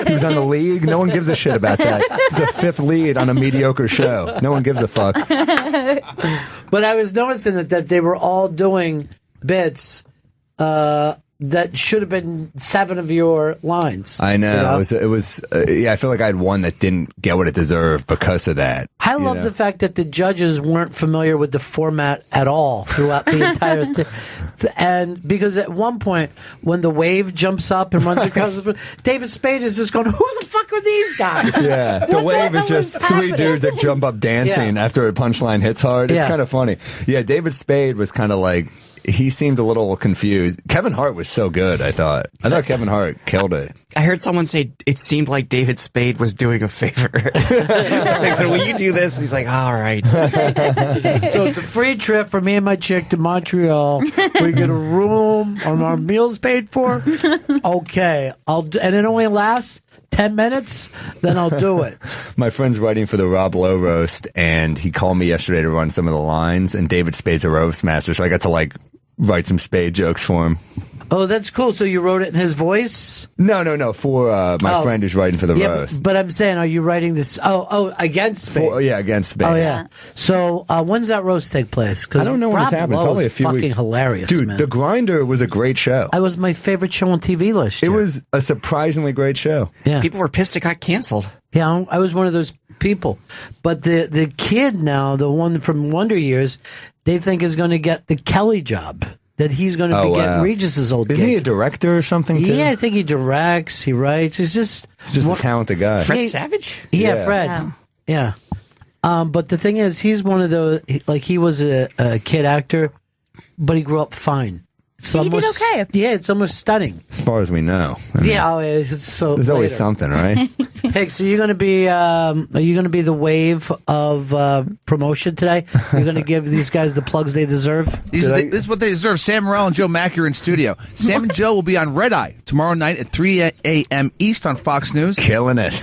He was on the league? No one gives a shit about that. He's a fifth lead on a mediocre show. No one gives a fuck. But I was noticing that they were all doing bits, that should have been 7 of your lines. I know. It was I feel like I had one that didn't get what it deserved because of that. I love the fact that the judges weren't familiar with the format at all throughout the entire thing. And because at one point, when the wave jumps up and runs across, David Spade is just going, "Who the fuck are these guys?" Yeah. The wave is just three dudes that jump up dancing after a punchline hits hard. It's kind of funny. Yeah, David Spade was kind of like, he seemed a little confused. Kevin Hart was so good, I thought. Kevin Hart killed it. I heard someone say it seemed like David Spade was doing a favor. Like, will you do this? He's like, all right. So it's a free trip for me and my chick to Montreal. We get a room and our meals paid for. Okay. And it only lasts 10 minutes, then I'll do it. My friend's writing for the Rob Lowe roast, and he called me yesterday to run some of the lines, and David Spade's a roast master, so I got to write some Spade jokes for him. Oh, that's cool. So you wrote it in his voice? No. For my friend who's writing for the roast. But I'm saying, are you writing this? Against Spade? Against Spade. Oh, yeah. So when's that roast take place? I don't know when it's happening. Probably a few fucking weeks. Hilarious, dude. man. The Grinder was a great show. It was my favorite show on TV last year. It was a surprisingly great show. Yeah. People were pissed it got canceled. Yeah, I was one of those people. But the kid now, the one from Wonder Years, they think is going to get the Kelly job. That he's going to be getting Regis's old Isn't gig. he a director or something, too? Yeah, I think he directs, he writes. He's just a talented guy. Fred Savage? Yeah, Fred. Wow. Yeah. But the thing is, he's one of those, he was a kid actor, but he grew up fine. He did okay. Yeah, it's almost stunning. As far as we know. It's so. There's always something, right? Hey, so you're going to be? Are you going to be the wave of promotion today? You're going to give these guys the plugs they deserve. This is what they deserve. Sam Morril and Joe Mackey are in studio. Sam and Joe will be on Red Eye tomorrow night at 3 a.m. East on Fox News. Killing it.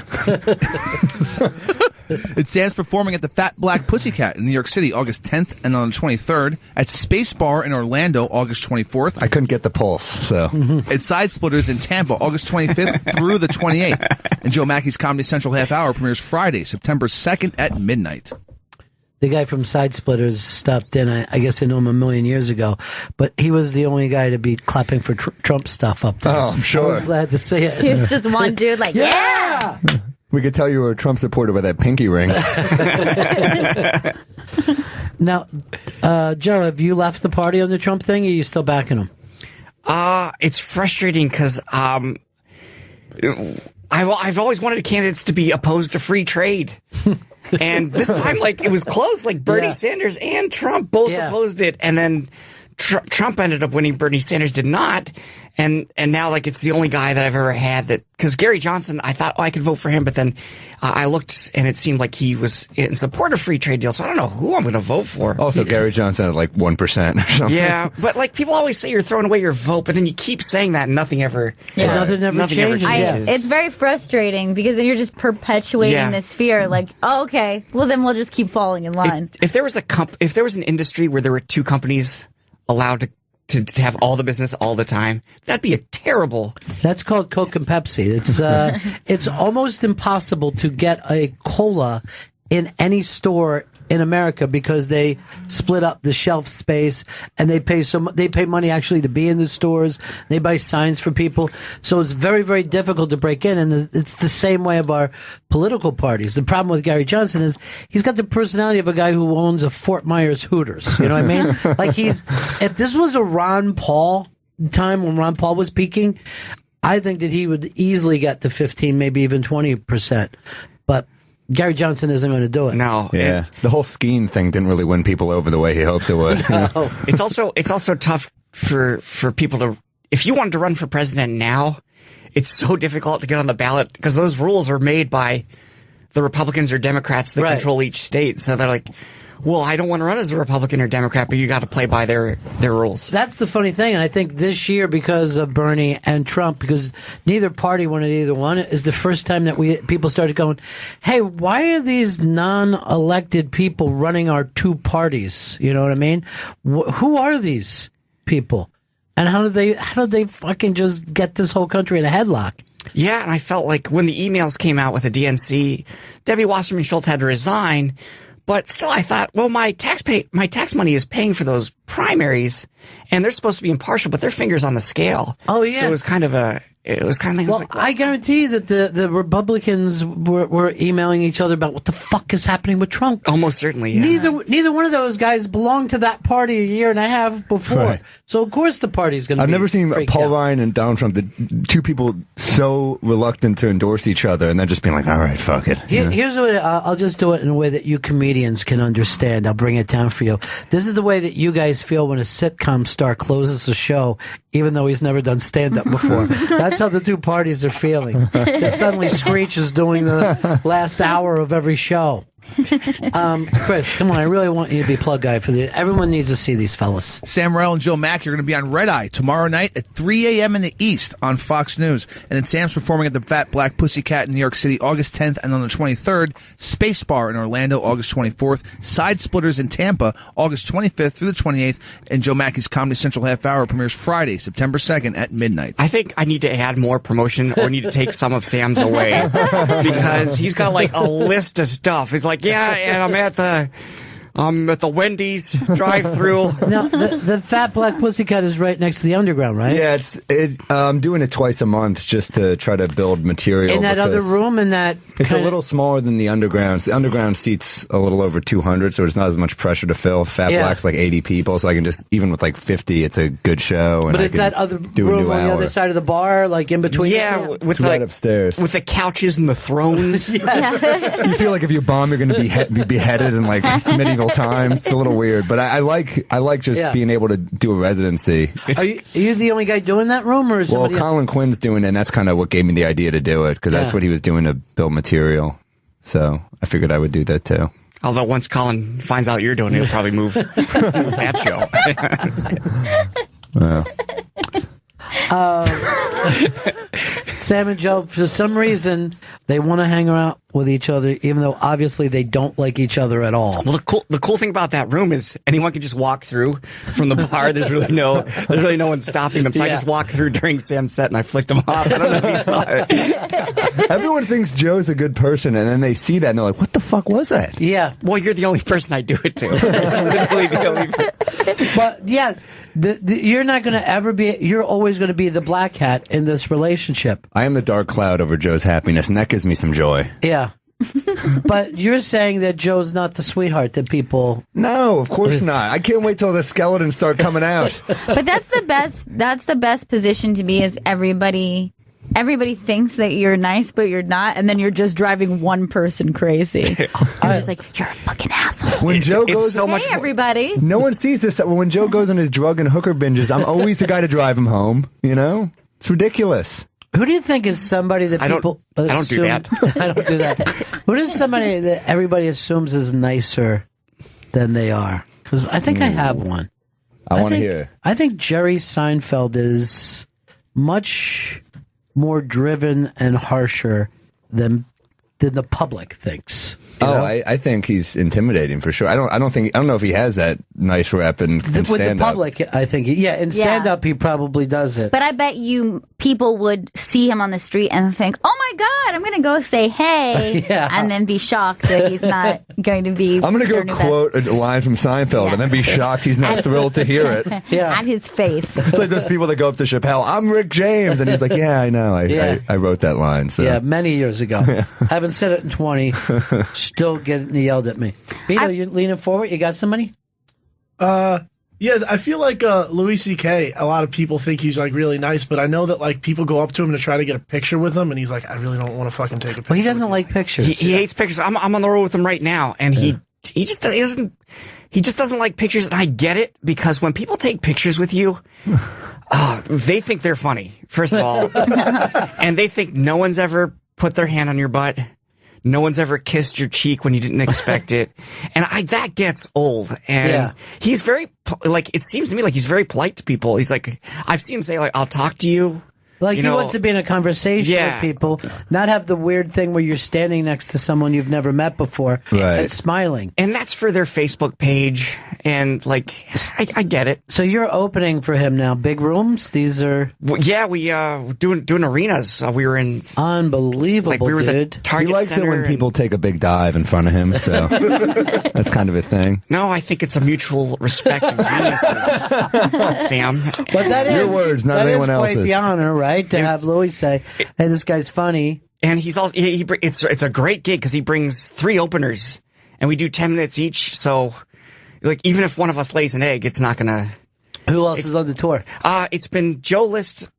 It's Sam's performing at the Fat Black Pussycat in New York City August 10th and on the 23rd, at Space Bar in Orlando August 24th. I couldn't get the pulse, so. At Side Splitters in Tampa August 25th through the 28th. And Joe Mackey's Comedy Central Half Hour premieres Friday, September 2nd at midnight. The guy from Side Splitters stopped in. I guess I knew him a million years ago, but he was the only guy to be clapping for Trump stuff up there. Oh, I'm sure. I was glad to see it. He was just one dude like, yeah! We could tell you were a Trump supporter by that pinky ring. Now, Joe, have you left the party on the Trump thing, or are you still backing him? It's frustrating because I've always wanted candidates to be opposed to free trade. And this time, it was close. Bernie Sanders and Trump both opposed it. And then Trump ended up winning. Bernie Sanders did not. And now, it's the only guy that I've ever had because Gary Johnson, I thought, I could vote for him. But then I looked and it seemed like he was in support of free trade deals. So I don't know who I'm going to vote for. Also, Gary Johnson at 1% or something. Yeah. But people always say you're throwing away your vote, but then you keep saying that and nothing ever changes. It's very frustrating because then you're just perpetuating this fear. Okay, well then we'll just keep falling in line. If there was an industry where there were two companies allowed to have all the business all the time, that'd be a terrible. That's called Coke and Pepsi. It's almost impossible to get a cola in any store in America because they split up the shelf space and they pay money actually to be in the stores. They buy signs for people. So it's very, very difficult to break in. And it's the same way of our political parties. The problem with Gary Johnson is he's got the personality of a guy who owns a Fort Myers Hooters. You know what I mean? Like if this was a Ron Paul time when Ron Paul was peaking, I think that he would easily get to 15, maybe even 20%. But Gary Johnson isn't going to do it. No. Yeah. The whole skiing thing didn't really win people over the way he hoped it would. No. It's also tough for people to, if you wanted to run for president now, it's so difficult to get on the ballot because those rules are made by the Republicans or Democrats that control each state. So they're like, well, I don't want to run as a Republican or Democrat, but you got to play by their rules. That's the funny thing. And I think this year, because of Bernie and Trump, because neither party wanted either one, is the first time that people started going, hey, why are these non-elected people running our two parties? You know what I mean? Who are these people? And how did they fucking just get this whole country in a headlock? Yeah, and I felt like when the emails came out with the DNC, Debbie Wasserman Schultz had to resign. But still, I thought, well, my tax money is paying for those primaries, and they're supposed to be impartial, but their finger's on the scale. Oh yeah. So it was kind of like, well, I guarantee that the Republicans were emailing each other about what the fuck is happening with Trump. Almost certainly. Yeah. Neither one of those guys belonged to that party a year and a half before. Right. So of course the party's going to. I've never seen Paul Ryan and Donald Trump, the two people so reluctant to endorse each other, and then just being like, "All right, fuck it." Here's what I'll just do it in a way that you comedians can understand. I'll bring it down for you. This is the way that you guys feel when a sitcom star closes a show, even though he's never done stand-up before. That's how the two parties are feeling. That suddenly Screech is doing the last hour of every show. Chris, come on, I really want you to be plug guy for everyone needs to see these fellas. Sam Morril and Joe Mackey are going to be on Red Eye tomorrow night at 3 a.m. in the East on Fox News. And then Sam's performing at the Fat Black Pussycat in New York City August 10th and on the 23rd. Space Bar in Orlando August 24th. Side Splitters in Tampa August 25th through the 28th. And Joe Mackey's Comedy Central Half Hour premieres Friday, September 2nd at midnight. I think I need to add more promotion or need to take some of Sam's away because he's got like a list of stuff. He's like, yeah, and I'm at the Wendy's drive-thru. Now, the Fat Black Pussycat is right next to the Underground, right? Yeah, I'm doing it twice a month just to try to build material. In that other room, it's a little smaller than the Underground. The Underground seats a little over 200, so there's not as much pressure to fill. Fat Black's like 80 people, so I can just, even with like 50, it's a good show. And but it's that other room on the other side of the bar, like in between. Yeah, with right upstairs, with the couches and the thrones. Yes. You feel like if you bomb, you're going to be beheaded in like medieval times. It's a little weird, but I like just being able to do a residency. Are you the only guy doing that room, or is somebody else? Colin Quinn's doing it, and that's kind of what gave me the idea to do it, because that's what he was doing to build material. So I figured I would do that too. Although once Colin finds out you're doing it, he'll probably move that show. Sam and Joe, for some reason, they want to hang out with each other, even though obviously they don't like each other at all. Well, the cool thing about that room is anyone can just walk through from the bar. There's really no one stopping them. So I just walked through during Sam's set and I flicked them off. I don't know if you saw it. Everyone thinks Joe's a good person, and then they see that and they're like, "What the fuck was that?" Yeah. Well, you're the only person I do it to. Literally the only person. But yes, you're not going to ever be. You're always going to be the black cat in this relationship. I am the dark cloud over Joe's happiness, and that gives me some joy. Yeah. But you're saying that Joe's not the sweetheart that people... No, of course not. I can't wait till the skeletons start coming out. But that's the best position to be, is everybody thinks that you're nice, but you're not, and then you're just driving one person crazy. You're just like, you're a fucking asshole. When Joe goes, so much everybody. No one sees this. When Joe goes on his drug and hooker binges, I'm always the guy to drive him home. You know? It's ridiculous. Who do you think is somebody that people assume... I don't do that. I don't do that. Who is somebody that everybody assumes is nicer than they are? Because I think I have one. I want to hear. I think Jerry Seinfeld is much more driven and harsher than the public thinks. I think he's intimidating for sure. I don't know if he has that nice rep in stand-up. With the public, I think in stand-up he probably does it. But I bet you people would see him on the street and think, "Oh my God, I'm going to go say hey," and then be shocked that he's not going to be. I'm going to go quote a line from Seinfeld and then be shocked he's not thrilled to hear it. At his face. It's like those people that go up to Chappelle, "I'm Rick James," and he's like, "Yeah, I know. I wrote that line." So. Yeah, many years ago. Haven't said it in 20. Still getting yelled at me. Vito, you leaning forward? You got somebody? Yeah, I feel like Louis C.K., a lot of people think he's like really nice, but I know that like people go up to him to try to get a picture with him, and he's like, I really don't want to fucking take a picture. Well, he doesn't like pictures. He hates pictures. I'm on the road with him right now, and he just doesn't like pictures, and I get it, because when people take pictures with you, they think they're funny, first of all, and they think no one's ever put their hand on your butt. No one's ever kissed your cheek when you didn't expect it. And that gets old. And he's very, like, it seems to me like he's very polite to people. He's like, I've seen him say, like, I'll talk to you. Like, he wants to be in a conversation with people, not have the weird thing where you're standing next to someone you've never met before and smiling. And that's for their Facebook page. And, like, I get it. So you're opening for him now. Big rooms? These are... Well, yeah, we doing arenas. We were in... Unbelievable, like, we were dude. The Target he likes Center it when people take a big dive in front of him, so that's kind of a thing. No, I think it's a mutual respect of geniuses, Sam. But that Your is... words, not that anyone is quite else's. the honor, right? To have Louis say, hey, this guy's funny. And he's also... It's a great gig, because he brings 3 openers, and we do 10 minutes each, so... Like, even if one of us lays an egg, it's not gonna... Who else is on the tour? It's been Joe List,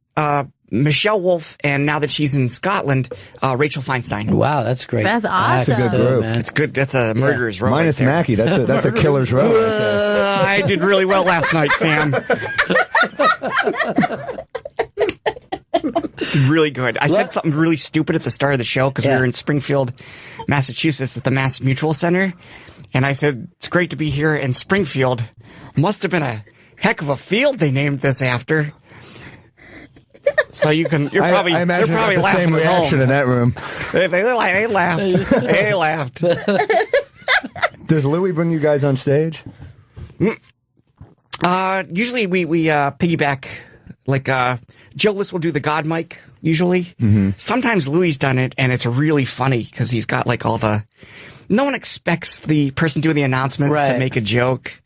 Michelle Wolf, and now that she's in Scotland, Rachel Feinstein. Wow, that's great. That's awesome. That's a good group. It's good. That's a murderer's row. Minus right there. Mackey. That's a killer's row. I did really well last night, Sam. Did really good. I said something really stupid at the start of the show, because we were in Springfield, Massachusetts at the Mass Mutual Center. And I said, it's great to be here in Springfield. Must have been a heck of a field they named this after. So you're probably the laughing same at reaction home. in that room. They laughed. They laughed. Does Louis bring you guys on stage? Usually we piggyback. Like, Joe List will do the God mic, usually. Mm-hmm. Sometimes Louis done it, and it's really funny, because he's got, like, all the... No one expects the person doing the announcements to make a joke.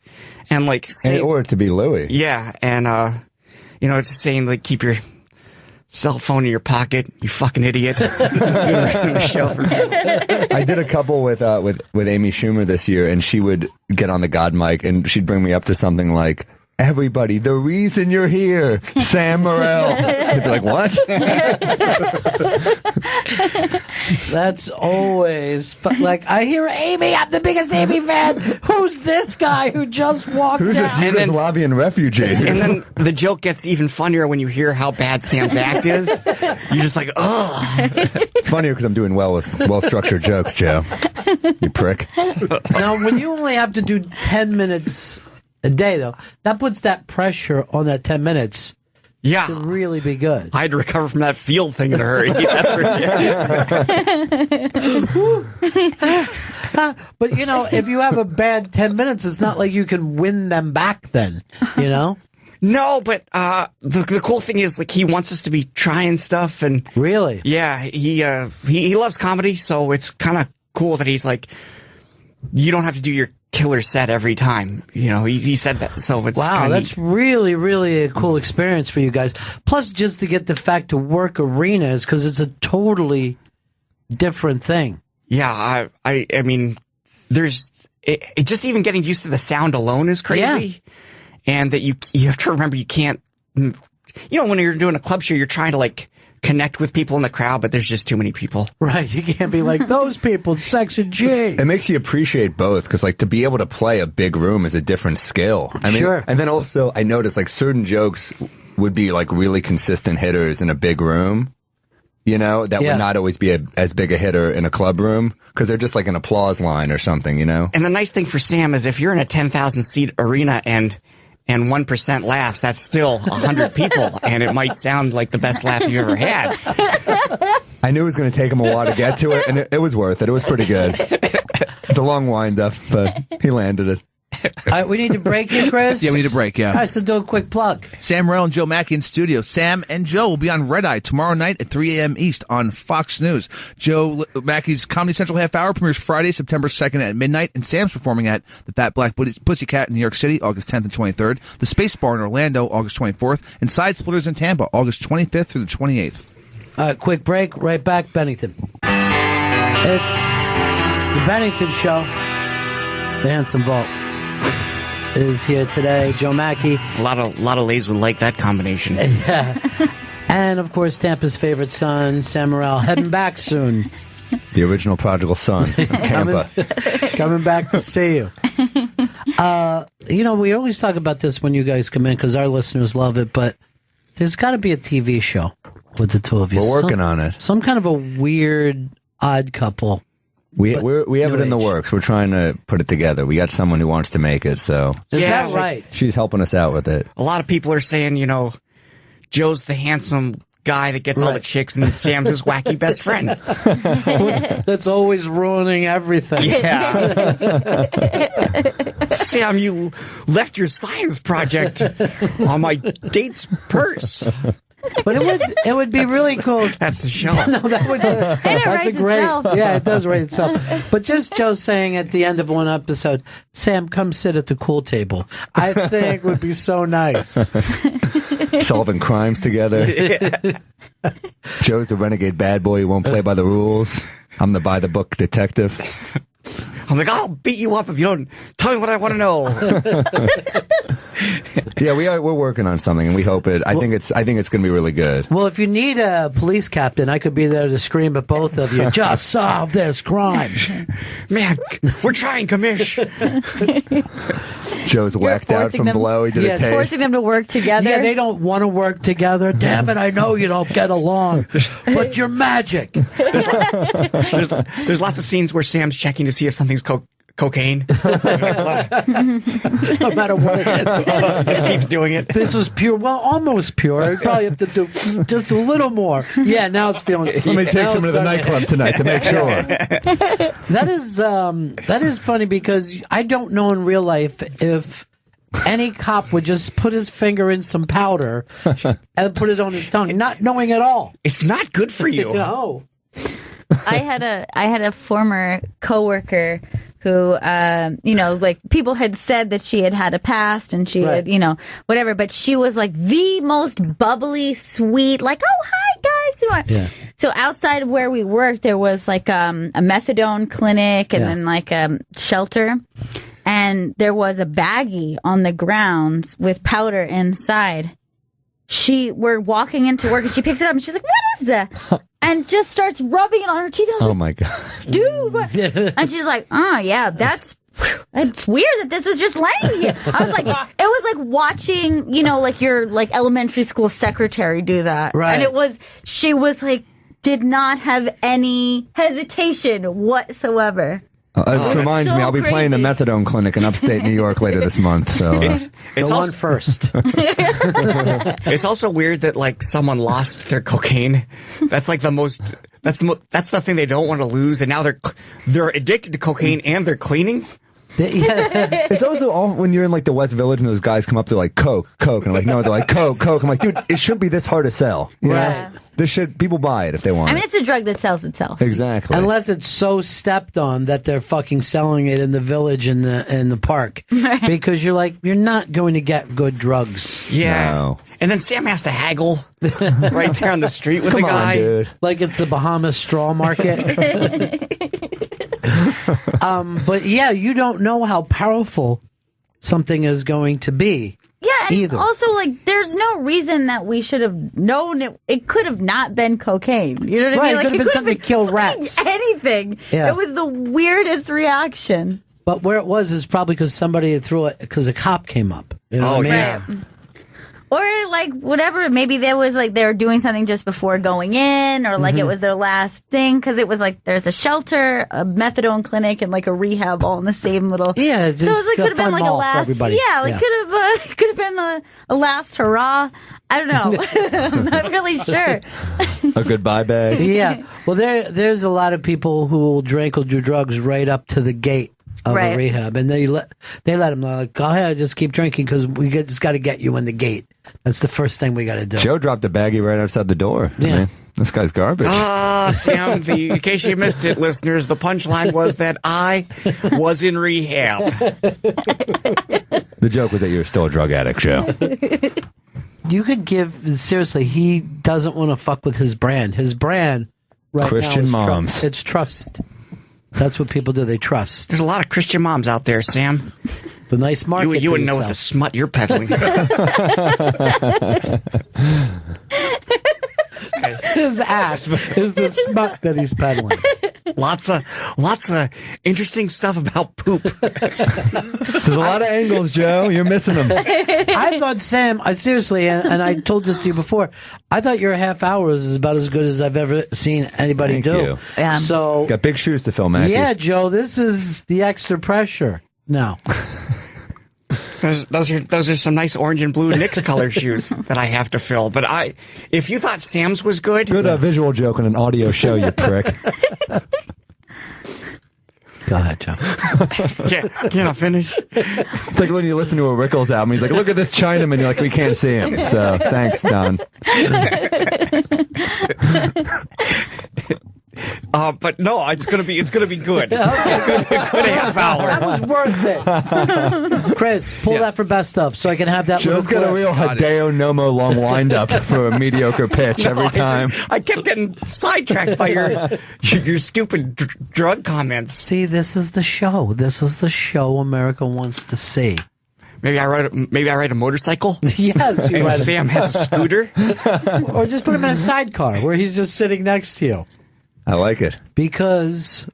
And, like... or to be Louis. Yeah, and, it's just saying, like, keep your cell phone in your pocket, you fucking idiot. I did a couple with Amy Schumer this year, and she would get on the God mic, and she'd bring me up to something like... Everybody, the reason you're here, Sam Morril. They'd be like, what? That's always like, I hear Amy, I'm the biggest Amy fan. Who's this guy who just walked Who's out? this Yugoslavian refugee? And then the joke gets even funnier when you hear how bad Sam's act is. You're just like, ugh. It's funnier because I'm doing well with well-structured jokes, Joe. You prick. Now, when you only have to do 10 minutes a day, though, that puts that pressure on that 10 minutes. Yeah. To really be good. I had to recover from that field thing in a hurry. That's But, if you have a bad 10 minutes, it's not like you can win them back then, No, but the cool thing is, like, he wants us to be trying stuff. And really? Yeah, he loves comedy, so it's kind of cool that he's like, you don't have to do your killer set every time. He said that. So it's wow, that's really, really a cool experience for you guys. Plus, just to get the fact to work arenas, because it's a totally different thing. Yeah, I mean, there's just even getting used to the sound alone is crazy, and that you have to remember you can't. When you're doing a club show, you're trying to like connect with people in the crowd, but there's just too many people. Right. You can't be like, those people, Section G. It makes you appreciate both, because like to be able to play a big room is a different skill. Sure. And then also I noticed like certain jokes would be like really consistent hitters in a big room, that would not always be as big a hitter in a club room, because they're just like an applause line or something, And the nice thing for Sam is if you're in a 10,000 seat arena and 1% laughs, that's still 100 people, and it might sound like the best laugh you ever had. I knew it was going to take him a while to get to it, and it was worth it. It was pretty good. It's a long wind-up, but he landed it. All right, we need to break here, Chris? Yeah, we need to break, yeah. All right, so do a quick plug. Sam Morril and Joe Mackey in studio. Sam and Joe will be on Red Eye tomorrow night at 3 a.m. East on Fox News. Joe Mackey's Comedy Central Half Hour premieres Friday, September 2nd at midnight, and Sam's performing at the Fat Black Pussycat in New York City, August 10th and 23rd, the Space Bar in Orlando, August 24th, and Side Splitters in Tampa, August 25th through the 28th. Quick break, right back, Bennington. It's the Bennington Show. The Handsome Vault is here today. Joe Mackey. A lot of ladies would like that combination. Yeah. And, of course, Tampa's favorite son, Sam Morril, heading back soon. The original prodigal son of Tampa. Coming back to see you. We always talk about this when you guys come in because our listeners love it, but there's got to be a TV show with the two of you. We're working on it. Some kind of a weird, odd couple. We have it in the works. We're trying to put it together. We got someone who wants to make it, so. Is that right? She's helping us out with it. A lot of people are saying, Joe's the handsome guy that gets all the chicks and Sam's his wacky best friend. That's always ruining everything. Yeah. Sam, you left your science project on my date's purse. But it would be really cool. That's the show. No, that would. That's a great. Itself. Yeah, it does write itself. But just Joe saying at the end of one episode, Sam, come sit at the cool table. I think would be so nice. Solving crimes together. Yeah. Joe's the renegade bad boy who won't play by the rules. I'm the by the book detective. I'm like, I'll beat you up if you don't tell me what I want to know. Yeah, we're working on something, and we hope it. I think it's going to be really good. Well, if you need a police captain, I could be there to scream at both of you. Just solve this crime, man. We're trying, commish. Joe's whacked out from below. He did a taste. Forcing them to work together. Yeah, they don't want to work together. Damn it! I know you don't get along, but you're magic. There's lots of scenes where Sam's checking to see if something's cocaine. No matter what it is. Just keeps doing it. This was pure. Well, almost pure. I probably have to do just a little more. Yeah, now it's feeling. Let me take some to the nightclub tonight to make sure. That is funny because I don't know in real life if any cop would just put his finger in some powder and put it on his tongue, not knowing at all. It's not good for you. No. I had a former coworker who, people had said that she had a past and she had, whatever, but she was like the most bubbly, sweet, like, oh, hi guys. Yeah. So outside of where we worked, there was like a methadone clinic and then like a shelter. And there was a baggie on the grounds with powder inside. We're walking into work and she picks it up and she's like, what is that? And just starts rubbing it on her teeth. And I was oh my God. Dude. What? And she's like, oh yeah, it's weird that this was just laying here. I was like, it was like watching, like your like elementary school secretary do that. Right. And she was like, did not have any hesitation whatsoever. This reminds me, I'll be playing the methadone clinic in upstate New York later this month. So it's the one first. It's also weird that like someone lost their cocaine. That's like that's the thing they don't want to lose, and now they're addicted to cocaine and they're cleaning. Yeah. It's also all when you're in like the West Village and those guys come up, they're like Coke, and I'm like, no, they're like Coke. I'm like, dude, it shouldn't be this hard to sell. Right. People buy it if they want I mean, it's a drug that sells itself. Exactly. Unless it's so stepped on that they're fucking selling it in the village in the park. Right. Because you're not going to get good drugs. Yeah. No. And then Sam has to haggle right there on the street with the guy. Dude. Like it's the Bahamas straw market. But yeah, you don't know how powerful something is going to be. Yeah, and either. Also, like, there's no reason that we should have known it. It could have not been cocaine. You know what I mean? Like, it could have been something to kill rats. Anything. Yeah. It was the weirdest reaction. But where it was is probably because somebody threw it because a cop came up. You know what I mean? Yeah. Or like whatever, maybe there was like they were doing something just before going in, or like it was their last thing because it was like there's a shelter, a methadone clinic, and like a rehab all in the same little. Yeah, so it was, like, could have been like a last. Could have been a last hurrah. I don't know. I'm not really sure. A goodbye bag. Yeah. Well, there's a lot of people who will drink or do drugs right up to the gate of Right. a rehab, and they let him like, go ahead, just keep drinking because just got to get you in the gate. That's the first thing we got to do. Joe dropped a baggie right outside the door. Yeah. I mean, this guy's garbage. Sam, in case you missed it, listeners, the punchline was that I was in rehab. The joke was that you're still a drug addict, Joe. You could seriously, he doesn't want to fuck with his brand. His brand right Christian now is moms. It's trust. That's what people do. They trust. There's a lot of Christian moms out there, Sam. The nice market. You wouldn't know what the smut you're peddling. His act is the smut that he's peddling. Lots of interesting stuff about poop. There's a lot of angles, Joe. You're missing them. I thought, Sam, I seriously, and I told this to you before, I thought your half hour is about as good as I've ever seen anybody Thank do. you. Yeah. So, Got big shoes to fill, Mackey. yeah, Joe, this is the extra pressure. No. Those are some nice orange and blue Knicks color shoes that I have to fill. But if you thought Sam's was good, visual joke on an audio show, you prick. Go ahead, Joe. Can I finish? It's like when you listen to a Rickles album. He's like, "Look at this Chinaman." You're like, "We can't see him." So thanks, Don. But no, it's gonna be good. It's gonna be a good half hour. That was worth it. Chris, pull that for best of so I can have that. Joe's got a real Hideo Nomo long wind-up for a mediocre pitch every time. I kept getting sidetracked by your stupid drug comments. See, this is the show. This is the show America wants to see. Maybe I ride a motorcycle. Yes, you and ride Sam has a scooter. Or just put him in a sidecar where he's just sitting next to you. I like it. Because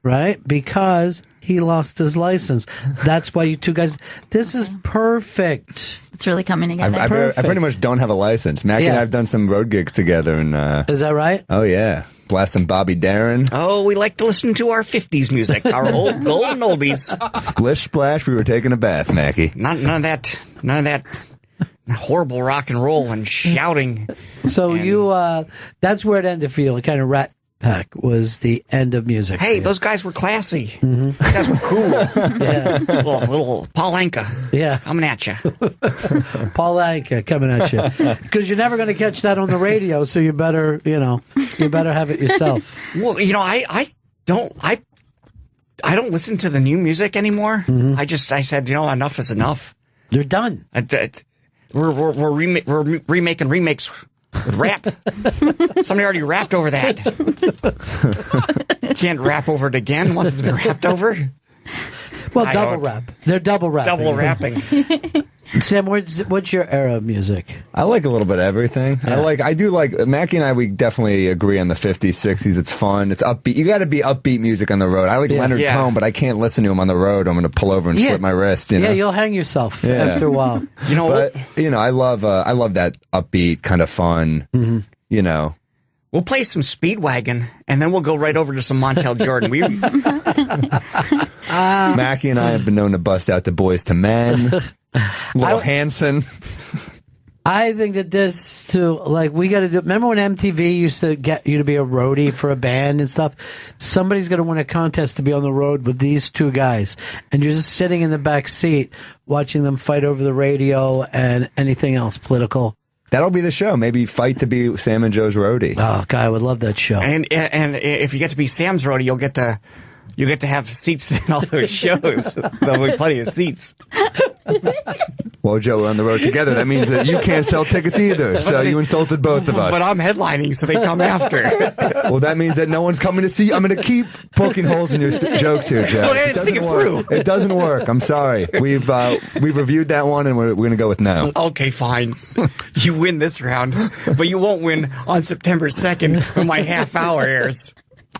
he lost his license. That's why you two guys, this is perfect. It's really coming together. I pretty much don't have a license. Mackie and I have done some road gigs together. And is that right? Oh, yeah. Blast some Bobby Darin. Oh, we like to listen to our 50s music, our old golden oldies. Splish splash, we were taking a bath, Mackie. None of that horrible rock and roll and shouting. So that's where it ended for you. It kind of Rat Pack was the end of music. Hey, those guys were classy. Mm-hmm. Those guys were cool. Yeah. Little Paul Anka. Yeah. Coming at you. Paul Anka coming at you. Because you're never going to catch that on the radio, so you better have it yourself. Well, I don't listen to the new music anymore. Mm-hmm. I said, enough is enough. You're done. We're remaking remakes with rap. Somebody already rapped over that. Can't rap over it again once it's been rapped over. Well, double rap. They're double rapping. Double rapping. Sam, what's your era of music? I like a little bit of everything. Yeah. I do like Mackie and I. We definitely agree on the 50s, 60s. It's fun. It's upbeat. You got to be upbeat music on the road. I like Leonard Cohen, but I can't listen to him on the road. I'm going to pull over and slip my wrist. Yeah, you'll hang yourself after a while. I love that upbeat kind of fun. Mm-hmm. We'll play some Speedwagon, and then we'll go right over to some Montel Jordan. Mackie and I have been known to bust out the Boys to Men. Little Hanson. I think that this too, we got to do. Remember when MTV used to get you to be a roadie for a band and stuff? Somebody's going to win a contest to be on the road with these two guys, and you're just sitting in the back seat watching them fight over the radio and anything else political. That'll be the show. Maybe fight to be Sam and Joe's roadie. Oh, God, I would love that show. And if you get to be Sam's roadie, you'll get to have seats in all those shows. There'll be plenty of seats. Well, Joe, we're on the road together. That means that you can't sell tickets either. So you insulted both of us. But I'm headlining, so they come after. Well, that means that no one's coming to see you. I'm going to keep poking holes in your jokes here, Joe. Well, I didn't think it through. It doesn't work. I'm sorry. We've reviewed that one, and we're going to go with no. Okay, fine. You win this round, but you won't win on September 2nd when my half hour airs.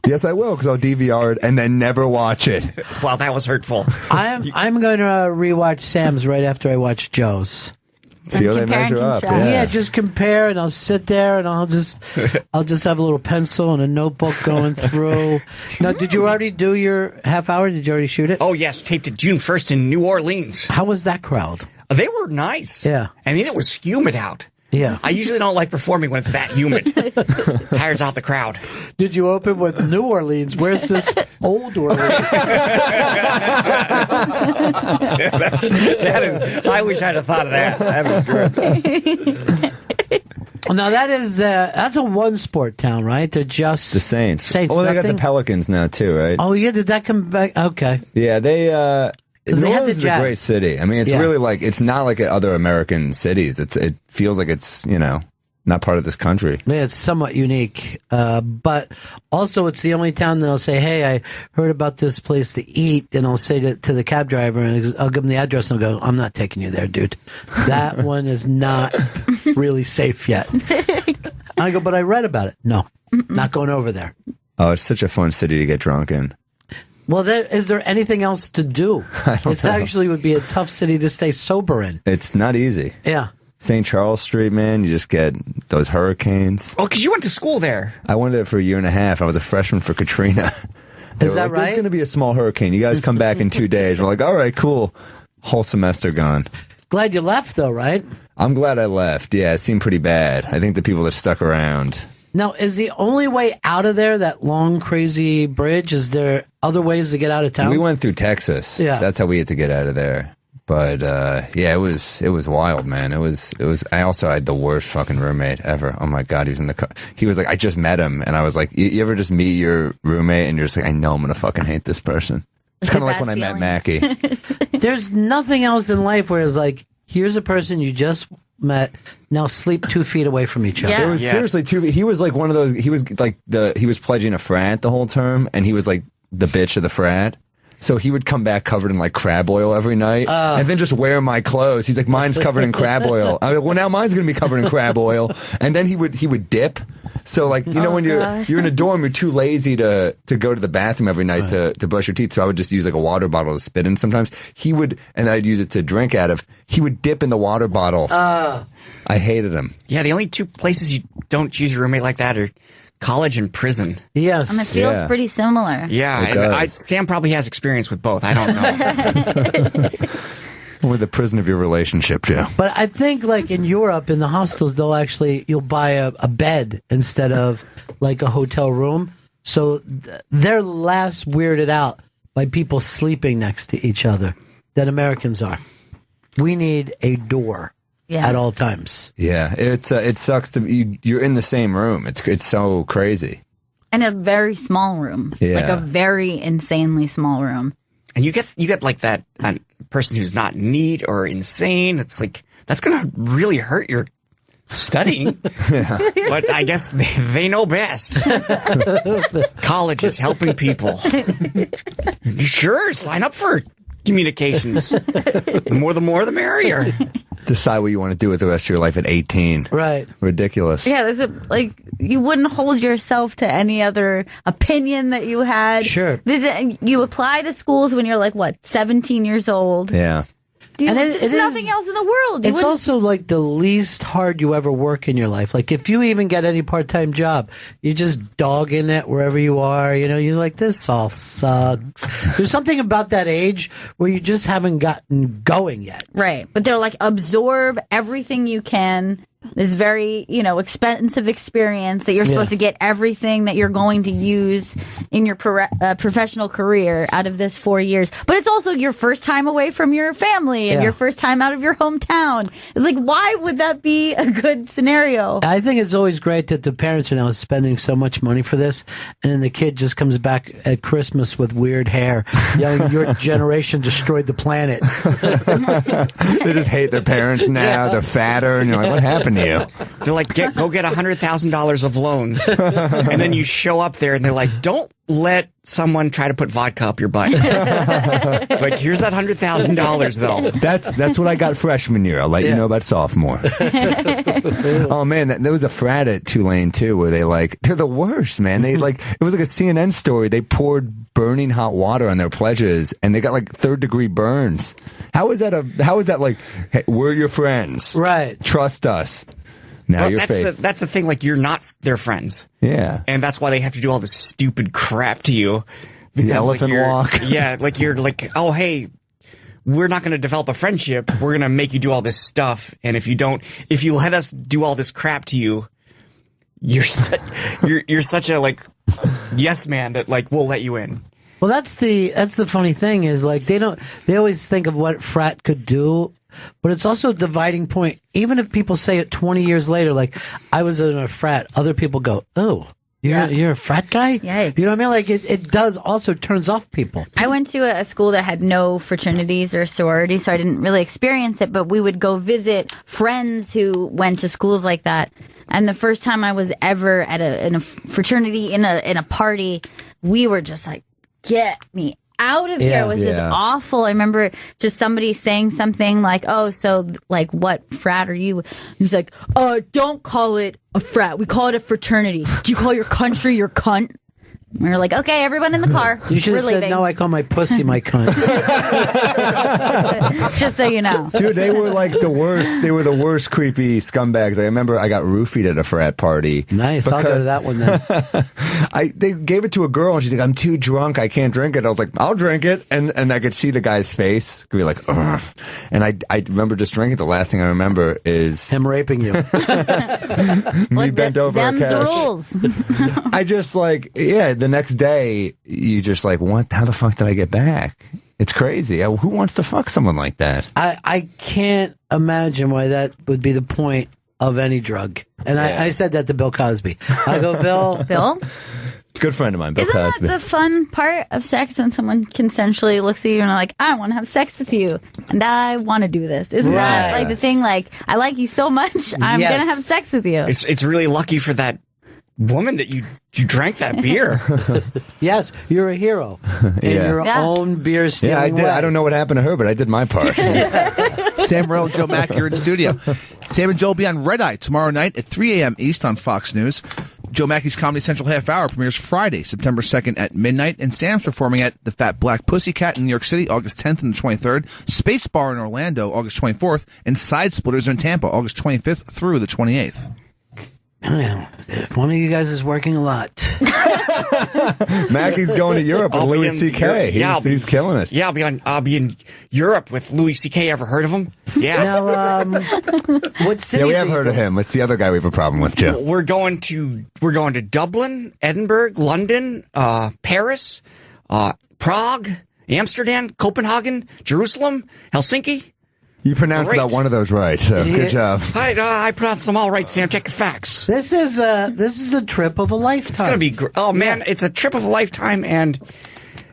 Yes, I will, because I'll DVR it and then never watch it. Wow, that was hurtful. I'm going to rewatch Sam's right after I watch Joe's. See how they measure up. Yeah, just compare, and I'll sit there, and I'll just have a little pencil and a notebook going through. Now, did you already do your half hour? Did you already shoot it? Oh, yes, taped it June 1st in New Orleans. How was that crowd? They were nice. Yeah. I mean, it was humid out. Yeah. I usually don't like performing when it's that humid. Tires out the crowd. Did you open with New Orleans? Where's this old Orleans? That is, I wish I'd have thought of that. That was good. Now that's a one sport town, right? They're just the Saints. Saints. Well, they got nothing? the Pelicans now too, right? Oh yeah, did that come back? Okay. Yeah, they. New they had Orleans the is a Jazz. great city. I mean, it's really like it's not like other American cities. It feels like it's not part of this country. Yeah, it's somewhat unique, but also it's the only town that'll say, "Hey, I heard about this place to eat," and I'll say to the cab driver, and I'll give him the address, and I'll go, "I'm not taking you there, dude. That one is not really safe yet." I go, "But I read about it. No, not going over there." Oh, it's such a fun city to get drunk in. Well, is there anything else to do? It actually would be a tough city to stay sober in. It's not easy. Yeah. St. Charles Street, man, you just get those hurricanes. Oh, because you went to school there. I went there for a year and a half. I was a freshman for Katrina. Is that like, right? There's going to be a small hurricane. You guys come back in 2 days. We're like, all right, cool. Whole semester gone. Glad you left, though, right? I'm glad I left. Yeah, it seemed pretty bad. I think the people that stuck around. Now, is the only way out of there that long, crazy bridge? Is there other ways to get out of town? We went through Texas. Yeah. That's how we had to get out of there. But, yeah, it was wild, man. It was, I also had the worst fucking roommate ever. Oh my God. He was in the car. He was like, I just met him. And I was like, you ever just meet your roommate and you're just like, I know I'm going to fucking hate this person. It's kind of like when I met Mackey. There's nothing else in life where it's like, here's a person you just met, now sleep 2 feet away from each other. Yeah. There was seriously he was like one of those, he was like he was pledging a frat the whole term and he was like the bitch of the frat. So he would come back covered in like crab oil every night and then just wear my clothes. He's like, mine's covered in crab oil. I mean, well, now mine's going to be covered in crab oil. And then he would dip. So like, you know, when you're in a dorm, you're too lazy to go to the bathroom every night to brush your teeth. So I would just use like a water bottle to spit in sometimes. He would, and I'd use it to drink out of. He would dip in the water bottle. I hated him. Yeah, the only two places you don't choose your roommate like that are college and prison. Yes. And it feels pretty similar. Yeah, and Sam probably has experience with both. I don't know. Or the prison of your relationship, Joe. But I think like in Europe, in the hostels, you'll buy a bed instead of like a hotel room. So they're less weirded out by people sleeping next to each other than Americans are. We need a door. Yeah. At all times. Yeah, it sucks to you're in the same room. It's so crazy. And a very small room. Yeah. Like a very insanely small room. And you get like that person who's not neat or insane. It's like that's going to really hurt your studying. But I guess they know best. College is helping people. Sure, sign up for communications. The more the merrier. Decide what you want to do with the rest of your life at 18. Right. Ridiculous. Yeah, you wouldn't hold yourself to any other opinion that you had. Sure. You apply to schools when you're like, 17 years old. Yeah. There's nothing else in the world. It's also like the least hard you ever work in your life. Like if you even get any part-time job, you just dogging it wherever you are. You know, you're like, this all sucks. There's something about that age where you just haven't gotten going yet. Right. But they're like, absorb everything you can. This very, expensive experience that you're supposed to get everything that you're going to use in your professional career out of this 4 years. But it's also your first time away from your family and your first time out of your hometown. It's like, why would that be a good scenario? I think it's always great that the parents are now spending so much money for this, and then the kid just comes back at Christmas with weird hair, yelling, your generation destroyed the planet. They just hate their parents now. They're fatter, and you're like, what happened to you? They're like, go get $100,000 of loans. And then you show up there and they're like, don't let someone try to put vodka up your butt. Like, here's that $100,000 though. That's what I got freshman year. I'll let you know about sophomore. Oh man, there was a frat at Tulane too where they're the worst, man. It was like a CNN story. They poured burning hot water on their pledges and they got like 3rd-degree burns. How is that like, hey, we're your friends. Right. Trust us. Now you're that's the thing, like, you're not their friends. Yeah. And that's why they have to do all this stupid crap to you. The elephant walk. Yeah, like you're like, oh, hey, we're not going to develop a friendship. We're going to make you do all this stuff. And if you let us do all this crap to you, you're such a like yes man that like we'll let you in. Well, that's the funny thing is like they always think of what frat could do, but it's also a dividing point. Even if people say it 20 years later, like I was in a frat, other people go, oh, you're a frat guy? Yikes. You know what I mean? Like it does also turns off people. I went to a school that had no fraternities or sororities, so I didn't really experience it, but we would go visit friends who went to schools like that. And the first time I was ever in a fraternity, in a party, we were just like, get me out of here. It was just awful. I remember just somebody saying something like, oh, so like what frat are you? He's like, don't call it a frat. We call it a fraternity. Do you call your country your cunt? And we were like, okay, everyone in the car. You should have said, no, I call my pussy my cunt. Just so you know. Dude, they were like the worst. They were the worst creepy scumbags. I remember I got roofied at a frat party. Nice. I'll go to that one then. They gave it to a girl and she's like, I'm too drunk. I can't drink it. I was like, I'll drink it. And I could see the guy's face. Could be like, ugh. And I remember just drinking. The last thing I remember is him raping you. Me bent over a couch. The rules. I just like, the next day, you just like, what? How the fuck did I get back? It's crazy. Who wants to fuck someone like that? I can't imagine why that would be the point of any drug. And I said that to Bill Cosby. I go, Bill? Good friend of mine, Bill Isn't Cosby. that the fun part of sex when someone consensually looks at you and are like, I want to have sex with you and I want to do this? Isn't that like the thing? Like, I like you so much, I'm going to have sex with you. It's really lucky for that woman that you drank that beer. Yes, you're a hero in your own beer stealing I did. way. I don't know what happened to her, but I did my part. Sam Morril and Joe Mackey are in studio. Sam and Joe will be on Red Eye tomorrow night at 3 a.m. East on Fox News. Joe Mackey's Comedy Central Half Hour premieres Friday, September 2nd at midnight, and Sam's performing at the Fat Black Pussycat in New York City, August 10th and the 23rd, Space Bar in Orlando, August 24th, and Side Splitters in Tampa, August 25th through the 28th. One of you guys is working a lot. Mackey's going to Europe with Louis C.K. He's killing it. Yeah, I'll be in Europe with Louis C.K. Ever heard of him? Yeah. Now, what city? Yeah, we have heard of him. What's the other guy we have a problem with, Joe? We're going to Dublin, Edinburgh, London, Paris, Prague, Amsterdam, Copenhagen, Jerusalem, Helsinki. You pronounced about one of those right, so good job. I pronounced them all right, Sam. Check the facts. This is the trip of a lifetime. It's gonna be oh man, it's a trip of a lifetime, and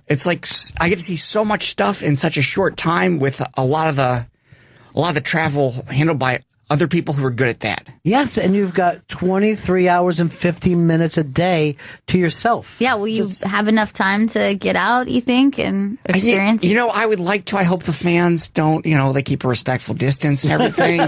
it's like I get to see so much stuff in such a short time with a lot of the travel handled by other people who are good at that. Yes, and you've got 23 hours and 15 minutes a day to yourself. Yeah, will you have enough time to get out, you think, and experience? I would like to. I hope the fans don't, they keep a respectful distance and everything.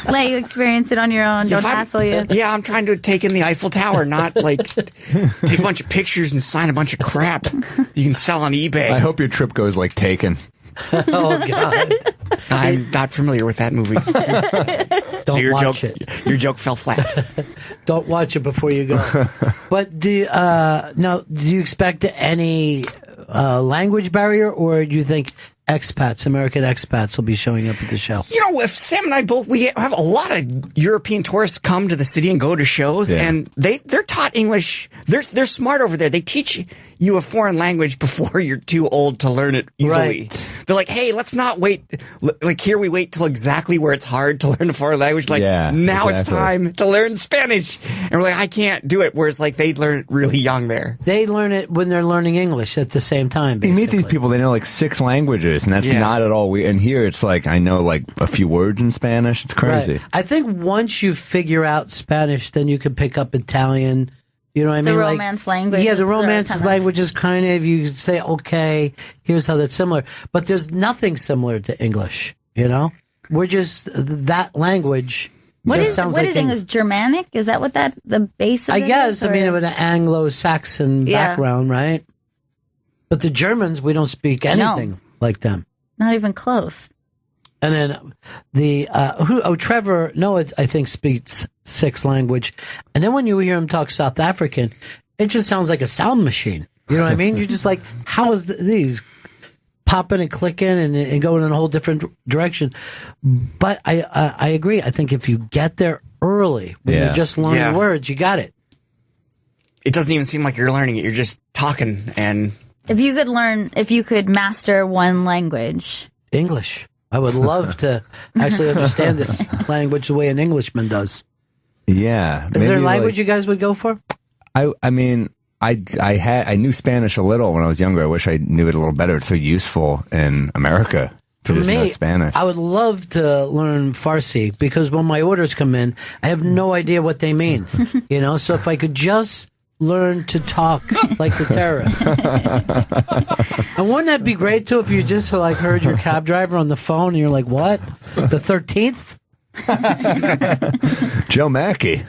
Let you experience it on your own. Don't hassle you. Yeah, I'm trying to take in the Eiffel Tower, not like take a bunch of pictures and sign a bunch of crap you can sell on eBay. I hope your trip goes like Taken. Oh, God. I'm not familiar with that movie. Don't watch it. Your joke fell flat. Don't watch it before you go. But do you expect any language barrier, or do you think American expats will be showing up at the show? If Sam and I we have a lot of European tourists come to the city and go to shows, and they're taught English. They're smart over there. They teach you a foreign language before you're too old to learn it easily. Right. They're like, hey, let's not wait. Like here we wait till exactly where it's hard to learn a foreign language. Like now it's time to learn Spanish. And we're like, I can't do it. Whereas like they learn it really young there. They learn it when they're learning English at the same time, basically. You meet these people, they know like 6 languages, and that's not at all weird. And here it's like, I know like a few words in Spanish. It's crazy. Right. I think once you figure out Spanish, then you can pick up Italian. You know what I mean? The Romance language. Yeah, the Romance language is kind of, you could say, okay, here's how that's similar. But there's nothing similar to English, We're just, that language What just is sounds what like is English? Germanic? Is that what the base of I it guess, is? with an Anglo-Saxon background, right? But the Germans, we don't speak anything like them. Not even close. And then Trevor Noah, I think, speaks 6 language. And then when you hear him talk South African, it just sounds like a sound machine. You know what I mean? You're just like, how is these popping and clicking and going in a whole different direction. But I agree. I think if you get there early, when you're just learning words, you got it. It doesn't even seem like you're learning it. You're just talking. And if you could master one language, English. I would love to actually understand this language the way an Englishman does. Yeah. Is there a language you guys would go for? I mean, I knew Spanish a little when I was younger. I wish I knew it a little better. It's so useful in America to just know Spanish. I would love to learn Farsi because when my orders come in, I have no idea what they mean. So if I could just learn to talk like the terrorists. And wouldn't that be great too if you just heard your cab driver on the phone and you're like, what? The 13th? Joe Mackey.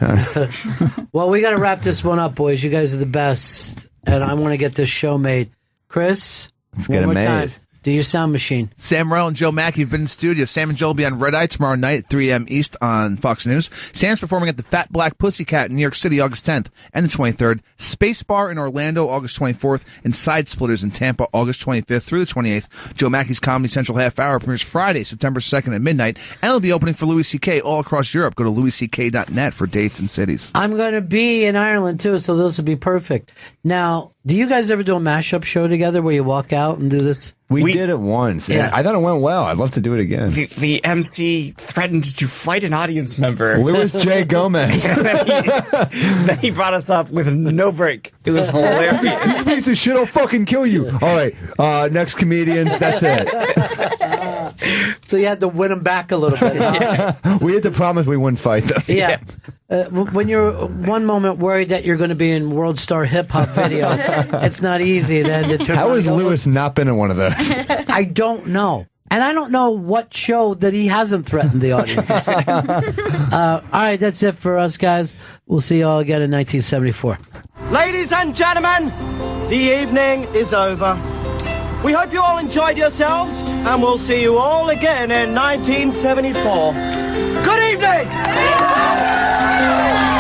Well, we got to wrap this one up, boys. You guys are the best, and I want to get this show made. Chris, let's get it made. Time. Do your sound machine. Sam Morril and Joe Mackey have been in the studio. Sam and Joe will be on Red Eye tomorrow night at 3 a.m. East on Fox News. Sam's performing at the Fat Black Pussycat in New York City August 10th and the 23rd. Space Bar in Orlando August 24th. And Side Splitters in Tampa August 25th through the 28th. Joe Mackey's Comedy Central Half Hour premieres Friday, September 2nd at midnight. And it'll be opening for Louis C.K. all across Europe. Go to louisck.net for dates and cities. I'm going to be in Ireland, too, so this will be perfect. Now, do you guys ever do a mashup show together where you walk out and do this? We did it once. Yeah. I thought it went well. I'd love to do it again. The MC threatened to fight an audience member. Louis J. Gomez. Then he brought us up with no break. It was hilarious. You piece of shit, I'll fucking kill you. All right, next comedian, that's it. So you had to win him back a little bit. Huh? We had to promise we wouldn't fight them. Yeah. When you're one moment worried that you're going to be in World Star Hip Hop video, it's not easy then to turn. How has Louis not been in one of those? I don't know. And I don't know what show that he hasn't threatened the audience. All right, that's it for us, guys. We'll see you all again in 1974. Ladies and gentlemen, the evening is over. We hope you all enjoyed yourselves, and we'll see you all again in 1974. Good evening!